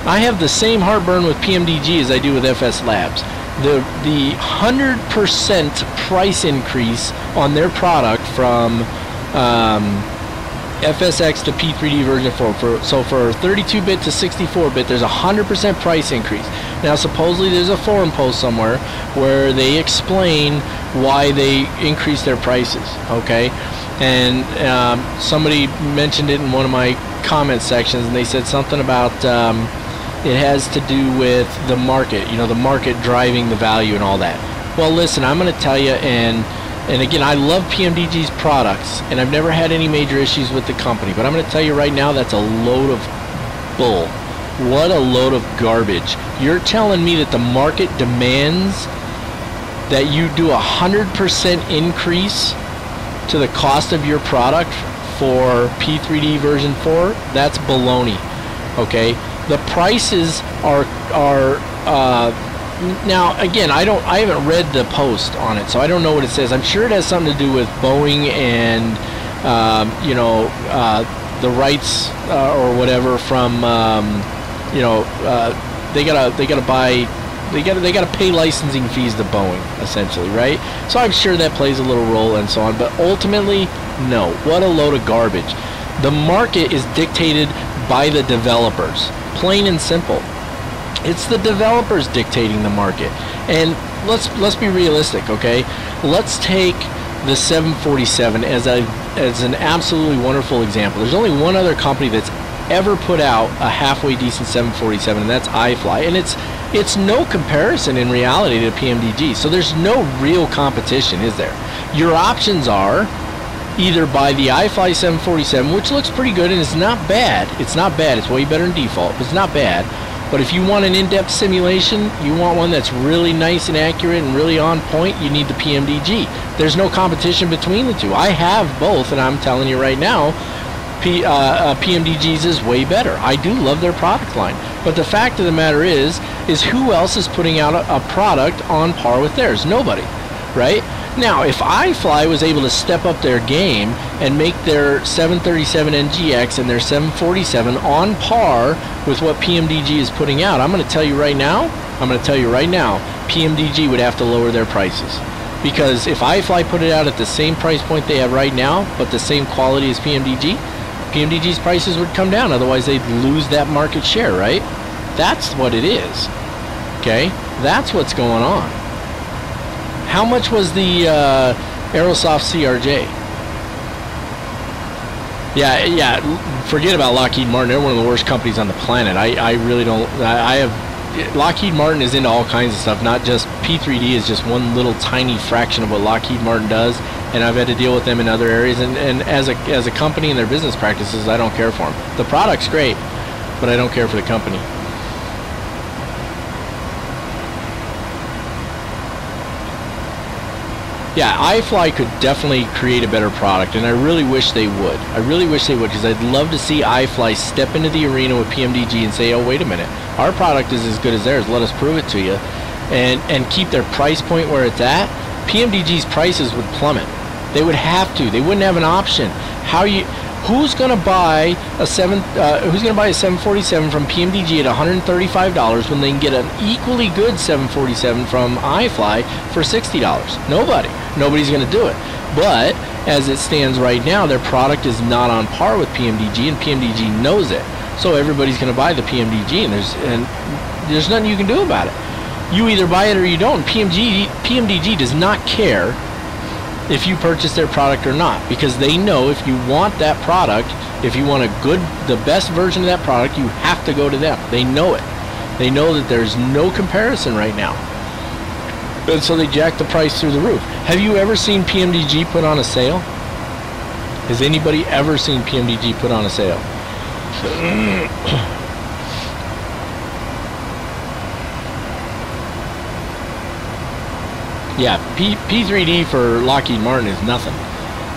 I have the same heartburn with PMDG as I do with FS Labs. The 100% price increase on their product from FSX to P3D version 4. So for 32-bit to 64-bit, there's a 100% price increase. Now, supposedly there's a forum post somewhere where they explain why they increase their prices, okay? And somebody mentioned it in one of my comment sections, and they said something about it has to do with the market, you know, the market driving the value and all that. Well, listen, I'm going to tell you, and again, I love PMDG's products, and I've never had any major issues with the company, but I'm going to tell you right now, that's a load of bull. What a load of garbage. You're telling me that the market demands that you do 100% increase to the cost of your product for P3D version 4? That's baloney. Okay, the prices are now again, I haven't read the post on it, so I don't know what it says. I'm sure it has something to do with Boeing and you know, the rights or whatever from you know, they gotta pay licensing fees to Boeing, essentially, right? So I'm sure that plays a little role and so on, but ultimately, no. What a load of garbage. The market is dictated by the developers, plain and simple. It's the developers dictating the market. And let's be realistic, okay? Let's take the 747 as an absolutely wonderful example. There's only one other company that's ever put out a halfway decent 747, and that's iFly, and it's no comparison in reality to PMDG. So there's no real competition, is there? Your options are either buy the iFly 747, which looks pretty good and it's not bad. It's not bad. It's way better than default, but it's not bad. But if you want an in-depth simulation, you want one that's really nice and accurate and really on point, you need the PMDG. There's no competition between the two. I have both, and I'm telling you right now, PMDG's is way better. I do love their product line. But the fact of the matter is who else is putting out a product on par with theirs? Nobody, right? Now, if iFly was able to step up their game and make their 737 NGX and their 747 on par with what PMDG is putting out, I'm going to tell you right now, PMDG would have to lower their prices. Because if iFly put it out at the same price point they have right now, but the same quality as PMDG, PMDG's prices would come down. Otherwise, they'd lose that market share, right? That's what it is. Okay? That's what's going on. How much was the Aerosoft CRJ? Yeah, forget about Lockheed Martin. They're one of the worst companies on the planet. I really don't. Lockheed Martin is into all kinds of stuff, not just P3D is just one little tiny fraction of what Lockheed Martin does, and I've had to deal with them in other areas, and as a company and their business practices, I don't care for them. The product's great, but I don't care for the company. Yeah, iFly could definitely create a better product, and I really wish they would. I really wish they would, because I'd love to see iFly step into the arena with PMDG and say, oh, wait a minute, our product is as good as theirs, let us prove it to you, and keep their price point where it's at. PMDG's prices would plummet. They would have to. They wouldn't have an option. Who's going to buy a 747 from PMDG at $135 when they can get an equally good 747 from iFly for $60? Nobody. Nobody's going to do it. But as it stands right now, their product is not on par with PMDG, and PMDG knows it. So everybody's going to buy the PMDG, and there's nothing you can do about it. You either buy it or you don't. PMDG does not care if you purchase their product or not, because they know if you want that product, if you want the best version of that product, you have to go to them. They know it. They know that there's no comparison right now, and so they jack the price through the roof. Have you ever seen PMDG put on a sale? Has anybody ever seen PMDG put on a sale? Yeah, P3D for Lockheed Martin is nothing.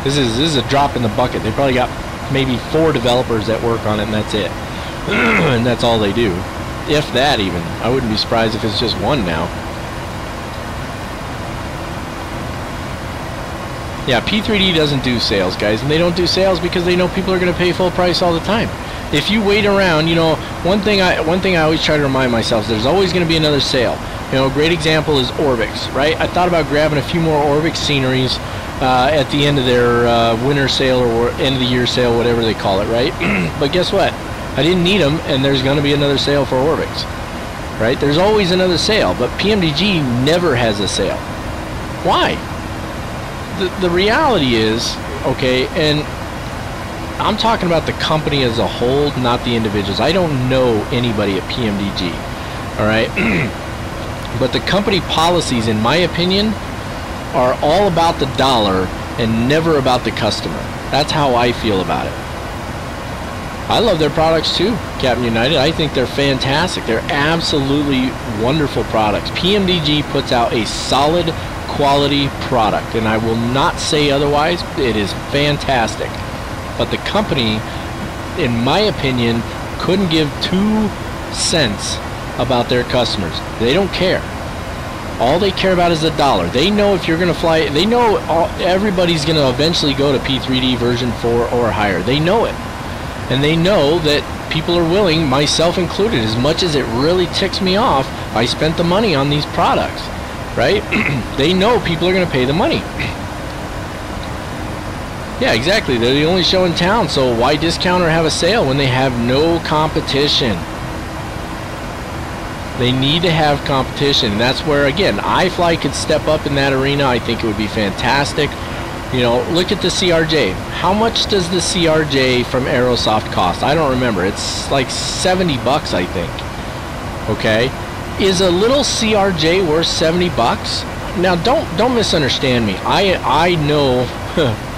This is a drop in the bucket. They probably got maybe 4 developers that work on it, and that's it. And that's all they do. If that even. I wouldn't be surprised if it's just 1 now. Yeah, P3D doesn't do sales, guys, and they don't do sales because they know people are going to pay full price all the time. If you wait around, you know, one thing I always try to remind myself is there's always going to be another sale. You know, a great example is Orbix, right? I thought about grabbing a few more Orbix sceneries at the end of their winter sale or end of the year sale, whatever they call it, right? But guess what? I didn't need them, and there's going to be another sale for Orbix, right? There's always another sale, but PMDG never has a sale. Why? The reality is, okay, and I'm talking about the company as a whole, not the individuals. I don't know anybody at PMDG, all right? But the company policies, in my opinion, are all about the dollar and never about the customer. That's how I feel about it. I love their products too, Captain United. I think they're fantastic. They're absolutely wonderful products. PMDG puts out a solid quality product, and I will not say otherwise. It is fantastic. But the company, in my opinion, couldn't give 2 cents about their customers. They don't care. All they care about is the dollar. They know if you're going to fly, they know everybody's going to eventually go to P3D version 4 or higher. They know it. And they know that people are willing, myself included, as much as it really ticks me off, I spent the money on these products, right? They know people are going to pay the money. Yeah, exactly. They're the only show in town, so why discount or have a sale when they have no competition? They need to have competition, and that's where, again, iFly could step up in that arena. I think it would be fantastic. You know, look at the CRJ. How much does the CRJ from Aerosoft cost? I don't remember. It's like 70 bucks, I think. Okay? Is a little CRJ worth 70 bucks? Now, don't misunderstand me. I know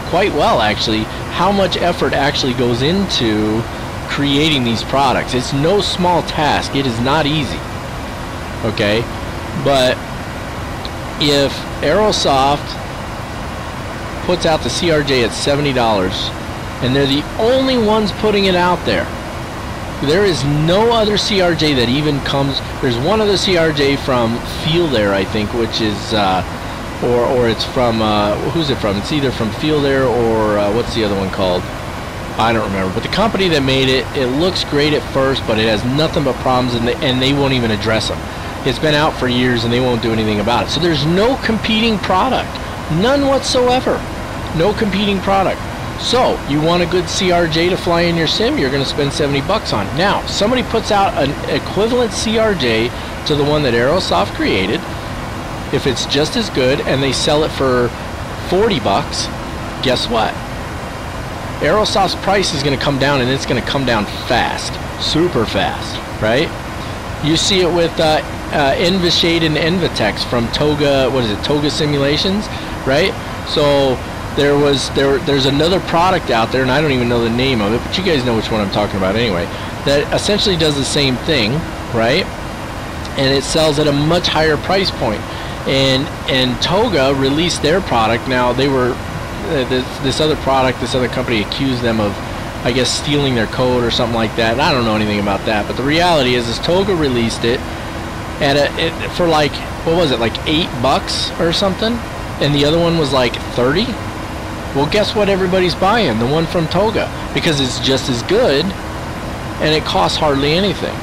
quite well, actually, how much effort actually goes into creating these products. It's no small task. It is not easy. Okay? But if Aerosoft puts out the CRJ at $70 and they're the only ones putting it out there, there is no other CRJ that even comes. There's one other CRJ from Field Air, I think, which is or it's from who's it from? It's either from Field Air or what's the other one called? I don't remember. But the company that made it, it looks great at first, but it has nothing but problems, and they won't even address them. It's been out for years and they won't do anything about it. So there's no competing product, none whatsoever. No competing product. So you want a good CRJ to fly in your sim, you're going to spend 70 bucks on. Now, somebody puts out an equivalent CRJ to the one that Aerosoft created. If it's just as good and they sell it for 40 bucks, guess what? Aerosoft's price is going to come down, and it's going to come down fast, super fast, right? You see it with Envishade and Envitex from Toga, what is it, Toga Simulations, right? So there's another product out there, and I don't even know the name of it, but you guys know which one I'm talking about anyway, that essentially does the same thing, right? And it sells at a much higher price point. And Toga released their product. Now, they were this other product, this other company accused them of, I guess, stealing their code or something like that. And I don't know anything about that, but the reality is Toga released it at for like, what was it, like $8 or something, and the other one was like 30. Well, guess what everybody's buying? The one from Toga, because it's just as good and it costs hardly anything.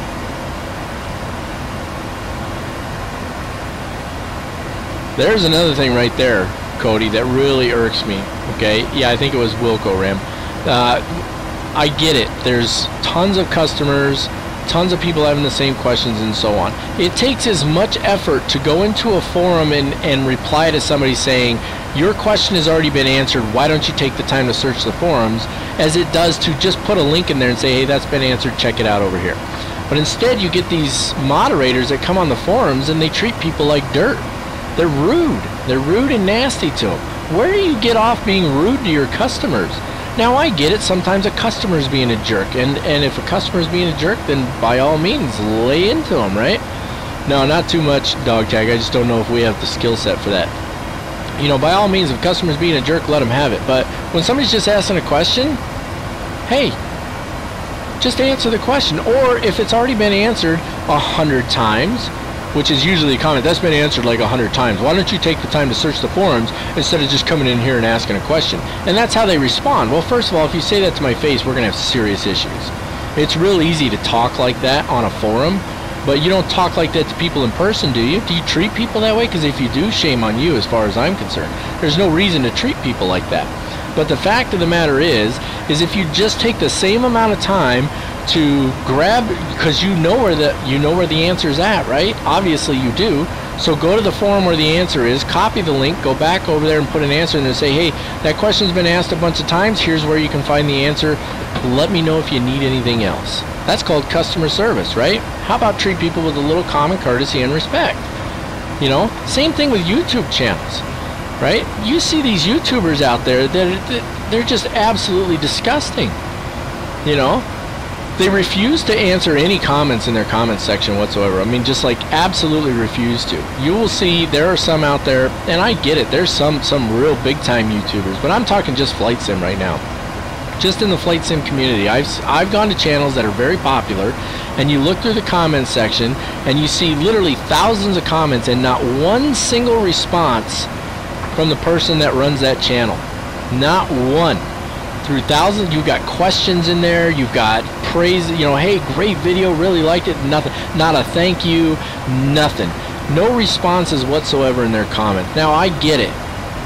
There's another thing right there, Cody, that really irks me. Okay, yeah, I think it was Wilco Ram. I get it. There's tons of customers, tons of people having the same questions and so on. It takes as much effort to go into a forum and reply to somebody saying, your question has already been answered, why don't you take the time to search the forums, as it does to just put a link in there and say, hey, that's been answered, check it out over here. But instead you get these moderators that come on the forums and they treat people like dirt. They're rude. They're rude and nasty to them. Where do you get off being rude to your customers? Now, I get it. Sometimes a customer's being a jerk. And if a customer's being a jerk, then by all means, lay into them, right? No, not too much, dog tag. I just don't know if we have the skill set for that. You know, by all means, if a customer's being a jerk, let them have it. But when somebody's just asking a question, hey, just answer the question. Or if it's already been answered 100 times, which is usually a comment, that's been answered like 100 times. Why don't you take the time to search the forums instead of just coming in here and asking a question? And that's how they respond. Well, first of all, if you say that to my face, we're going to have serious issues. It's real easy to talk like that on a forum, but you don't talk like that to people in person, do you? Do you treat people that way? Because if you do, shame on you as far as I'm concerned. There's no reason to treat people like that. But the fact of the matter is if you just take the same amount of time to grab, because you know where the answer's at, right? Obviously you do. So go to the forum where the answer is, copy the link, go back over there and put an answer in there and say, hey, that question's been asked a bunch of times, here's where you can find the answer, let me know if you need anything else. That's called customer service, right? How about treat people with a little common courtesy and respect? You know, same thing with YouTube channels, right? You see these YouTubers out there that they're just absolutely disgusting, you know? They refuse to answer any comments in their comments section whatsoever. I mean, just like absolutely refuse to. You will see there are some out there, and I get it, there's some real big time YouTubers, but I'm talking just flight sim right now. just in the flight sim community. I've gone to channels that are very popular, and you look through the comments section and you see literally thousands of comments and not one single response from the person that runs that channel. Not one. Through thousands, you've got questions in there, you've got praise, you know, hey, great video, really liked it, nothing, not a thank you, nothing. No responses whatsoever in their comments. Now, I get it.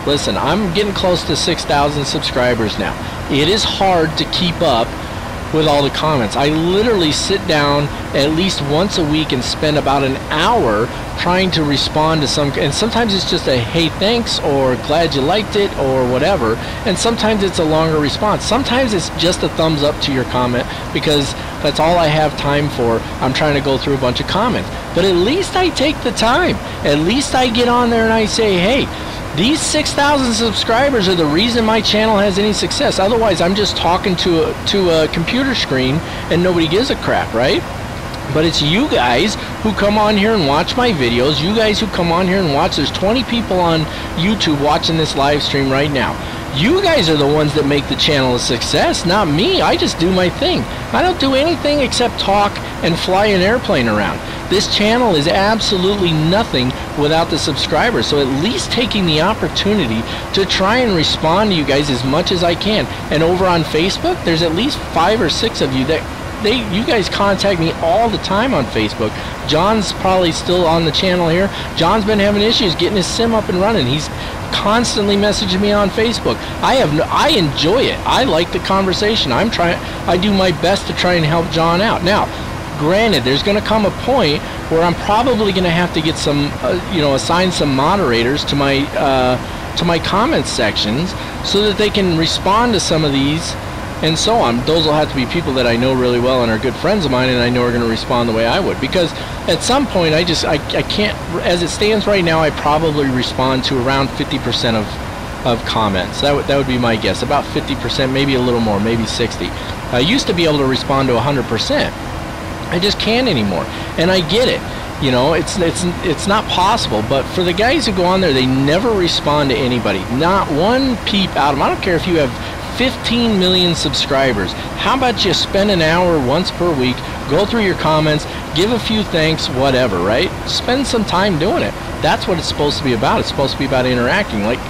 Listen, I'm getting close to 6,000 subscribers now. It is hard to keep up with all the comments. I literally sit down at least once a week and spend about an hour trying to respond to some, and sometimes it's just a hey thanks or glad you liked it or whatever, and sometimes it's a longer response. Sometimes it's just a thumbs up to your comment because that's all I have time for. I'm trying to go through a bunch of comments, but at least I take the time. At least I get on there and I say, hey, these 6,000 subscribers are the reason my channel has any success. Otherwise, I'm just talking to a computer screen and nobody gives a crap, right? But it's you guys who come on here and watch my videos. You guys who come on here and watch. There's 20 people on YouTube watching this live stream right now. You guys are the ones that make the channel a success, not me. I just do my thing. I don't do anything except talk and fly an airplane around. This channel is absolutely nothing without the subscribers. So at least taking the opportunity to try and respond to you guys as much as I can. And over on Facebook, there's at least 5 or 6 of you that you guys contact me all the time on Facebook. John's probably still on the channel here. John's been having issues getting his sim up and running. He's constantly messaging me on Facebook. I enjoy it. I like the conversation. I do my best to try and help John out. Now, granted, there's going to come a point where I'm probably going to have to get some, assign some moderators to my comment sections so that they can respond to some of these and so on. Those will have to be people that I know really well and are good friends of mine, and I know are going to respond the way I would. Because at some point, I can't, as it stands right now, I probably respond to around 50% of comments. That would be my guess. About 50%, maybe a little more, maybe 60. I used to be able to respond to 100%. I just can't anymore, and I get it. You know, it's not possible. But for the guys who go on there, they never respond to anybody. Not one peep out of them. I don't care if you have 15 million subscribers. How about you spend an hour once per week, go through your comments, give a few thanks, whatever, right? Spend some time doing it. That's what it's supposed to be about. It's supposed to be about interacting. Like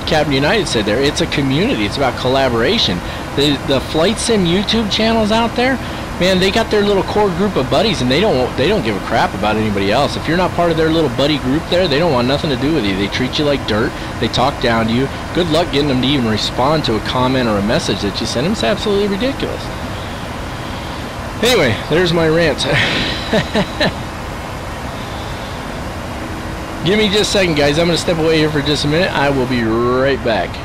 Captain United said there, it's a community. It's about collaboration. The Flight Sim YouTube channels out there, man, they got their little core group of buddies, and they don't give a crap about anybody else. If you're not part of their little buddy group there, they don't want nothing to do with you. They treat you like dirt. They talk down to you. Good luck getting them to even respond to a comment or a message that you send them. It's absolutely ridiculous. Anyway, there's my rant. Give me just a second, guys. I'm going to step away here for just a minute. I will be right back.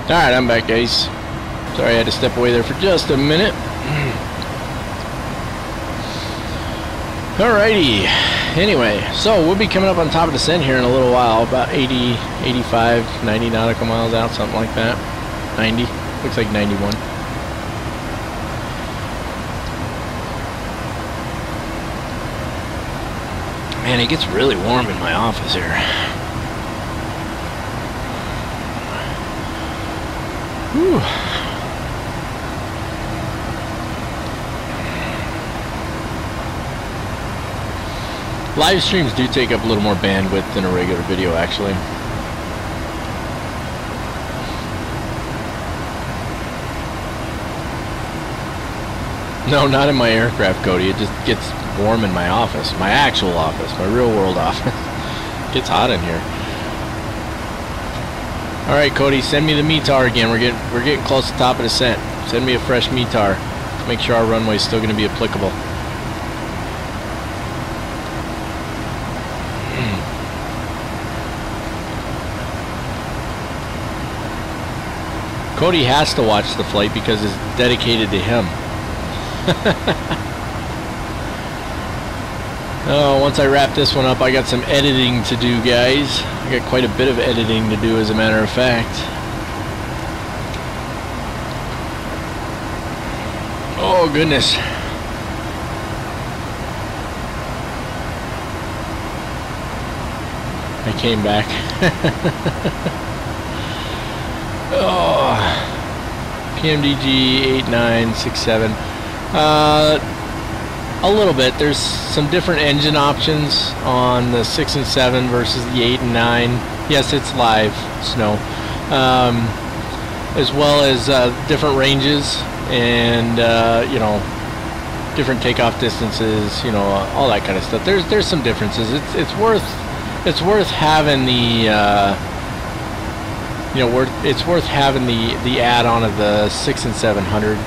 Alright, I'm back, guys. Sorry I had to step away there for just a minute. Alrighty. Anyway, so we'll be coming up on top of descent here in a little while, about 80, 85, 90 nautical miles out, something like that. 90. Looks like 91. Man, it gets really warm in my office here. Whew. Live streams do take up a little more bandwidth than a regular video, actually. No, not in my aircraft, Cody. It just gets warm in my office. My actual office. My real world office. It gets hot in here. Alright, Cody, send me the METAR again. We're getting close to the top of descent. Send me a fresh METAR. Make sure our runway is still going to be applicable. Cody has to watch the flight because it's dedicated to him. Oh, once I wrap this one up, I got some editing to do, guys. I got quite a bit of editing to do, as a matter of fact. Oh, goodness. I came back. Oh, PMDG 8967. A little bit. There's some different engine options on the 6 and 7 versus the 8 and 9. Yes, it's live snow, as well as different ranges and you know, different takeoff distances. You know, all that kind of stuff. There's some differences. It's worth having the you know, it's worth having the add-on of the 6 and 700.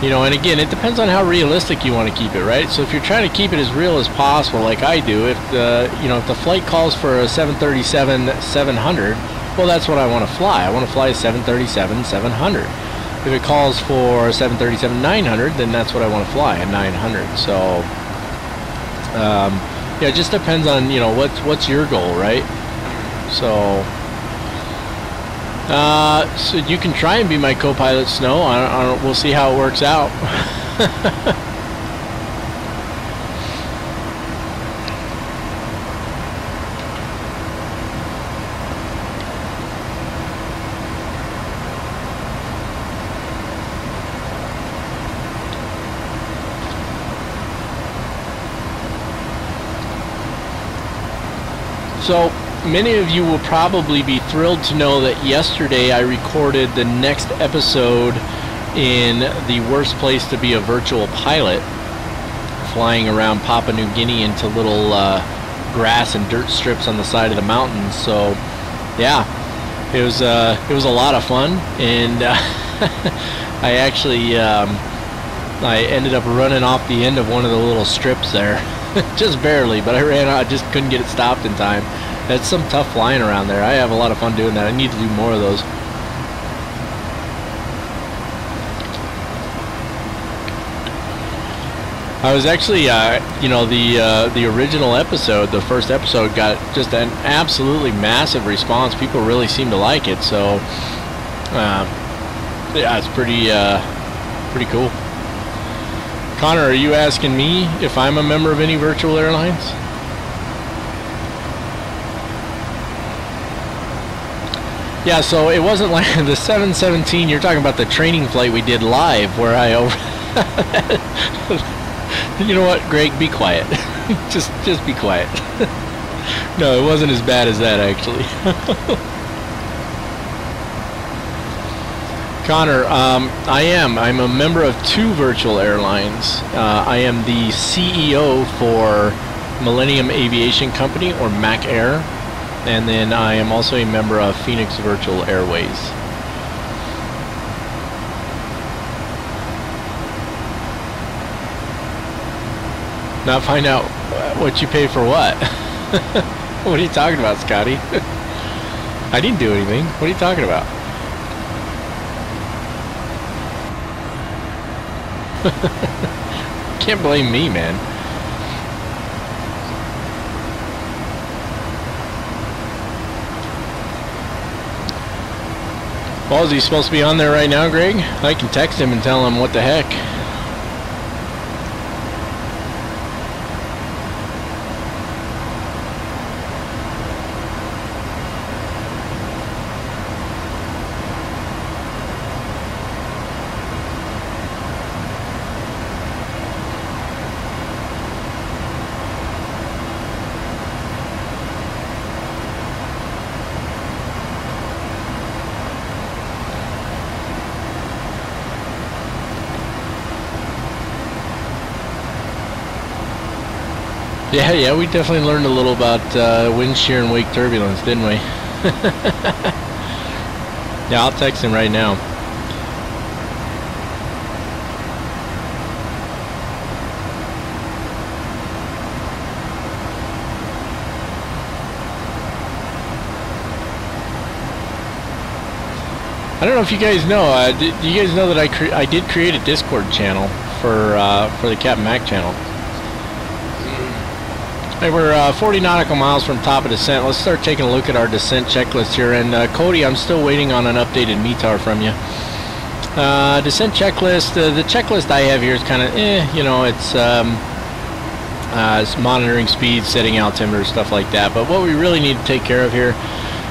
You know, and again, it depends on how realistic you want to keep it, right? So if you're trying to keep it as real as possible, like I do, if the if the flight calls for a 737-700, well, that's what I want to fly. I want to fly a 737-700. If it calls for a 737-900, then that's what I want to fly, a 900. So, yeah, it just depends on, you know, what's your goal, right? So. So you can try and be my co-pilot, Snow. I don't, we'll see how it works out. So, many of you will probably be thrilled to know that yesterday I recorded the next episode in the worst place to be a virtual pilot, flying around Papua New Guinea into little grass and dirt strips on the side of the mountains. So, yeah, it was a lot of fun, and I actually I ended up running off the end of one of the little strips there, just barely, but I ran out. I just couldn't get it stopped in time. That's some tough flying around there. I have a lot of fun doing that. I need to do more of those. I was actually, you know, the original episode, the first episode, got just an absolutely massive response. People really seem to like it. So, yeah, it's pretty cool. Connor, are you asking me if I'm a member of any virtual airlines? Yeah, so it wasn't like the 717. You're talking about the training flight we did live, where I over. You know what, Greg? Be quiet. just be quiet. No, it wasn't as bad as that, actually. Connor, I'm a member of 2 virtual airlines. I am the CEO for Millennium Aviation Company, or Mac Air. And then I am also a member of Phoenix Virtual Airways. Now find out what you pay for what. What are you talking about, Scotty? I didn't do anything. What are you talking about? Can't blame me, man. Well, is he supposed to be on there right now, Greg? I can text him and tell him what the heck. Yeah, we definitely learned a little about wind shear and wake turbulence, didn't we? Yeah, I'll text him right now. I don't know if you guys know. Do you guys know that I did create a Discord channel for the Captain Mac channel? Hey, we're 40 nautical miles from top of descent. Let's start taking a look at our descent checklist here. And Cody, I'm still waiting on an updated METAR from you. Descent checklist. The checklist I have here is kind of, you know, it's monitoring speed, setting altimeter, stuff like that. But what we really need to take care of here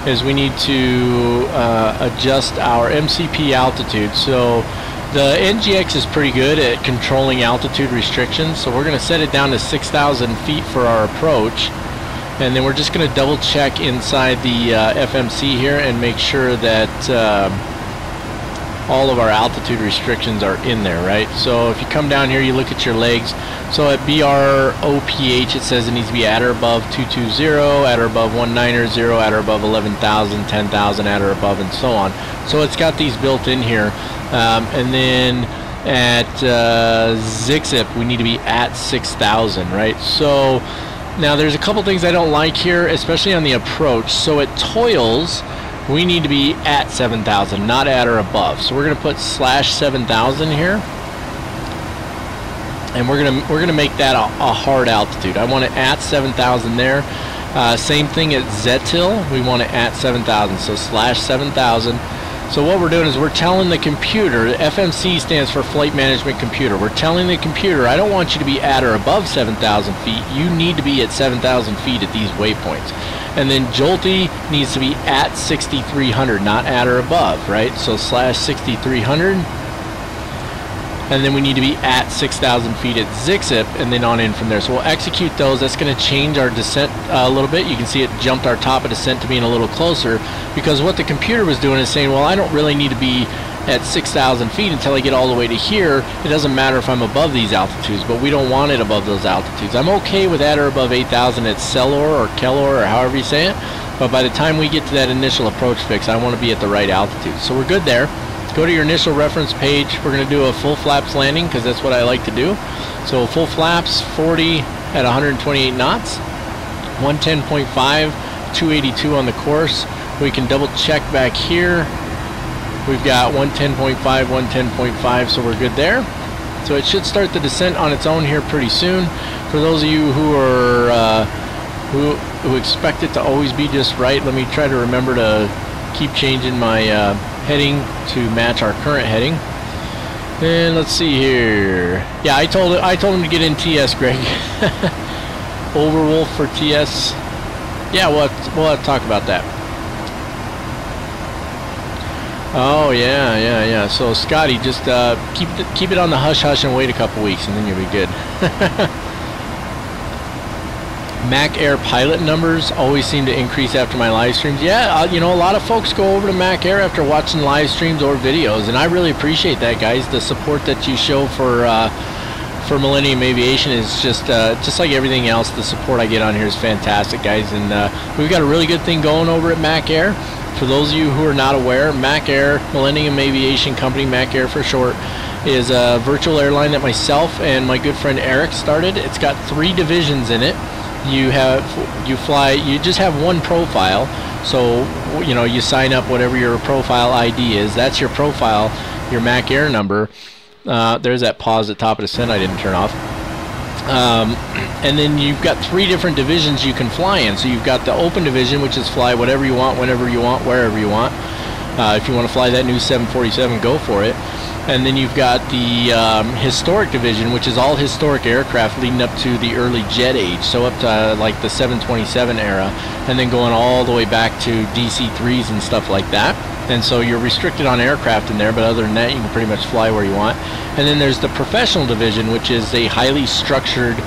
is we need to adjust our MCP altitude. So the NGX is pretty good at controlling altitude restrictions, so we're going to set it down to 6,000 feet for our approach, and then we're just going to double check inside the FMC here and make sure that all of our altitude restrictions are in there, right? So if you come down here, you look at your legs. So at BROPH, it says it needs to be at or above 220, at or above 190, at or above 11,000, 10,000, at or above, and so on. So it's got these built in here. And then at ZXIP, we need to be at 6,000, right? So now there's a couple things I don't like here, especially on the approach. So at toils, we need to be at 7,000, not at or above. So we're going to put /7,000 here, and we're gonna make that a hard altitude. I want it at 7,000 there. Same thing at ZTIL, we want it at 7,000. So /7,000. So what we're doing is we're telling the computer, FMC stands for Flight Management Computer. We're telling the computer, I don't want you to be at or above 7,000 feet. You need to be at 7,000 feet at these waypoints. And then Jolty needs to be at 6,300, not at or above, right? So /6,300. And then we need to be at 6,000 feet at ZXIP, and then on in from there. So we'll execute those. That's going to change our descent a little bit. You can see it jumped our top of descent to being a little closer, because what the computer was doing is saying, well, I don't really need to be at 6,000 feet until I get all the way to here. It doesn't matter if I'm above these altitudes, but we don't want it above those altitudes. I'm okay with at or above 8,000 at Cellor or Kellor or however you say it, but by the time we get to that initial approach fix, I want to be at the right altitude. So we're good there. Go to your initial reference page. We're going to do a full flaps landing because that's what I like to do. So full flaps, 40 at 128 knots, 110.5, 282 on the course. We can double check back here. We've got 110.5, 110.5, so we're good there. So it should start the descent on its own here pretty soon. For those of you who are who expect it to always be just right, let me try to remember to keep changing my heading to match our current heading. And let's see here. Yeah, I told him to get in TS, Greg. Overwolf for TS. Yeah, we'll have to talk about that. Oh yeah. So Scotty, just keep it on the hush hush and wait a couple weeks, and then you'll be good. Mac Air pilot numbers always seem to increase after my live streams. Yeah, you know, a lot of folks go over to Mac Air after watching live streams or videos, and I really appreciate that, guys. The support that you show for Millennium Aviation is just like everything else. The support I get on here is fantastic, guys, and we've got a really good thing going over at Mac Air. For those of you who are not aware, Mac Air, Millennium Aviation Company, Mac Air for short, is a virtual airline that myself and my good friend Eric started. It's got 3 divisions in it. You just have one profile, so you know, you sign up whatever your profile ID is. That's your profile, your Mac Air number. There's that pause at top of descent I didn't turn off. And then you've got 3 different divisions you can fly in. So you've got the open division, which is fly whatever you want, whenever you want, wherever you want. If you want to fly that new 747, go for it. And then you've got the historic division, which is all historic aircraft leading up to the early jet age, so up to like the 727 era, and then going all the way back to DC-3s and stuff like that. And so you're restricted on aircraft in there, but other than that, you can pretty much fly where you want. And then there's the professional division, which is a highly structured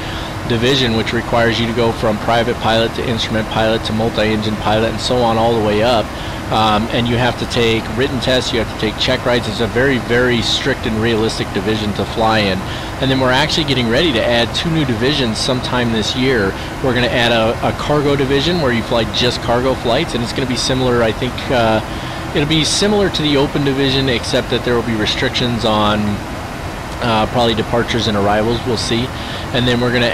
division, which requires you to go from private pilot to instrument pilot to multi-engine pilot and so on all the way up. And you have to take written tests, you have to take check rides. It's a very, very strict and realistic division to fly in. And then we're actually getting ready to add 2 new divisions sometime this year. We're going to add a cargo division where you fly just cargo flights, and it's going to be similar, I think, it'll be similar to the open division, except that there will be restrictions on probably departures and arrivals. We'll see. And then we're going to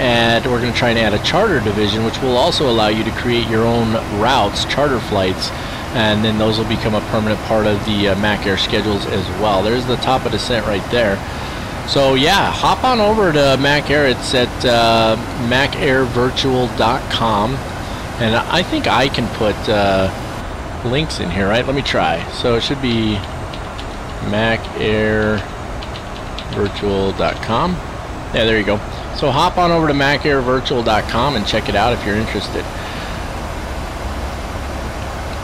try and add a charter division, which will also allow you to create your own routes, charter flights, and then those will become a permanent part of the Mac Air schedules as well. There's the top of descent right there. So yeah, hop on over to Mac Air. It's at macairvirtual.com, and I think I can put links in here, right? Let me try. So it should be macairvirtual.com. Yeah, there you go. So hop on over to macairvirtual.com and check it out if you're interested.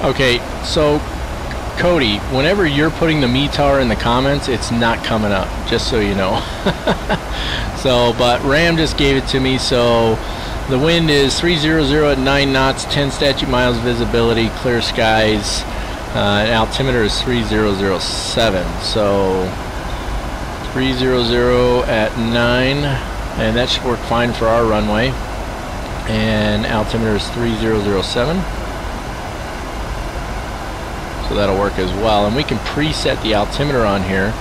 Okay, so Cody, whenever you're putting the METAR in the comments, it's not coming up, just so you know. So, but Ram just gave it to me. So the wind is 300 at 9 knots, 10 statute miles visibility, clear skies, and altimeter is 3007. So 300 at 9, and that should work fine for our runway. And altimeter is 3007. So that'll work as well, and we can preset the altimeter on here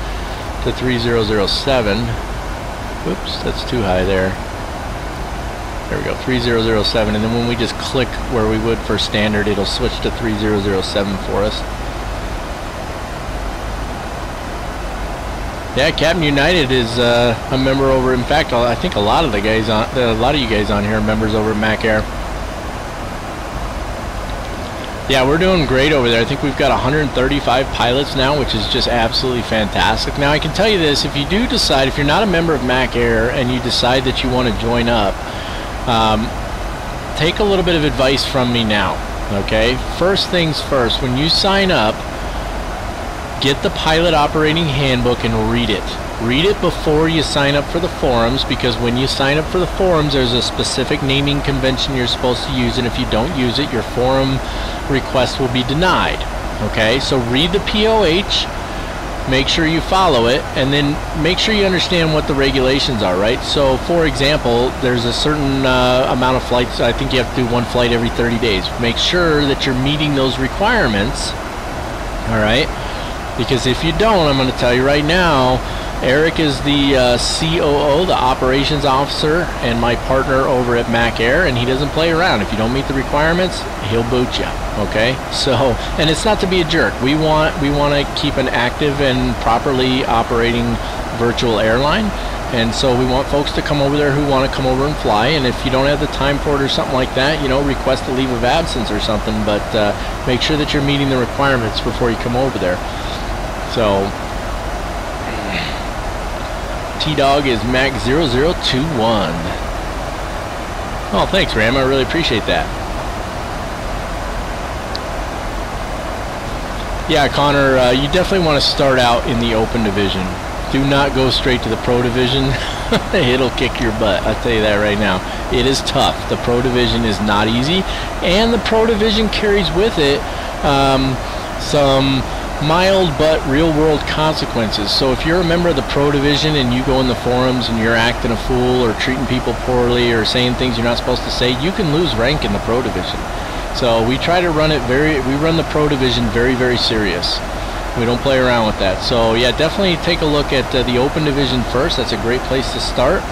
to 3007. Oops, that's too high there. There we go, 3007, and then when we just click where we would for standard, it'll switch to 3007 for us. Yeah, Captain United is a member over. In fact, I think a lot of you guys on here are members over at Mac Air. Yeah, we're doing great over there. I think we've got 135 pilots now, which is just absolutely fantastic. Now, I can tell you this, if you do decide, if you're not a member of Mac Air and you decide that you want to join up, take a little bit of advice from me now, okay? First things first, when you sign up, get the pilot operating handbook and read it. Read it before you sign up for the forums, because when you sign up for the forums, there's a specific naming convention you're supposed to use, and if you don't use it, your forum request will be denied. Okay, so read the POH, make sure you follow it, and then make sure you understand what the regulations are, right? So, for example, there's a certain amount of flights. I think you have to do 1 flight every 30 days. Make sure that you're meeting those requirements, all right? Because if you don't, I'm going to tell you right now, Eric is the COO, the operations officer, and my partner over at Mac Air, and he doesn't play around. If you don't meet the requirements, he'll boot you. Okay, so, and it's not to be a jerk. We want to keep an active and properly operating virtual airline, and so we want folks to come over there who want to come over and fly. And if you don't have the time for it or something like that, you know, request a leave of absence or something. But make sure that you're meeting the requirements before you come over there. So. T-Dog is Mac 0021. Oh, thanks, Ram. I really appreciate that. Yeah, Connor, you definitely want to start out in the open division. Do not go straight to the pro division. It'll kick your butt. I'll tell you that right now. It is tough. The pro division is not easy, and the pro division carries with it some mild but real-world consequences. So if you're a member of the pro division and you go in the forums and you're acting a fool or treating people poorly or saying things you're not supposed to say, you can lose rank in the pro division. So we try to run it we run the pro division very, very serious. We don't play around with that. So yeah, definitely take a look at the open division first. That's a great place to start.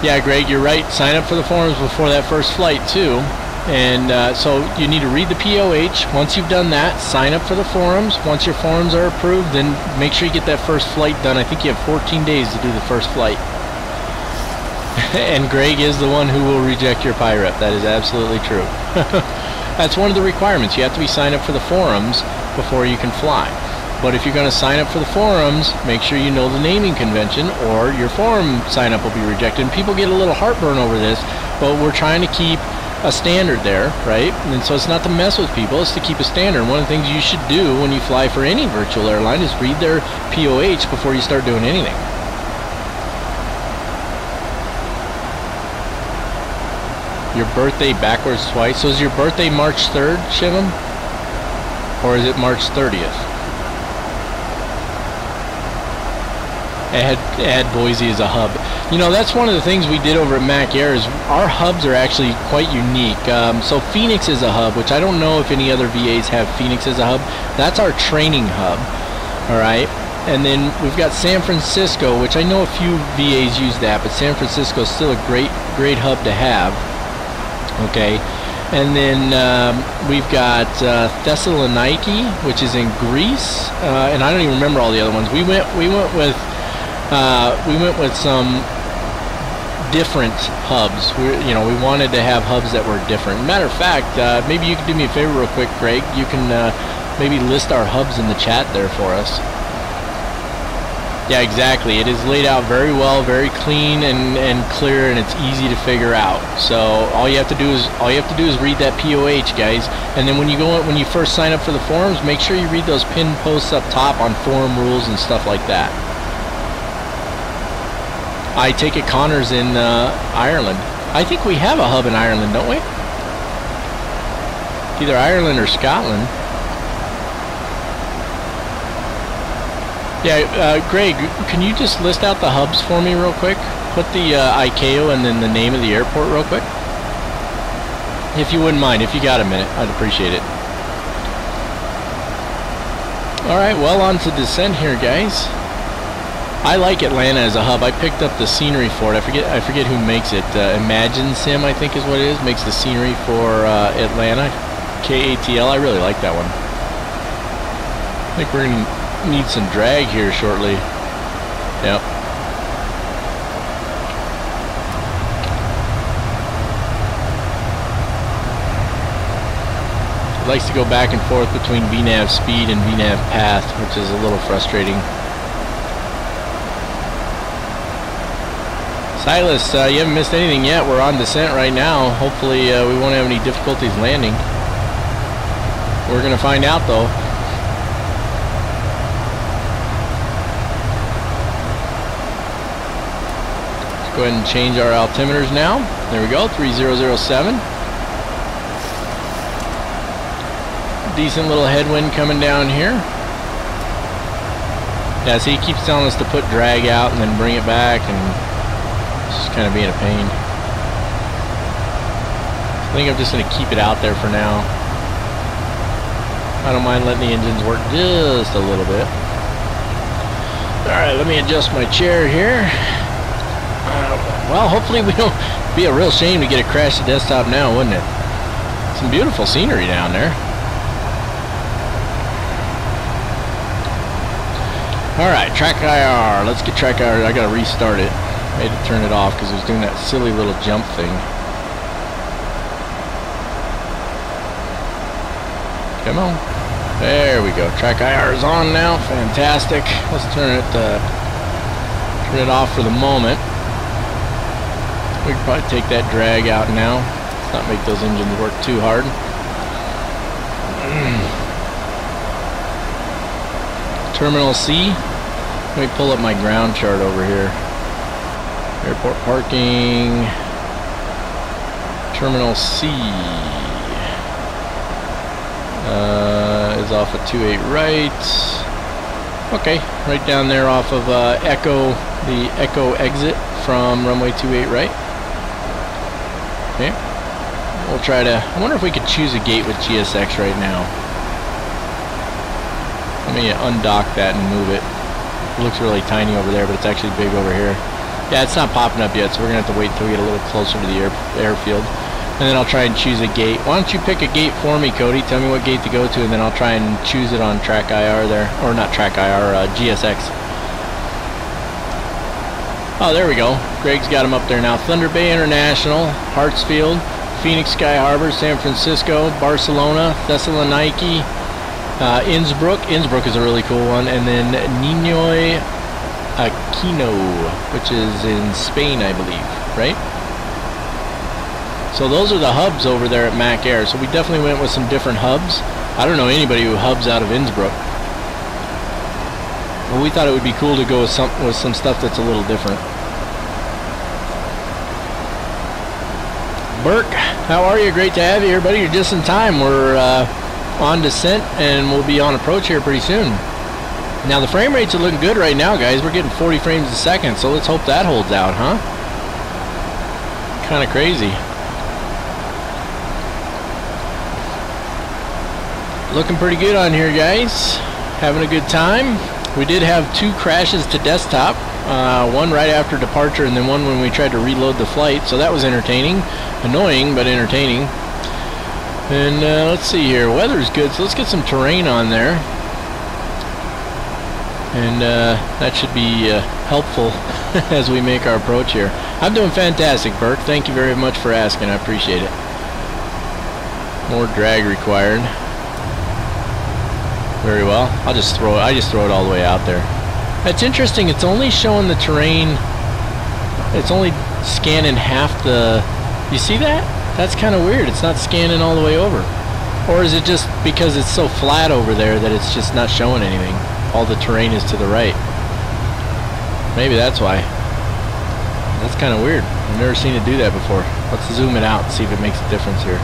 Yeah, Greg, you're right. Sign up for the forums before that first flight too. And so you need to read the POH. Once you've done that, sign up for the forums. Once your forums are approved, then make sure you get that first flight done. I think you have 14 days to do the first flight. And Greg is the one who will reject your PIREP. That is absolutely true. That's one of the requirements. You have to be signed up for the forums before you can fly. But if you're going to sign up for the forums, make sure you know the naming convention, or your forum sign up will be rejected. And people get a little heartburn over this, but we're trying to keep a standard there, right? And so it's not to mess with people, it's to keep a standard. And one of the things you should do when you fly for any virtual airline is read their POH before you start doing anything. Your birthday backwards twice. So is your birthday March 3rd, Shivam? Or is it March 30th? Add Boise as a hub. You know, that's one of the things we did over at Mac Air is our hubs are actually quite unique. So Phoenix is a hub, which I don't know if any other VAs have Phoenix as a hub. That's our training hub. Alright? And then we've got San Francisco, which I know a few VAs use that, but San Francisco is still a great hub to have. Okay? And then we've got Thessaloniki, which is in Greece, and I don't even remember all the other ones. We went with some different hubs. We wanted to have hubs that were different. Matter of fact, maybe you can do me a favor real quick, Greg. You can maybe list our hubs in the chat there for us. Yeah, exactly. It is laid out very well, very clean and clear, and it's easy to figure out. So all you have to do is read that POH, guys. And then when you first sign up for the forums, make sure you read those pinned posts up top on forum rules and stuff like that. I take it Connor's in Ireland. I think we have a hub in Ireland, don't we? Either Ireland or Scotland. Yeah, Greg, can you just list out the hubs for me real quick? Put the ICAO and then the name of the airport real quick. If you wouldn't mind, if you got a minute, I'd appreciate it. Alright, well, on to descent here, guys. I like Atlanta as a hub. I picked up the scenery for it. I forget who makes it. Imagine Sim, I think is what it is. Makes the scenery for Atlanta. KATL. I really like that one. I think we're going to need some drag here shortly. Yep. It likes to go back and forth between VNAV speed and VNAV path, which is a little frustrating. Silas, you haven't missed anything yet. We're on descent right now. Hopefully we won't have any difficulties landing. We're going to find out though. Let's go ahead and change our altimeters now. There we go, 3007. Decent little headwind coming down here. Yeah, see, he keeps telling us to put drag out and then bring it back, and it's just kind of being a pain. I think I'm just going to keep it out there for now. I don't mind letting the engines work just a little bit. Alright, let me adjust my chair here. Well, hopefully we don't be a real shame to get a crash to desktop now, wouldn't it? Some beautiful scenery down there. Alright, track IR. Let's get track IR. I gotta restart it. I had to turn it off because it was doing that silly little jump thing. Come on. There we go. Track IR is on now. Fantastic. Let's turn it off for the moment. We can probably take that drag out now. Let's not make those engines work too hard. Terminal C. Let me pull up my ground chart over here. Airport parking. Terminal C is off of 28 right. Okay, right down there off of Echo, the Echo exit from runway 28 right. Okay, we'll try to. I wonder if we could choose a gate with GSX right now. Let me undock that and move it. It looks really tiny over there, but it's actually big over here. Yeah, it's not popping up yet, so we're gonna have to wait until we get a little closer to the airfield. and then I'll try and choose a gate. Why don't you pick a gate for me, Cody? Tell me what gate to go to, and then I'll try and choose it on track IR there, or not track IR, GSX. Oh, there we go. Greg's got him up there now. Thunder Bay International, Hartsfield, Phoenix Sky Harbor, San Francisco, Barcelona, Thessaloniki, Innsbruck. Innsbruck is a really cool one. And then Niño Aquino, which is in Spain, I believe, right? So those are the hubs over there at Mac Air. So we definitely went with some different hubs. I don't know anybody who hubs out of Innsbruck. Well, we thought it would be cool to go with some stuff that's a little different. Burke, how are you? Great to have you here, buddy. You're just in time. We're on descent, and we'll be on approach here pretty soon. Now, the frame rates are looking good right now, guys. We're getting 40 frames a second, so let's hope that holds out, huh? Kind of crazy. Looking pretty good on here, guys. Having a good time. We did have 2 crashes to desktop. One right after departure, and then one when we tried to reload the flight, so that was entertaining. Annoying, but entertaining. And let's see here. Weather's good, so let's get some terrain on there. And that should be helpful as we make our approach here. I'm doing fantastic, Burke. Thank you very much for asking. I appreciate it. More drag required. Very well. I just throw it all the way out there. That's interesting. It's only showing the terrain. It's only scanning half the... You see that? That's kind of weird. It's not scanning all the way over. Or is it just because it's so flat over there that it's just not showing anything? All the terrain is to the right. Maybe that's why. That's kind of weird. I've never seen it do that before. Let's zoom it out and see if it makes a difference here.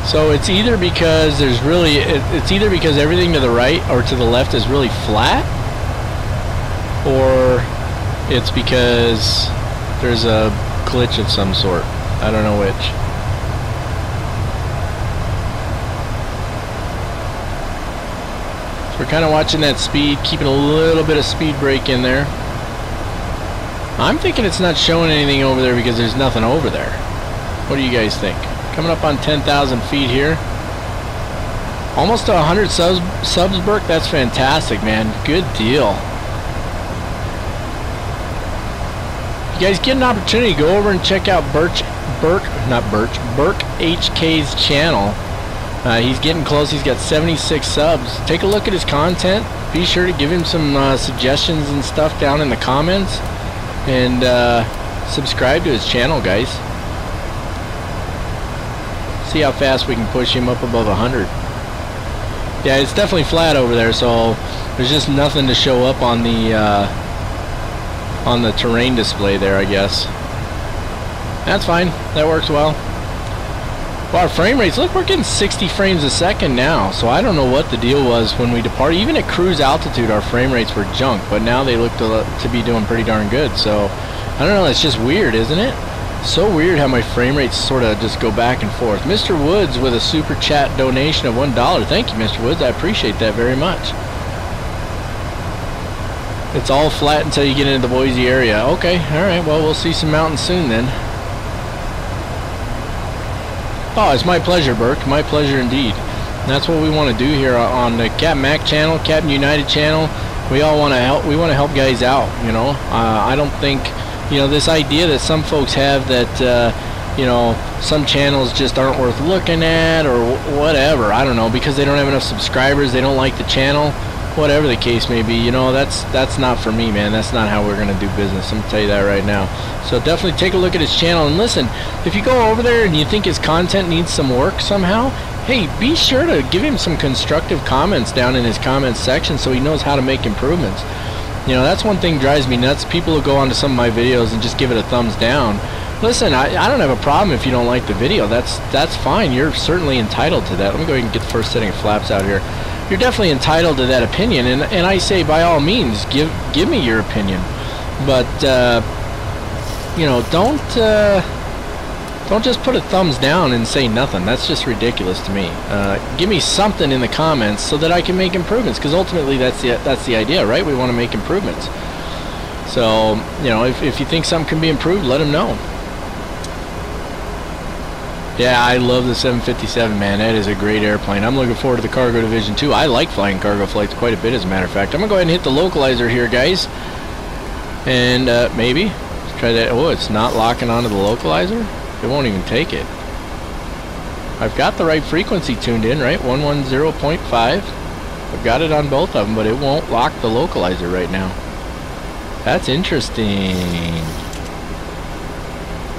So it's either because there's really, it's either because everything to the right or to the left is really flat, or it's because there's a glitch of some sort. I don't know which. So we're kind of watching that speed, keeping a little bit of speed brake in there. I'm thinking it's not showing anything over there because there's nothing over there. What do you guys think? Coming up on 10,000 feet here. Almost to 100 subs, Burke. That's fantastic, man. Good deal. You guys get an opportunity, go over and check out Burke HK's channel. He's getting close. He's got 76 subs. Take a look at his content. Be sure to give him some suggestions and stuff down in the comments. And subscribe to his channel, guys. See how fast we can push him up above 100. Yeah, it's definitely flat over there, so there's just nothing to show up on the terrain display there, I guess. That's fine. That works well. Well, our frame rates, look, we're getting 60 frames a second now, so I don't know what the deal was when we departed. Even at cruise altitude, our frame rates were junk, but now they look to be doing pretty darn good. So I don't know. It's just weird, isn't it? So weird how my frame rates sort of just go back and forth. Mr. Woods with a super chat donation of $1. Thank you, Mr. Woods. I appreciate that very much. It's all flat until you get into the Boise area. Okay, alright. Well, we'll see some mountains soon then. Oh, it's my pleasure, Burke. My pleasure indeed. And that's what we want to do here on the Cap Mac channel, Captain United channel. We all want to help. We want to help guys out, you know. I don't think... You know, this idea that some folks have that, you know, some channels just aren't worth looking at or whatever. I don't know, because they don't have enough subscribers, they don't like the channel, whatever the case may be. You know, that's not for me, man. That's not how we're going to do business. I'm going to tell you that right now. So definitely take a look at his channel. And listen, if you go over there and you think his content needs some work somehow, hey, be sure to give him some constructive comments down in his comments section so he knows how to make improvements. You know, that's one thing drives me nuts. People who go onto some of my videos and just give it a thumbs down. Listen, I don't have a problem if you don't like the video. That's fine. You're certainly entitled to that. Let me go ahead and get the first setting of flaps out here. You're definitely entitled to that opinion, and I say by all means, give me your opinion. But you know, don't Don't just put a thumbs down and say nothing. That's just ridiculous to me. Give me something in the comments so that I can make improvements, because ultimately that's the idea, right? We want to make improvements. So, you know, if you think something can be improved, let them know. Yeah, I love the 757, man. That is a great airplane. I'm looking forward to the cargo division too. I like flying cargo flights quite a bit, as a matter of fact. I'm going to go ahead and hit the localizer here, guys. And maybe let's try that. Oh, it's not locking onto the localizer? It won't even take it. I've got the right frequency tuned in, right? 110.5. I've got it on both of them, but it won't lock the localizer right now. That's interesting.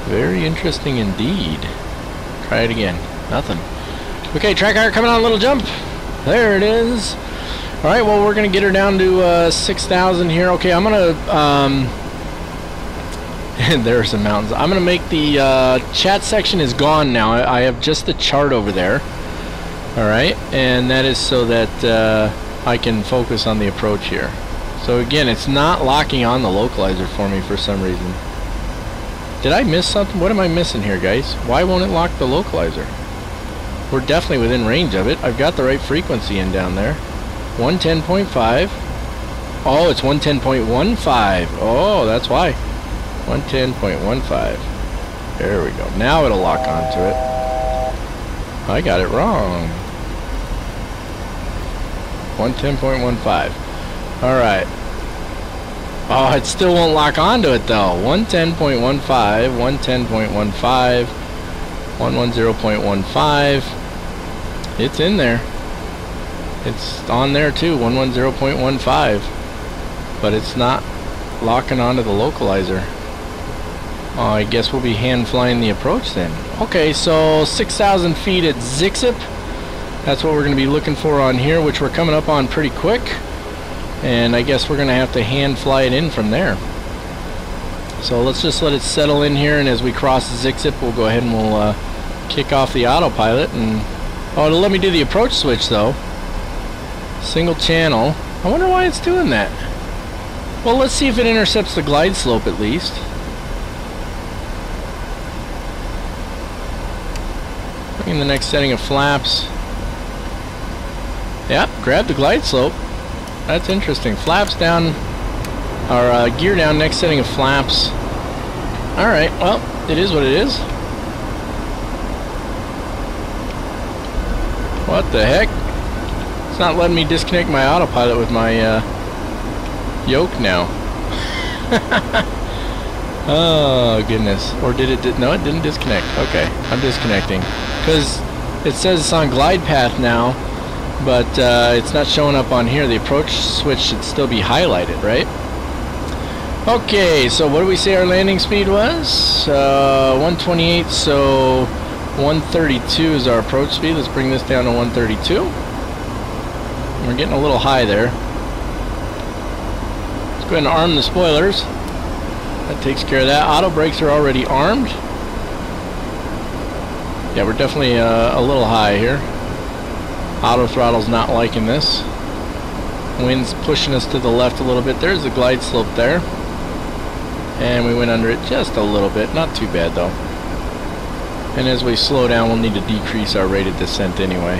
Very interesting indeed. Try it again. Nothing. Okay, track hire coming on a little jump. There it is. Alright, well, we're going to get her down to 6,000 here. Okay, I'm going to... there are some mountains. I'm going to make the chat section is gone now. I have just the chart over there. Alright, and that is so that I can focus on the approach here. So again, it's not locking on the localizer for me for some reason. Did I miss something? What am I missing here, guys? Why won't it lock the localizer? We're definitely within range of it. I've got the right frequency in down there. 110.5. Oh, it's 110.15. Oh, that's why. 110.15. There we go. Now it'll lock onto it. I got it wrong. 110.15. Alright. Oh, it still won't lock onto it though. 110.15, 110.15, 110.15. It's in there. It's on there too, 110.15. But it's not locking onto the localizer. Oh, I guess we'll be hand flying the approach then. Okay, so 6,000 feet at Zixip. That's what we're going to be looking for on here, which we're coming up on pretty quick. And I guess we're going to have to hand fly it in from there. So let's just let it settle in here, and as we cross Zixip, we'll go ahead and we'll kick off the autopilot. And oh, it'll let me do the approach switch though. Single channel. I wonder why it's doing that. Well, let's see if it intercepts the glide slope at least. In the next setting of flaps. Yep, grab the glide slope. That's interesting. Flaps down, or gear down, next setting of flaps. Alright, well, it is what it is. What the heck? It's not letting me disconnect my autopilot with my yoke now. Oh, goodness. Or did it? No, it didn't disconnect. Okay, I'm disconnecting. Because it says it's on glide path now, but it's not showing up on here. The approach switch should still be highlighted, right? Okay, so what did we say our landing speed was? 128, so 132 is our approach speed. Let's bring this down to 132. We're getting a little high there. Let's go ahead and arm the spoilers. That takes care of that. Auto brakes are already armed. Yeah, we're definitely a little high here. Auto throttle's not liking this. Wind's pushing us to the left a little bit. There's the glide slope there. And we went under it just a little bit. Not too bad though. And as we slow down, we'll need to decrease our rate of descent anyway.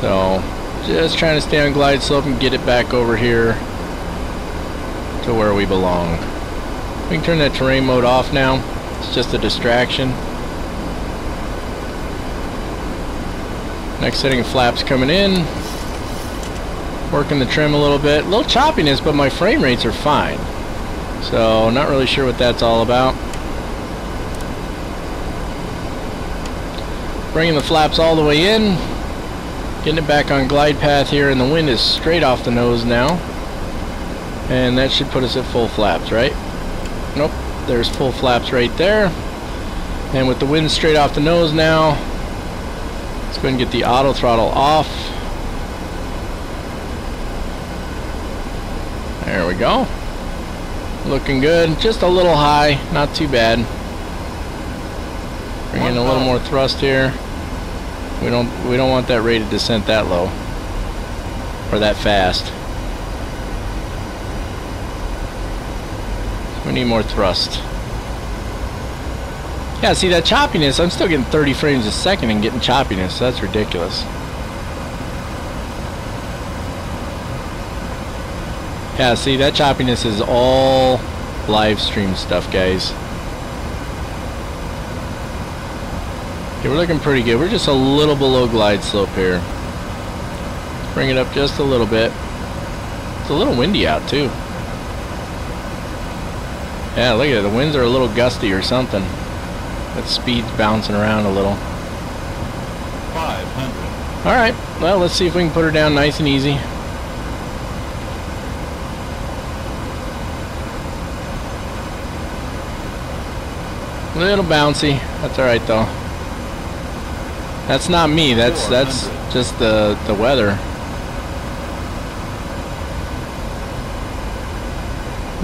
So, just trying to stay on glide slope and get it back over here to where we belong. We can turn that terrain mode off now. It's just a distraction. Next setting of flaps coming in. Working the trim a little bit. A little choppiness, but my frame rates are fine. So, not really sure what that's all about. Bringing the flaps all the way in. Getting it back on glide path here, and the wind is straight off the nose now. And that should put us at full flaps, right? Nope, there's full flaps right there. And with the wind straight off the nose now, let's go ahead and get the auto throttle off. There we go. Looking good. Just a little high, not too bad. Bring in a little more thrust here. We don't want that rate of descent that low or that fast. We need more thrust. Yeah, see that choppiness, I'm still getting 30 frames a second and getting choppiness. That's ridiculous. Yeah, see that choppiness is all live stream stuff, guys. Okay, we're looking pretty good. We're just a little below glide slope here. Bring it up just a little bit. It's a little windy out too. Yeah, look at it. The winds are a little gusty or something. That speed's bouncing around a little. 500. Alright, well, let's see if we can put her down nice and easy. A little bouncy. That's alright though. That's not me. That's just the weather.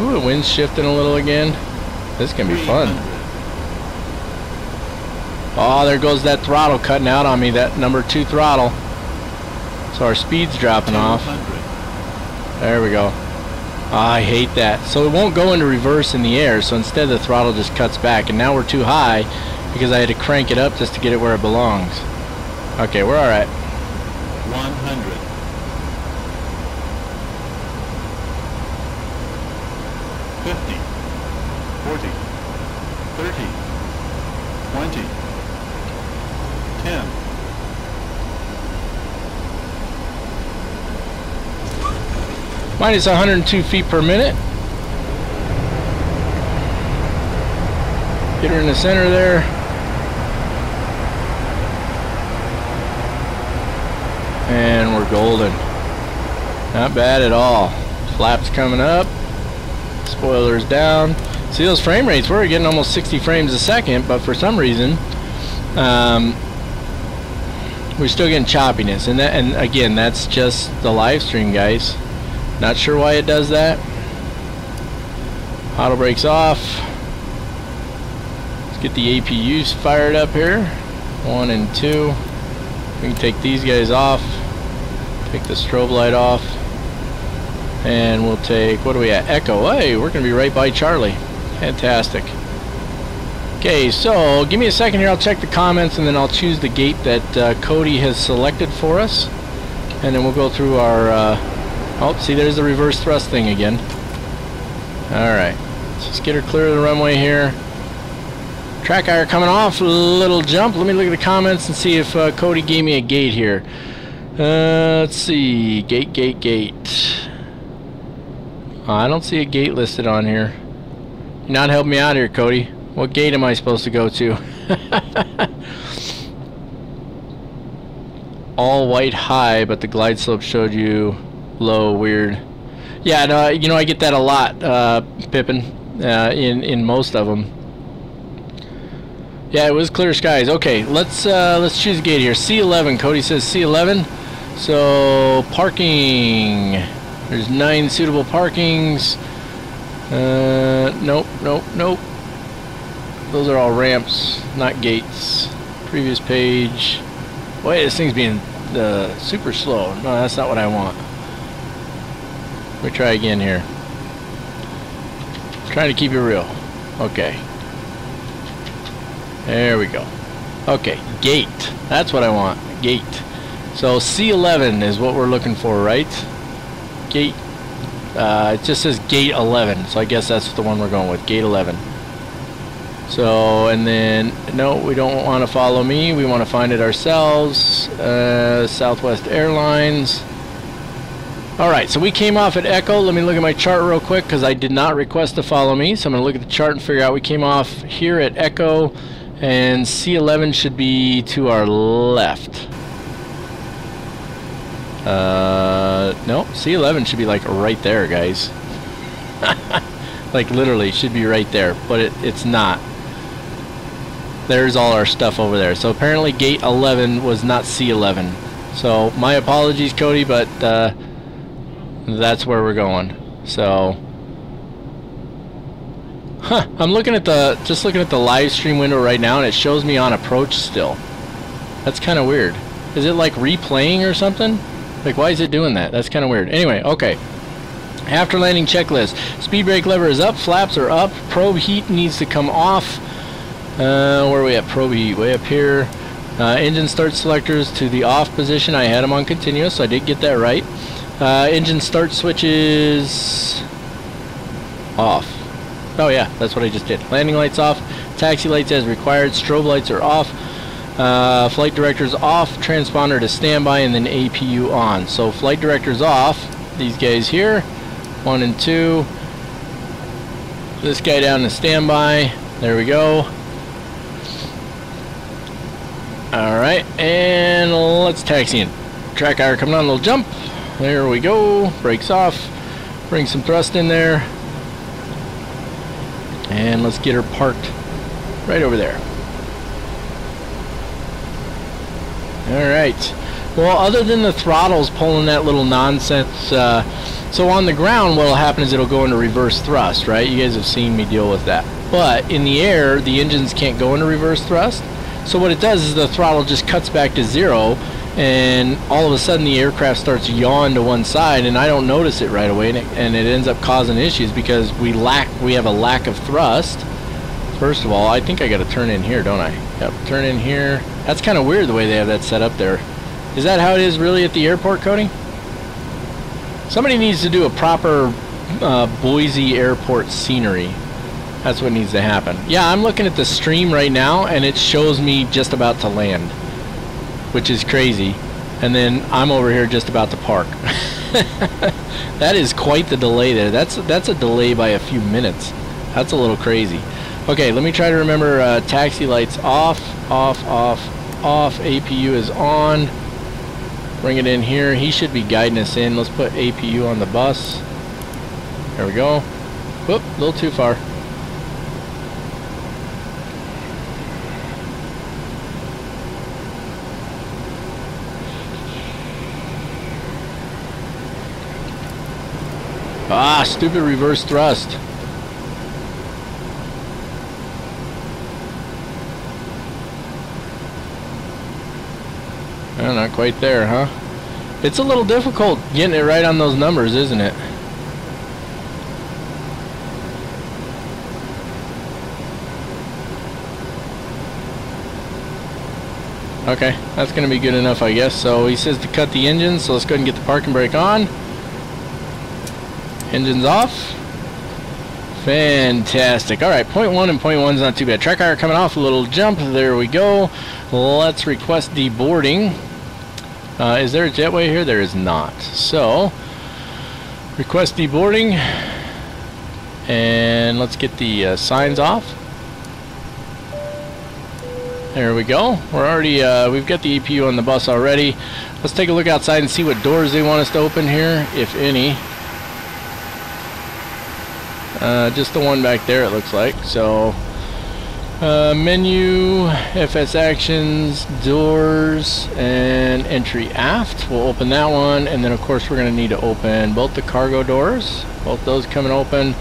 Ooh, the wind's shifting a little again. This can be fun. Oh, there goes that throttle cutting out on me, that number 2 throttle. So our speed's dropping off. There we go. Oh, I hate that. So it won't go into reverse in the air, so instead the throttle just cuts back. And now we're too high because I had to crank it up just to get it where it belongs. Okay, we're alright. 100. 50. 40. 30. 20. 10. Minus 102 feet per minute. Get her in the center there. And we're golden. Not bad at all. Flaps coming up. Spoilers down. See those frame rates? We're getting almost 60 frames a second, but for some reason, we're still getting choppiness. And again, that's just the live stream, guys. Not sure why it does that. Auto brakes off. Let's get the APUs fired up here. 1 and 2. We can take these guys off. Take the strobe light off. And we'll take, what are we at? Echo. Hey, we're going to be right by Charlie. Fantastic. Okay, so give me a second here. I'll check the comments and then I'll choose the gate that Cody has selected for us. And then we'll go through our... oh, see, there's the reverse thrust thing again. Alright. Let's just get her clear of the runway here. Track IR coming off. Little jump. Let me look at the comments and see if Cody gave me a gate here. Let's see. Gate. I don't see a gate listed on here. You're not helping me out here, Cody. What gate am I supposed to go to? All white high, but the glide slope showed you low. Weird. Yeah, no, you know, I get that a lot, Pippin, in most of them. Yeah, it was clear skies. Okay, let's choose a gate here. C11. Cody says C11. So parking. There's 9 suitable parkings. Nope. Those are all ramps, not gates. Previous page. Wait, this thing's being super slow. No, that's not what I want. Let me try again here. Trying to keep it real. Okay. There we go. Okay, gate. That's what I want. Gate. So C11 is what we're looking for, right? Gate. It just says gate 11, so I guess that's the one we're going with. Gate 11. So, and then, no, we don't want to follow me. We want to find it ourselves. Southwest Airlines. Alright, so we came off at Echo. Let me look at my chart real quick because I did not request to follow me. So I'm going to look at the chart and figure out we came off here at Echo, and C11 should be to our left. No, C11 should be like right there, guys. Like literally should be right there, but it's not. There's all our stuff over there. So apparently gate 11 was not C11. So my apologies, Cody, but that's where we're going. So I'm looking at just looking at the live stream window right now, and it shows me on approach still. That's kind of weird. Is it like replaying or something? Like, why is it doing that? That's kind of weird. Anyway, okay. After landing checklist. Speed brake lever is up. Flaps are up. Probe heat needs to come off. Where are we at? Probe heat, way up here. Engine start selectors to the off position. I had them on continuous, so I did get that right. Engine start switches off. Oh yeah, that's what I just did. Landing lights off, taxi lights as required, strobe lights are off, flight directors off, transponder to standby, and then APU on. So flight directors off, these guys here, 1 and 2. This guy down to standby. There we go. Alright, and let's taxi in. Track hour coming on, a little jump. There we go. Brakes off. Bring some thrust in there. And let's get her parked right over there. Alright. Well, other than the throttles pulling that little nonsense, so on the ground what will happen is it'll go into reverse thrust, right? You guys have seen me deal with that. But in the air, the engines can't go into reverse thrust. So what it does is the throttle just cuts back to 0, and all of a sudden the aircraft starts yawing to one side, and I don't notice it right away, and it ends up causing issues because we have a lack of thrust. First of all, I think I got to turn in here, don't I? Yep, turn in here. That's kind of weird the way they have that set up there. Is that how it is really at the airport, Cody? Somebody needs to do a proper Boise airport scenery. That's what needs to happen. Yeah, I'm looking at the stream right now, and it shows me just about to land, which is crazy. And then I'm over here just about to park. That is quite the delay there. That's a delay by a few minutes. That's a little crazy. Okay, let me try to remember taxi lights off, off, off, off. APU is on. Bring it in here. He should be guiding us in. Let's put APU on the bus. There we go. Whoop, a little too far. Ah, stupid reverse thrust. Oh, not quite there, huh? It's a little difficult getting it right on those numbers, isn't it? Okay, that's going to be good enough, I guess. So he says to cut the engine, so let's go ahead and get the parking brake on. Engines off. Fantastic. Alright, point 1 and point 1 is not too bad. Track hour coming off, a little jump. There we go. Let's request deboarding. Is there a jetway here? There is not. So, request deboarding. And let's get the signs off. There we go. We're already, we've got the EPU on the bus already. Let's take a look outside and see what doors they want us to open here, if any. Just the one back there, it looks like. So, menu, FS actions, doors, and entry aft. We'll open that one, and then of course we're going to need to open both the cargo doors. Both those coming open.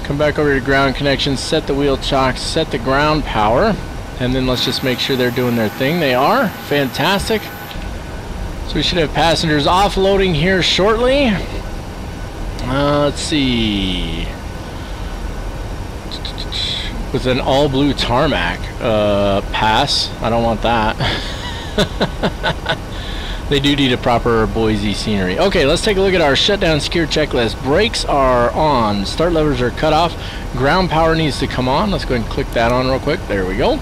Come back over to ground connections, set the wheel chocks, set the ground power, and then let's just make sure they're doing their thing. They are. Fantastic. So we should have passengers offloading here shortly. Let's see. With an all blue tarmac. Pass. I don't want that. They do need a proper Boise scenery. Okay, let's take a look at our shutdown secure checklist. Brakes are on. Start levers are cut off. Ground power needs to come on. Let's go ahead and click that on real quick. There we go.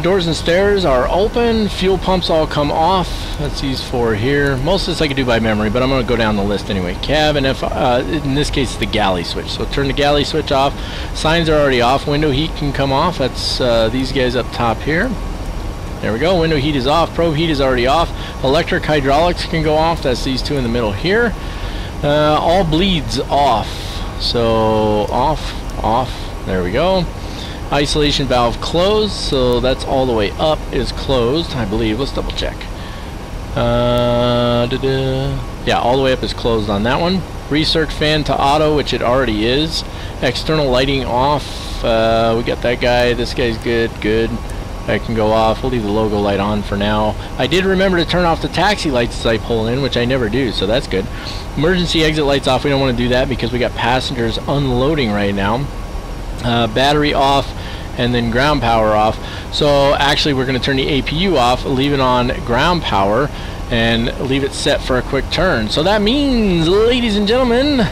Doors and stairs are open. Fuel pumps all come off. That's these four here. Most of this I can do by memory, but I'm going to go down the list anyway. Cab and in this case, the galley switch. So turn the galley switch off. Signs are already off. Window heat can come off. That's these guys up top here. There we go. Window heat is off. Probe heat is already off. Electric hydraulics can go off. That's these two in the middle here. All bleeds off. So off, off. There we go. Isolation valve closed, so that's all the way up is closed, I believe. Let's double check. Yeah, all the way up is closed on that one. Recirc fan to auto, which it already is. External lighting off. We got that guy. This guy's good. Good. That can go off. We'll leave the logo light on for now. I did remember to turn off the taxi lights as I pull in, which I never do, so that's good. Emergency exit lights off. We don't want to do that because we got passengers unloading right now. Battery off, and then ground power off. So actually we're going to turn the APU off, leave it on ground power, and leave it set for a quick turn. So that means, ladies and gentlemen,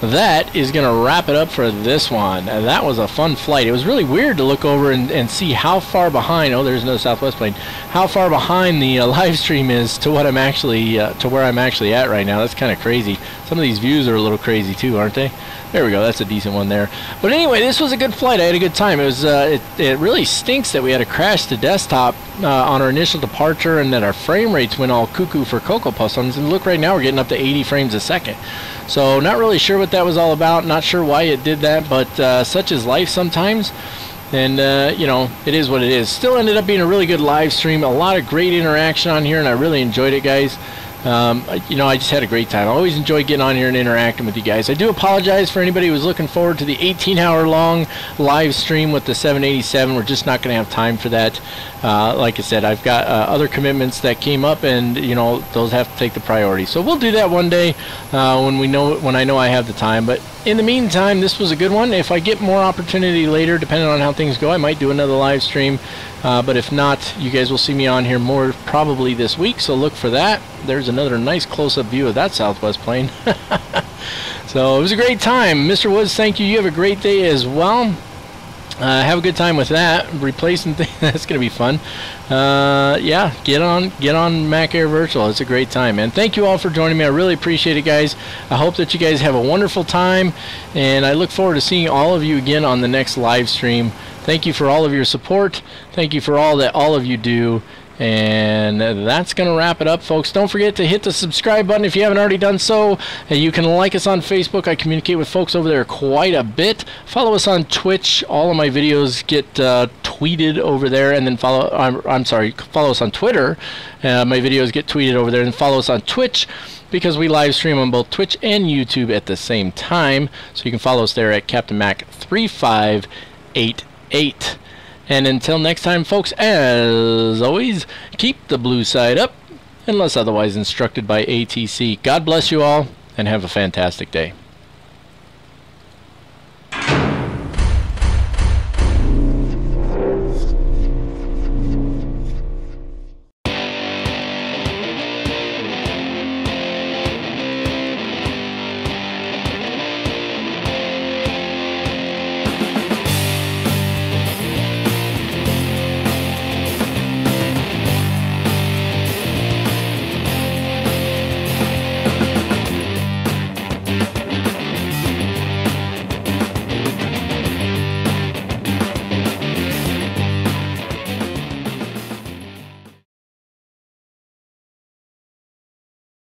that is going to wrap it up for this one. And that was a fun flight. It was really weird to look over and see how far behind, oh, there's another Southwest plane, how far behind the live stream is to what I'm actually, to where I'm actually at right now. That's kind of crazy. Some of these views are a little crazy too, aren't they? There we go. That's a decent one there. But anyway, this was a good flight. I had a good time. It was. It really stinks that we had to crash the desktop on our initial departure, and that our frame rates went all cuckoo for Cocoa Puffs. And look, right now we're getting up to 80 frames a second. So not really sure what that was all about. Not sure why it did that, but such is life sometimes. And you know, it is what it is. Still ended up being a really good live stream. A lot of great interaction on here, and I really enjoyed it, guys. You know, I just had a great time. I always enjoy getting on here and interacting with you guys. I do apologize for anybody who was looking forward to the 18-hour long live stream with the 787. We're just not going to have time for that. Like I said, I've got other commitments that came up, and you know, those have to take the priority. So we'll do that one day when I know I have the time. But in the meantime, this was a good one. If I get more opportunity later, depending on how things go, I might do another live stream. But if not, you guys will see me on here more probably this week, so look for that. There's another nice close-up view of that Southwest plane. So it was a great time. Mr. Woods, thank you. You have a great day as well. Have a good time with that. Replacing things, that's going to be fun. Yeah, get on Mac Air Virtual. It's a great time, man. Thank you all for joining me. I really appreciate it, guys. I hope that you guys have a wonderful time, and I look forward to seeing all of you again on the next live stream. Thank you for all of your support. Thank you for all that all of you do. And that's going to wrap it up, folks. Don't forget to hit the subscribe button if you haven't already done so. You can like us on Facebook. I communicate with folks over there quite a bit. Follow us on Twitch. All of my videos get tweeted over there. And then follow us on Twitter. My videos get tweeted over there. And follow us on Twitch, because we live stream on both Twitch and YouTube at the same time. So you can follow us there at Captain Mac 3588. And until next time, folks, as always, keep the blue side up, unless otherwise instructed by ATC. God bless you all, and have a fantastic day.